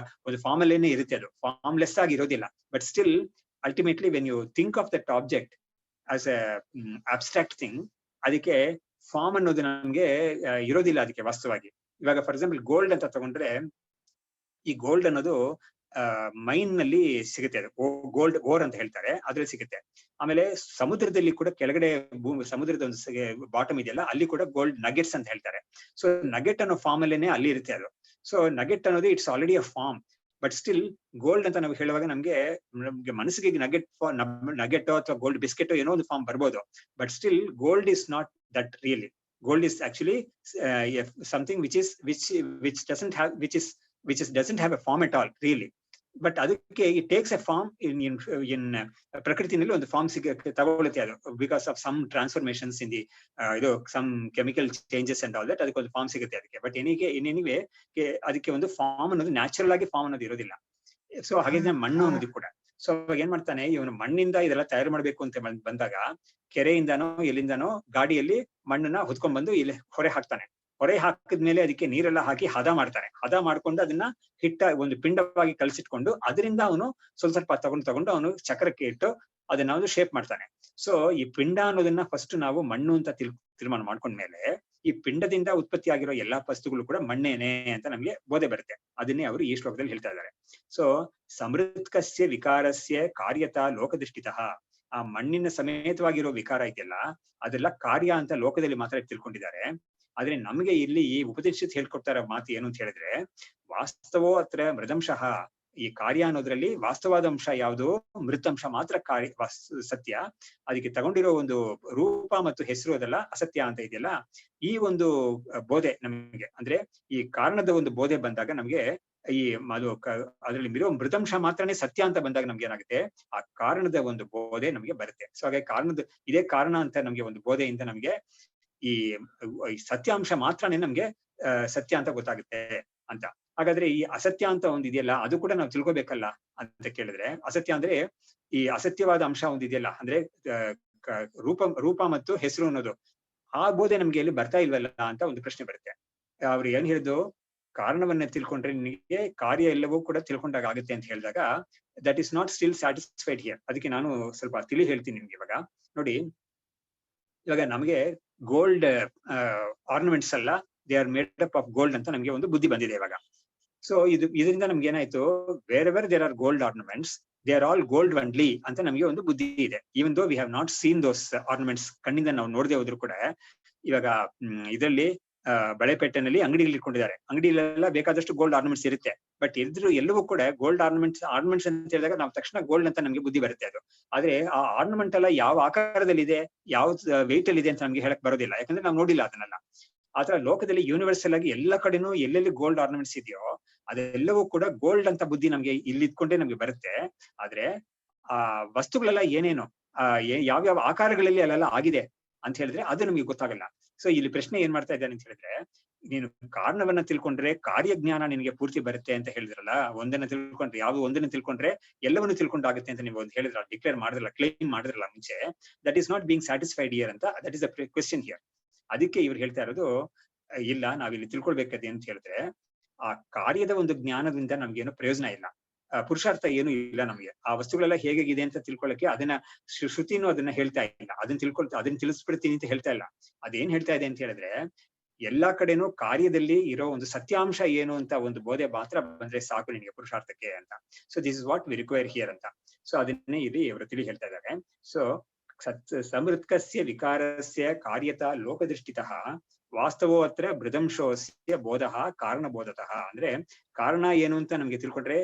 ಒಂದು ಫಾರ್ಮ್ ಅಲ್ಲೇನೆ ಇರುತ್ತೆ. ಅದು ಫಾರ್ಮ್ಲೆಸ್ ಆಗಿ ಇರೋದಿಲ್ಲ. But still ultimately when you think of that object as a abstract thing, ಅದಕ್ಕೆ ಫಾರ್ಮ್ ಅನ್ನೋದು ನಮ್ಗೆ ಇರೋದಿಲ್ಲ ಅದಕ್ಕೆ ವಾಸ್ತವವಾಗಿ. ಇವಾಗ ಫಾರ್ ಎಕ್ಸಾಂಪಲ್ ಗೋಲ್ಡ್ ಅಂತ ತಗೊಂಡ್ರೆ, ಈ ಗೋಲ್ಡ್ ಅನ್ನೋದು ಮೈನ್ ನಲ್ಲಿ ಸಿಗುತ್ತೆ, ಅದು ಗೋಲ್ಡ್ ಓರ್ ಅಂತ ಹೇಳ್ತಾರೆ, ಅದ್ರಲ್ಲಿ ಸಿಗುತ್ತೆ. ಆಮೇಲೆ ಸಮುದ್ರದಲ್ಲಿ ಕೂಡ ಕೆಳಗಡೆ ಸಮುದ್ರದ ಒಂದು ಬಾಟಮ್ ಇದೆಯಲ್ಲ, ಅಲ್ಲಿ ಕೂಡ ಗೋಲ್ಡ್ ನಗೆಟ್ಸ್ ಅಂತ ಹೇಳ್ತಾರೆ. ಸೊ ನಗೆಟ್ ಅನ್ನೋ ಫಾರ್ಮ್ ಅಲ್ಲೇನೆ ಅಲ್ಲಿ ಇರುತ್ತೆ ಅದು. ಸೊ ನಗೆಟ್ ಅನ್ನೋದು it's already a form, but still gold ಅಂತ ನಾವು ಹೇಳುವಾಗ ನಮ್ಗೆ ಮನಸ್ಸಿಗೆ ನಗೆಟ್ ಅಥವಾ ಗೋಲ್ಡ್ ಬಿಸ್ಕೆಟ್ ಏನೋ ಒಂದು ಫಾರ್ಮ್ ಬರ್ಬೋದು, but still gold is not that really. Gold is actually something which doesn't have a form at all really, but ಅದಕ್ಕೆ it takes a form in ಪ್ರಕೃತಿನಲ್ಲಿ ಒಂದು ಫಾರ್ಮ್ ತಗೊಳುತ್ತೆ ಅದು, because of some transformations in the some chemical changes and all that, ಅದಕ್ಕೆ ಒಂದು form ಸಿಗುತ್ತೆ ಅದಕ್ಕೆ. But anyway ಅದಕ್ಕೆ ಒಂದು ಫಾರ್ಮ್ ಅನ್ನೋದು ನ್ಯಾಚುರಲ್ ಆಗಿ ಫಾರ್ಮ್ ಅನ್ನೋದು ಇರೋದಿಲ್ಲ. ಸೊ ಹಾಗೆ ಮಣ್ಣು ಅನ್ನೋದು ಕೂಡ. ಸೊ ಅವಾಗ ಏನ್ ಮಾಡ್ತಾನೆ ಇವನು, ಮಣ್ಣಿಂದ ಇದೆಲ್ಲ ತಯಾರು ಮಾಡ್ಬೇಕು ಅಂತ ಬಂದಾಗ ಕೆರೆಯಿಂದನೋ ಎಲ್ಲಿಂದನೋ ಗಾಡಿಯಲ್ಲಿ ಮಣ್ಣನ್ನ ಹೊತ್ಕೊಂಡ್ ಬಂದು ಇಲ್ಲಿ ಹೊರೆ ಹಾಕ್ತಾನೆ. ಹೊರೆ ಹಾಕಿದ್ಮೇಲೆ ಅದಕ್ಕೆ ನೀರೆಲ್ಲ ಹಾಕಿ ಹದ ಮಾಡ್ತಾನೆ. ಹದ ಮಾಡ್ಕೊಂಡು ಅದನ್ನ ಒಂದು ಪಿಂಡವಾಗಿ ಕಲಸಿಟ್ಕೊಂಡು ಅದರಿಂದ ಅವನು ಸ್ವಲ್ಪ ತಗೊಂಡು ಅವನು ಚಕ್ರಕ್ಕೆ ಇಟ್ಟು ಅದನ್ನ ಅವನು ಶೇಪ್ ಮಾಡ್ತಾನೆ. ಸೊ ಈ ಪಿಂಡ ಅನ್ನೋದನ್ನ ಫಸ್ಟ್ ನಾವು ಮಣ್ಣು ಅಂತ ತೀರ್ಮಾನ ಮಾಡ್ಕೊಂಡ್ಮೇಲೆ ಈ ಪಿಂಡದಿಂದ ಉತ್ಪತ್ತಿ ಆಗಿರೋ ಎಲ್ಲಾ ವಸ್ತುಗಳು ಕೂಡ ಮಣ್ಣೇನೆ ಅಂತ ನಮ್ಗೆ ಬೋಧೆ ಬರುತ್ತೆ. ಅದನ್ನೇ ಅವರು ಈ ಶ್ಲೋಕದಲ್ಲಿ ಹೇಳ್ತಾ ಇದ್ದಾರೆ. ಸೊ ಸಮೃದ್ಧಸ್ಯ ವಿಕಾರಸ್ಯ ಕಾರ್ಯತಾ ಲೋಕದೃಷ್ಟಿತಃ, ಆ ಮಣ್ಣಿನ ಸಮೇತವಾಗಿರೋ ವಿಕಾರ ಇದೆಯಲ್ಲ ಅದೆಲ್ಲ ಕಾರ್ಯ ಅಂತ ಲೋಕದಲ್ಲಿ ಮಾತ್ರ ತಿಳ್ಕೊಂಡಿದ್ದಾರೆ. ಆದ್ರೆ ನಮ್ಗೆ ಇಲ್ಲಿ ಈ ಉಪನಿಷತ್ ಹೇಳ್ಕೊಡ್ತಾರ ಮಾತು ಏನು ಅಂತ ಹೇಳಿದ್ರೆ, ವಾಸ್ತವೋ ಅತ್ರ ಮೃದಂಶಃ, ಈ ಕಾರ್ಯ ಅನ್ನೋದ್ರಲ್ಲಿ ವಾಸ್ತವಾದ ಅಂಶ ಯಾವುದು, ಮೃತಂಶ ಮಾತ್ರ ಸತ್ಯ. ಅದಕ್ಕೆ ತಗೊಂಡಿರೋ ಒಂದು ರೂಪ ಮತ್ತು ಹೆಸರು ಅದೆಲ್ಲ ಅಸತ್ಯ ಅಂತ ಇದೆಯಲ್ಲ, ಈ ಒಂದು ಬೋಧೆ ನಮ್ಗೆ, ಅಂದ್ರೆ ಈ ಕಾರಣದ ಒಂದು ಬೋಧೆ ಬಂದಾಗ ನಮ್ಗೆ ಈ ಅದರಲ್ಲಿ ಇರೋ ಮೃದಂಶ ಮಾತ್ರನೇ ಸತ್ಯ ಅಂತ ಬಂದಾಗ ನಮ್ಗೆ ಏನಾಗುತ್ತೆ, ಆ ಕಾರಣದ ಒಂದು ಬೋಧೆ ನಮ್ಗೆ ಬರುತ್ತೆ. ಸೊ ಹಾಗೆ ಇದೇ ಕಾರಣ ಅಂತ ನಮ್ಗೆ ಒಂದು ಬೋಧೆಯಿಂದ ನಮ್ಗೆ ಈ ಸತ್ಯಾಂಶ ಮಾತ್ರನೇ ನಮ್ಗೆ ಸತ್ಯ ಅಂತ ಗೊತ್ತಾಗುತ್ತೆ ಅಂತ. ಹಾಗಾದ್ರೆ ಈ ಅಸತ್ಯ ಅಂತ ಒಂದ್ ಇದೆಯಲ್ಲ, ಅದು ಕೂಡ ನಾವು ತಿಳ್ಕೊಬೇಕಲ್ಲ ಅಂತ ಕೇಳಿದ್ರೆ, ಅಸತ್ಯ ಅಂದ್ರೆ ಈ ಅಸತ್ಯವಾದ ಅಂಶ ಒಂದಿದೆಯಲ್ಲ, ಅಂದ್ರೆ ರೂಪ ಮತ್ತು ಹೆಸರು ಅನ್ನೋದು, ಆ ಬೋಧೆ ನಮ್ಗೆ ಎಲ್ಲಿ ಬರ್ತಾ ಇಲ್ವಲ್ಲ ಅಂತ ಒಂದು ಪ್ರಶ್ನೆ ಬರುತ್ತೆ. ಅವ್ರು ಏನ್ ಹೇಳಿದ್ರು, ಕಾರಣವನ್ನ ತಿಳ್ಕೊಂಡ್ರೆ ನಿನಗೆ ಕಾರ್ಯ ಎಲ್ಲವೂ ಕೂಡ ತಿಳ್ಕೊಂಡಾಗ ಆಗುತ್ತೆ ಅಂತ ಹೇಳಿದಾಗ, that is not still satisfied here. ಅದಕ್ಕೆ ನಾನು ಸ್ವಲ್ಪ ತಿಳಿ ಹೇಳ್ತೀನಿ ನಿಮ್ಗೆ. ಇವಾಗ ನೋಡಿ, ಇವಾಗ ನಮ್ಗೆ ಗೋಲ್ಡ್ ಆರ್ನಮೆಂಟ್ಸ್ ಅಲ್ಲ, they are made up of gold ಅಂತ ನಮ್ಗೆ ಒಂದು ಬುದ್ಧಿ ಬಂದಿದೆ ಇವಾಗ. ಸೊ ಇದರಿಂದ ನಮ್ಗೆ ಏನಾಯ್ತು, wherever there are gold ornaments they are all gold only ಅಂತ ನಮ್ಗೆ ಒಂದು ಬುದ್ಧಿ ಇದೆ. Even though we have not seen those ornaments, ಕಣ್ಣಿಂದ ನಾವು ನೋಡದೆ ಹೋದ್ರು ಕೂಡ ಇವಾಗ ಇದರಲ್ಲಿ ಬಳೆಪೇಟೆನಲ್ಲಿ ಅಂಗಡಿಗಳು ಇಟ್ಕೊಂಡಿದ್ದಾರೆ, ಅಂಗಡಿಲೆಲ್ಲ ಬೇಕಾದಷ್ಟು ಗೋಲ್ಡ್ ಆರ್ನಮೆಂಟ್ಸ್ ಇರುತ್ತೆ. ಬಟ್ ಎಲ್ಲವೂ ಕೂಡ ಗೋಲ್ಡ್ ಆರ್ನಮೆಂಟ್ಸ್ ಅಂತ ಹೇಳಿದಾಗ ನಾವು ತಕ್ಷಣ ಗೋಲ್ಡ್ ಅಂತ ನಮ್ಗೆ ಬುದ್ಧಿ ಬರುತ್ತೆ ಅದು. ಆದ್ರೆ ಆ ಆರ್ನಮೆಂಟ್ ಎಲ್ಲ ಯಾವ ಆಕಾರದಲ್ಲಿ ಇದೆ, ಯಾವ ವೆಯ್ಟ್ ಅಲ್ಲಿ ಇದೆ ಅಂತ ನಮ್ಗೆ ಹೇಳಕ್ ಬರೋದಿಲ್ಲ, ಯಾಕಂದ್ರೆ ನಾವು ನೋಡಿಲ್ಲ ಅದನ್ನೆಲ್ಲ. ಆತರ ಲೋಕದಲ್ಲಿ ಯೂನಿವರ್ಸಲ್ ಆಗಿ ಎಲ್ಲ ಕಡೆನೂ ಎಲ್ಲೆಲ್ಲಿ ಗೋಲ್ಡ್ ಆರ್ನಮೆಂಟ್ಸ್ ಇದೆಯೋ ಅದೆಲ್ಲವೂ ಕೂಡ ಗೋಲ್ಡ್ ಅಂತ ಬುದ್ಧಿ ನಮ್ಗೆ ಇಲ್ಲಿ ಇದ್ಕೊಂಡೇ ನಮ್ಗೆ ಬರುತ್ತೆ. ಆದ್ರೆ ಆ ವಸ್ತುಗಳೆಲ್ಲ ಏನೇನು ಯಾವ್ಯಾವ ಆಕಾರಗಳಲ್ಲಿ ಅಲ್ಲೆಲ್ಲ ಆಗಿದೆ ಅಂತ ಹೇಳಿದ್ರೆ ಅದು ನಮ್ಗೆ ಗೊತ್ತಾಗಲ್ಲ. ಸೊ ಇಲ್ಲಿ ಪ್ರಶ್ನೆ ಏನ್ ಮಾಡ್ತಾ ಇದ್ದಾನೆ ಅಂತ ಹೇಳಿದ್ರೆ, ನೀನು ಕಾರಣವನ್ನ ತಿಳ್ಕೊಂಡ್ರೆ ಕಾರ್ಯಜ್ಞಾನ ನಿನಗೆ ಪೂರ್ತಿ ಬರುತ್ತೆ ಅಂತ ಹೇಳಿದ್ರಲ್ಲ, ಒಂದನ್ನ ತಿಳ್ಕೊಂಡ್ರೆ ಒಂದನ್ನ ತಿಳ್ಕೊಂಡ್ರೆ ಎಲ್ಲವನ್ನೂ ತಿಳ್ಕೊಂಡಾಗುತ್ತೆ ಅಂತ ನೀವು ಒಂದು ಹೇಳಿದ್ರ, ಡಿಕ್ಲೇರ್ ಮಾಡಿದ್ರಲ್ಲ, ಕ್ಲೈಮ್ ಮಾಡಿದ್ರಲ್ಲ ಮುಂಚೆ, that is not being satisfied here ಅಂತ, that is the question here. ಅದಕ್ಕೆ ಇವ್ರು ಹೇಳ್ತಾ ಇರೋದು, ಇಲ್ಲ ನಾವಿಲ್ಲಿ ತಿಳ್ಕೊಳ್ಬೇಕಾದೆ ಅಂತ ಹೇಳಿದ್ರೆ, ಆ ಕಾರ್ಯದ ಒಂದು ಜ್ಞಾನದಿಂದ ನಮ್ಗೇನು ಪ್ರಯೋಜನ ಇಲ್ಲ, ಪುರುಷಾರ್ಥ ಏನು ಇಲ್ಲ ನಮ್ಗೆ. ಆ ವಸ್ತುಗಳೆಲ್ಲ ಹೇಗಿದೆ ಅಂತ ತಿಳ್ಕೊಳ್ಳಕ್ಕೆ ಅದನ್ನ ಶ್ರುತಿನೂ ಅದನ್ನ ಹೇಳ್ತಾ ಇಲ್ಲ, ಅದನ್ನ ತಿಳಿಸ್ಬಿಡ್ತೀನಿ ಅಂತ ಹೇಳ್ತಾ ಇಲ್ಲ. ಅದೇನ್ ಹೇಳ್ತಾ ಇದೆ ಅಂತ ಹೇಳಿದ್ರೆ, ಎಲ್ಲಾ ಕಡೆನೂ ಕಾರ್ಯದಲ್ಲಿ ಇರೋ ಒಂದು ಸತ್ಯಾಂಶ ಏನು ಅಂತ ಒಂದು ಬೋಧೆ ಮಾತ್ರ ಬಂದ್ರೆ ಸಾಕು ನಿನಗೆ ಪುರುಷಾರ್ಥಕ್ಕೆ ಅಂತ. So this is what we require here ಅಂತ. ಸೊ ಅದನ್ನೇ ಇಲ್ಲಿ ಇವರು ತಿಳಿ ಹೇಳ್ತಾ ಇದ್ದಾರೆ. ಸೊ ಸಮೃದ್ಧಸ್ಯ ವಿಕಾರಸ್ಯ ಕಾರ್ಯತ ಲೋಕದೃಷ್ಟಿತಃ ವಾಸ್ತವೋ ಅತ್ರ ಮೃದಂಶೋಸ್ಯ ಬೋಧಃ ಕಾರಣಬೋಧತಃ. ಅಂದ್ರೆ ಕಾರಣ ಏನು ಅಂತ ನಮ್ಗೆ ತಿಳ್ಕೊಂಡ್ರೆ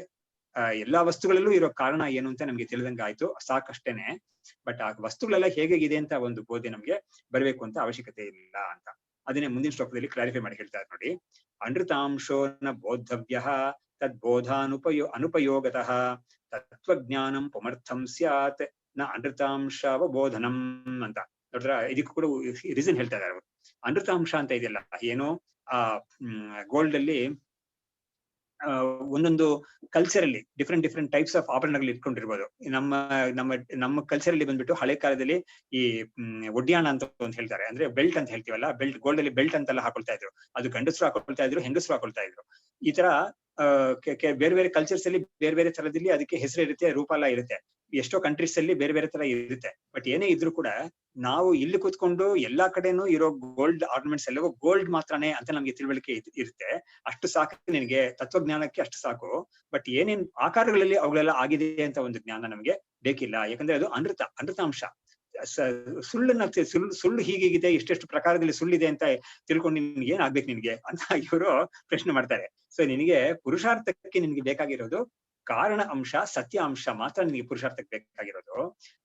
ಎಲ್ಲಾ ವಸ್ತುಗಳಲ್ಲೂ ಇರೋ ಕಾರಣ ಏನು ಅಂತ ನಮ್ಗೆ ತಿಳಿದಂಗ ಆಯ್ತು, ಸಾಕಷ್ಟೇನೆ. ಬಟ್ ಆ ವಸ್ತುಗಳೆಲ್ಲ ಹೇಗಿದೆ ಅಂತ ಒಂದು ಬೋಧೆ ನಮ್ಗೆ ಬರ್ಬೇಕು ಅಂತ ಅವಶ್ಯಕತೆ ಇಲ್ಲ ಅಂತ. ಅದನ್ನೇ ಮುಂದಿನ ಶ್ಲೋಕದಲ್ಲಿ ಕ್ಲಾರಿಫೈ ಮಾಡಿ ಹೇಳ್ತಾರೆ ನೋಡಿ. ಅನೃತಾಂಶೋ ನ ಬೋದ್ಧವ್ಯ ಅನುಪಯೋಗತಃ ತತ್ವಜ್ಞಾನಂ ಪುಮರ್ಥಂ ಸ್ಯಾತ್ ನ ಅನೃತಾಂಶಾವಬೋಧನಂ ಅಂತ. ನೋಡ್ರ, ಇದಕ್ಕೂ ಕೂಡ ರೀಸನ್ ಹೇಳ್ತಾ ಇದ್ದಾರೆ ಅವರು. ಅನೃತಾಂಶ ಅಂತ ಇದೆಯಲ್ಲ, ಏನೋ ಆ ಗೋಲ್ಡ್ ಅಲ್ಲಿ ಒಂದೊಂದು ಕಲ್ಚರ್ ಅಲ್ಲಿ ಡಿಫ್ರೆಂಟ್ ಟೈಪ್ಸ್ ಆಫ್ ಆಭರಣಗಳು ಇಟ್ಕೊಂಡಿರ್ಬೋದು. ನಮ್ಮ ಕಲ್ಚರ್ ಅಲ್ಲಿ ಬಂದ್ಬಿಟ್ಟು ಹಳೆ ಕಾಲದಲ್ಲಿ ಈ ಒಡ್ಯಾಣ ಅಂತ ಒಂದು ಹೇಳ್ತಾರೆ, ಅಂದ್ರೆ ಬೆಲ್ಟ್ ಅಂತ ಹೇಳ್ತೀವಲ್ಲ, ಬೆಲ್ಟ್, ಗೋಲ್ಡ್ ಅಲ್ಲಿ ಬೆಲ್ಟ್ ಅಂತೆಲ್ಲ ಹಾಕೊಳ್ತಾ ಇದ್ರು. ಅದು ಗಂಡಸರು ಹಾಕೊಳ್ತಾ ಇದ್ರು, ಹೆಂಗಸರು ಹಾಕೊಳ್ತಾ ಇದ್ರು. ಈ ತರ ಬೇರೆ ಬೇರೆ ಕಲ್ಚರ್ಸ್ ಅಲ್ಲಿ ಬೇರೆ ಬೇರೆ ತರದಲ್ಲಿ ಅದಕ್ಕೆ ಹೆಸರು ಇರುತ್ತೆ, ರೂಪ ಎಲ್ಲ ಇರುತ್ತೆ. ಎಷ್ಟೋ ಕಂಟ್ರೀಸ್ ಅಲ್ಲಿ ಬೇರೆ ಬೇರೆ ತರ ಇರುತ್ತೆ. ಬಟ್ ಏನೇ ಇದ್ರೂ ಕೂಡ ನಾವು ಇಲ್ಲಿ ಕೂತ್ಕೊಂಡು ಎಲ್ಲಾ ಕಡೆನೂ ಇರೋ ಗೋಲ್ಡ್ ಆರ್ನಮೆಂಟ್ಸ್ ಎಲ್ಲವೂ ಗೋಲ್ಡ್ ಮಾತ್ರನೇ ಅಂತ ನಮ್ಗೆ ತಿಳುವಳಿಕೆ ಇರುತ್ತೆ. ಅಷ್ಟು ಸಾಕು ನಿನಗೆ, ತತ್ವಜ್ಞಾನಕ್ಕೆ ಅಷ್ಟು ಸಾಕು. ಬಟ್ ಏನೇನ್ ಆಕಾರಗಳಲ್ಲಿ ಅವುಗಳೆಲ್ಲ ಆಗಿದೆ ಅಂತ ಒಂದು ಜ್ಞಾನ ನಮ್ಗೆ ಬೇಕಿಲ್ಲ. ಯಾಕಂದ್ರೆ ಅದು ಅನೃತಾಂಶ. ಸುಳ್ಳನ್ನ ಸುಳ್ಳು ಹೀಗಿದೆ, ಇಷ್ಟೆಷ್ಟು ಪ್ರಕಾರದಲ್ಲಿ ಸುಳ್ಳಿದೆ ಅಂತ ತಿಳ್ಕೊಂಡು ನಿನ್ಗೆ ಏನ್ ಆಗ್ಬೇಕು ನಿನ್ಗೆ ಅಂತ ಇವರು ಪ್ರಶ್ನೆ ಮಾಡ್ತಾರೆ. ಸೊ ನಿನಗೆ ಪುರುಷಾರ್ಥಕ್ಕೆ ನಿನ್ಗೆ ಬೇಕಾಗಿರೋದು ಕಾರಣ ಅಂಶ, ಸತ್ಯ ಅಂಶ ಮಾತ್ರ ನಿನಗೆ ಪುರುಷಾರ್ಥಕ್ಕೆ ಬೇಕಾಗಿರೋದು.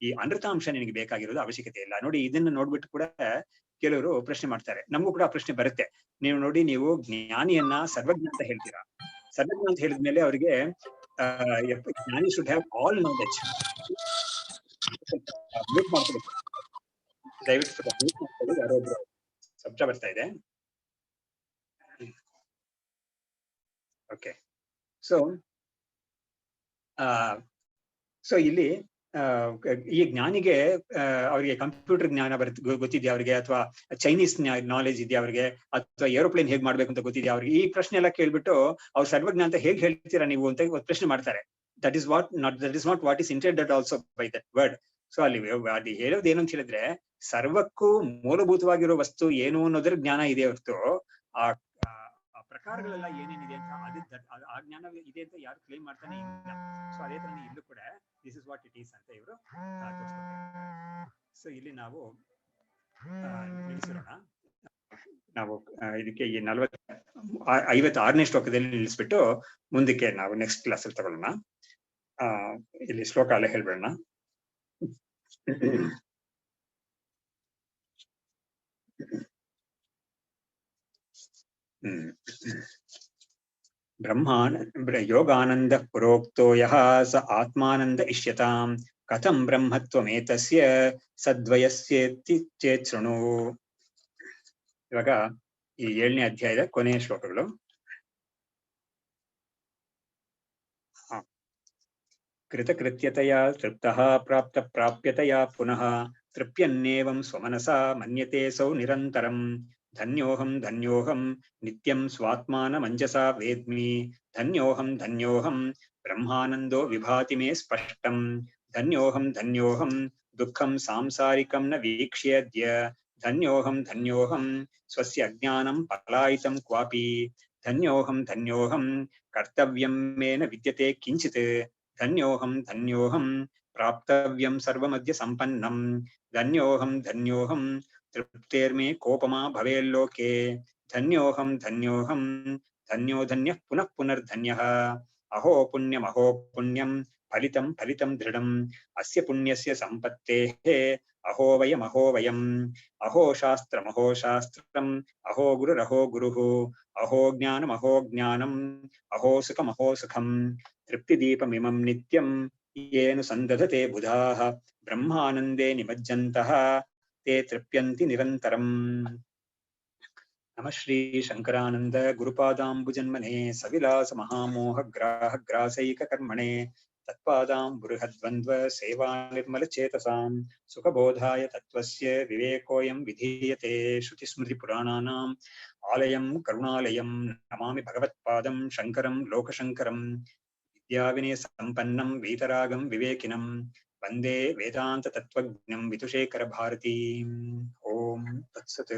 ಈ ಅನೃತಾಂಶ ನಿನಗೆ ಬೇಕಾಗಿರೋದು ಅವಶ್ಯಕತೆ ಇಲ್ಲ. ನೋಡಿ, ಇದನ್ನ ನೋಡ್ಬಿಟ್ಟು ಕೂಡ ಕೆಲವರು ಪ್ರಶ್ನೆ ಮಾಡ್ತಾರೆ. ನಮಗೂ ಕೂಡ ಆ ಪ್ರಶ್ನೆ ಬರುತ್ತೆ. ನೀವು ನೋಡಿ, ನೀವು ಜ್ಞಾನಿಯನ್ನ ಸರ್ವಜ್ಞ ಅಂತ ಹೇಳ್ತೀರಾ. ಸರ್ವಜ್ಞ ಅಂತ ಹೇಳಿದ್ಮೇಲೆ ಅವರಿಗೆ ಜ್ಞಾನಿ should have all knowledge. Mute ಮಾಡ್ಕೊಬೇಕು, ದಯವಿಟ್ಟು ಸ್ವಲ್ಪ ಮ್ಯೂಟ್ ಮಾಡ್ಕೊಳ್ಳಿ. ಯಾರೋ ಒಬ್ರು ಶಬ್ದ ಬರ್ತಾ ಇದೆ. ಓಕೆ. ಸೊ ಇಲ್ಲಿ ಈ ಜ್ಞಾನಿಗೆ ಅವರಿಗೆ ಕಂಪ್ಯೂಟರ್ ಜ್ಞಾನ ಗೊತ್ತಿದ್ಯಾ ಅವ್ರಿಗೆ, ಅಥವಾ ಚೈನೀಸ್ ನಾಲೆಜ್ ಇದೆಯಾ ಅವ್ರಿಗೆ, ಅಥವಾ ಏರೋಪ್ಲೇನ್ ಹೇಗ್ ಮಾಡ್ಬೇಕು ಅಂತ ಗೊತ್ತಿದ್ಯಾ ಅವ್ರಿಗೆ? ಈ ಪ್ರಶ್ನೆ ಎಲ್ಲ ಕೇಳ್ಬಿಟ್ಟು ಅವ್ರು ಸರ್ವಜ್ಞ ಅಂತ ಹೇಗ್ ಹೇಳ್ತೀರಾ ನೀವು ಅಂತ ಪ್ರಶ್ನೆ ಮಾಡ್ತಾರೆ. That is not what is intended also by that word. So ಅಲ್ಲಿ ಹೇಳೋದು ಏನು ಅಂತ ಹೇಳಿದ್ರೆ, ಸರ್ವಕ್ಕೂ ಮೂಲಭೂತವಾಗಿರೋ ವಸ್ತು ಏನು ಅನ್ನೋದ್ರ ಜ್ಞಾನ ಇದೆ ಹೊರತು ಆ ಪ್ರಕಾರಗಳೆಲ್ಲ ಏನೇನಿದೆ ಅಂತ ಆ ಜ್ಞಾನ ಇದೆ ಅಂತ ಯಾರು ಕ್ಲೇಮ್ ಮಾಡ್ತಾನೆ ಇಲ್ಲ. ಸೊ ಅದೇ ತರ ಇಲ್ಲೂ ಕೂಡ this is what it is ಅಂತ ಇವರು ತೋರಿಸ್ಕೊಡ್ತಾರೆ. ಸೊ ಇಲ್ಲಿ ನಾವು ನಿಲ್ಲಿಸಿರೋಣ. ನಾವು ಇದಕ್ಕೆ ಈ 56ನೇ ಶ್ಲೋಕದಲ್ಲಿ ನಿಲ್ಲಿಸ್ಬಿಟ್ಟು ಮುಂದಕ್ಕೆ ನಾವು ನೆಕ್ಸ್ಟ್ ಕ್ಲಾಸ್ ಅಲ್ಲಿ ತಗೊಳ್ಳೋಣ. ಇಲ್ಲಿ ಶ್ಲೋಕ ಅಲ್ಲೇ ಹೇಳ್ಬೇಡ. ಯೋಗಾನಂದ ಪುರೋಕ್ತೋ ಯಃ ಸ ಆತ್ಮಾನಂದ ಇಷ್ಯತಾಂ ಕಥಂ ಬ್ರಹ್ಮತ್ವಮೇತಸ್ಯ ಸದ್ವಯಸ್ಯೇತಿ ಚೇತ್ ಶೃಣು. ಇವಾಗ ಈ 7ನೇ ಅಧ್ಯಾಯದ ಕೊನೆಯ ಶ್ಲೋಕಗಳು. ಕೃತಕೃತ್ಯತೆಯ ತೃಪ್ತಃ ಪ್ರಾಪ್ಯತೆಯ ಪುನಃ ತೃಪ್ಯನ್ನೇವಂ ಸ್ವಮನಸಾ ಮನ್ಯತೆ ಸೌ ನಿರಂತರಂ. ಧನ್ಯೋಹಂ ನಿತ್ಯಂ ಸ್ವಾತ್ಮಾನಮಂಜಸಾ ವೇದ್ಮಿ. ಧನ್ಯೋಹಂ ಬ್ರಹ್ಮಾನಂದೋ ವಿಭಾತಿ ಮೇ ಸ್ಪಷ್ಟಂ. ಧನ್ಯೋಹಂ ದುಃಖಂ ಸಾಂಸಾರಿಕಂ ನ ವೀಕ್ಷ್ಯದ್ಯ. ಧನ್ಯೋಹಂ ಸ್ವಸ್ಯ ಅಜ್ಞಾನಂ ಪಲಾಯಿತಂ ಕ್ವಾಪಿ. ಧನ್ಯೋಹಂ ಕರ್ತವ್ಯಂ ಮೇ ನ ವಿದ್ಯತೆ ಕಿಂಚಿತ್. ಧನ್ಯೋಹಂ ಪ್ರಾಪ್ತವ್ಯಂ ಸರ್ವಮದ್ಯ ಸಂಪನ್ನಂ. ಧನ್ಯೋಹಂ ತೃಪ್ತೇರ್ಮೇ ಕೋಪಮಾ ಭವೇಲ್ಲೋಕೆ. ಧನ್ಯೋಹಂ ಧನ್ಯಃ ಪುನಃ ಪುನರ್ಧನ್ಯಃ. ಅಹೋ ಪುಣ್ಯಂ ಫಲಿತಂ ದೃಢಂ. ಅಸ್ಯ ಪುಣ್ಯಸ್ಯ ಸಂಪತ್ತೇಃ ಅಹೋ ವಯಂ. ಅಹೋ ಶಾಸ್ತ್ರಂ ಅಹೋ ಗುರುಃ. ಅಹೋ ಜ್ಞಾನಂ ಅಹೋ ಸುಖಂ. ತೃಪ್ತಿದೀಪಮಿಮಂ ನಿತ್ಯಂ ಯೇನ ಸಂದಧತೆ ಬುಧಾಃ. ಬ್ರಹ್ಮಾನಂದೇ ನಿಮಜ್ಜಂತಃ ತೇ ತೃಪ್ಯಂತಿ ನಿರಂತರಂ. ನಮಃ ಶ್ರೀ ಶಂಕರಾನಂದ ಗುರುಪಾದಾಂಬುಜನ್ಮನೆ ಸವಿಲಾಸ ಮಹಾಮೋಹ ಗ್ರಾಸೈಕ ಕರ್ಮಣೆ. ತತ್ಪಾದಾಂಬುರುಹದ್ವಂದ್ವ ಸೇವಾ ನಿರ್ಮಲ ಚೇತಸಾಂ. ಸುಖಬೋಧಾಯ ತತ್ವಸ್ಯ ವಿವೇಕೋಯಂ ವಿಧೀಯತೆ. ಶ್ರುತಿಸ್ಮೃತಿ ಪುರಾಣಾನಾಂ ಆಲಯಂ ಕರುಣಾಲಯಂ. ನಮಾಮಿ ಭಗವತ್ಪಾದಂ ಶಂಕರಂ ಲೋಕಶಂಕರಂ. ವಿದ್ಯಾವಿನಯ ಸಂಪನ್ನಂ ವೀತರಾಗಂ ವಿವೇಕಿನಂ. ವಂದೇ ವೇದಾಂತ ತತ್ವಜ್ಞಂ ವಿದುಷೇಖರ ಭಾರತೀಂ. ಓಂ ತತ್ಸತ್.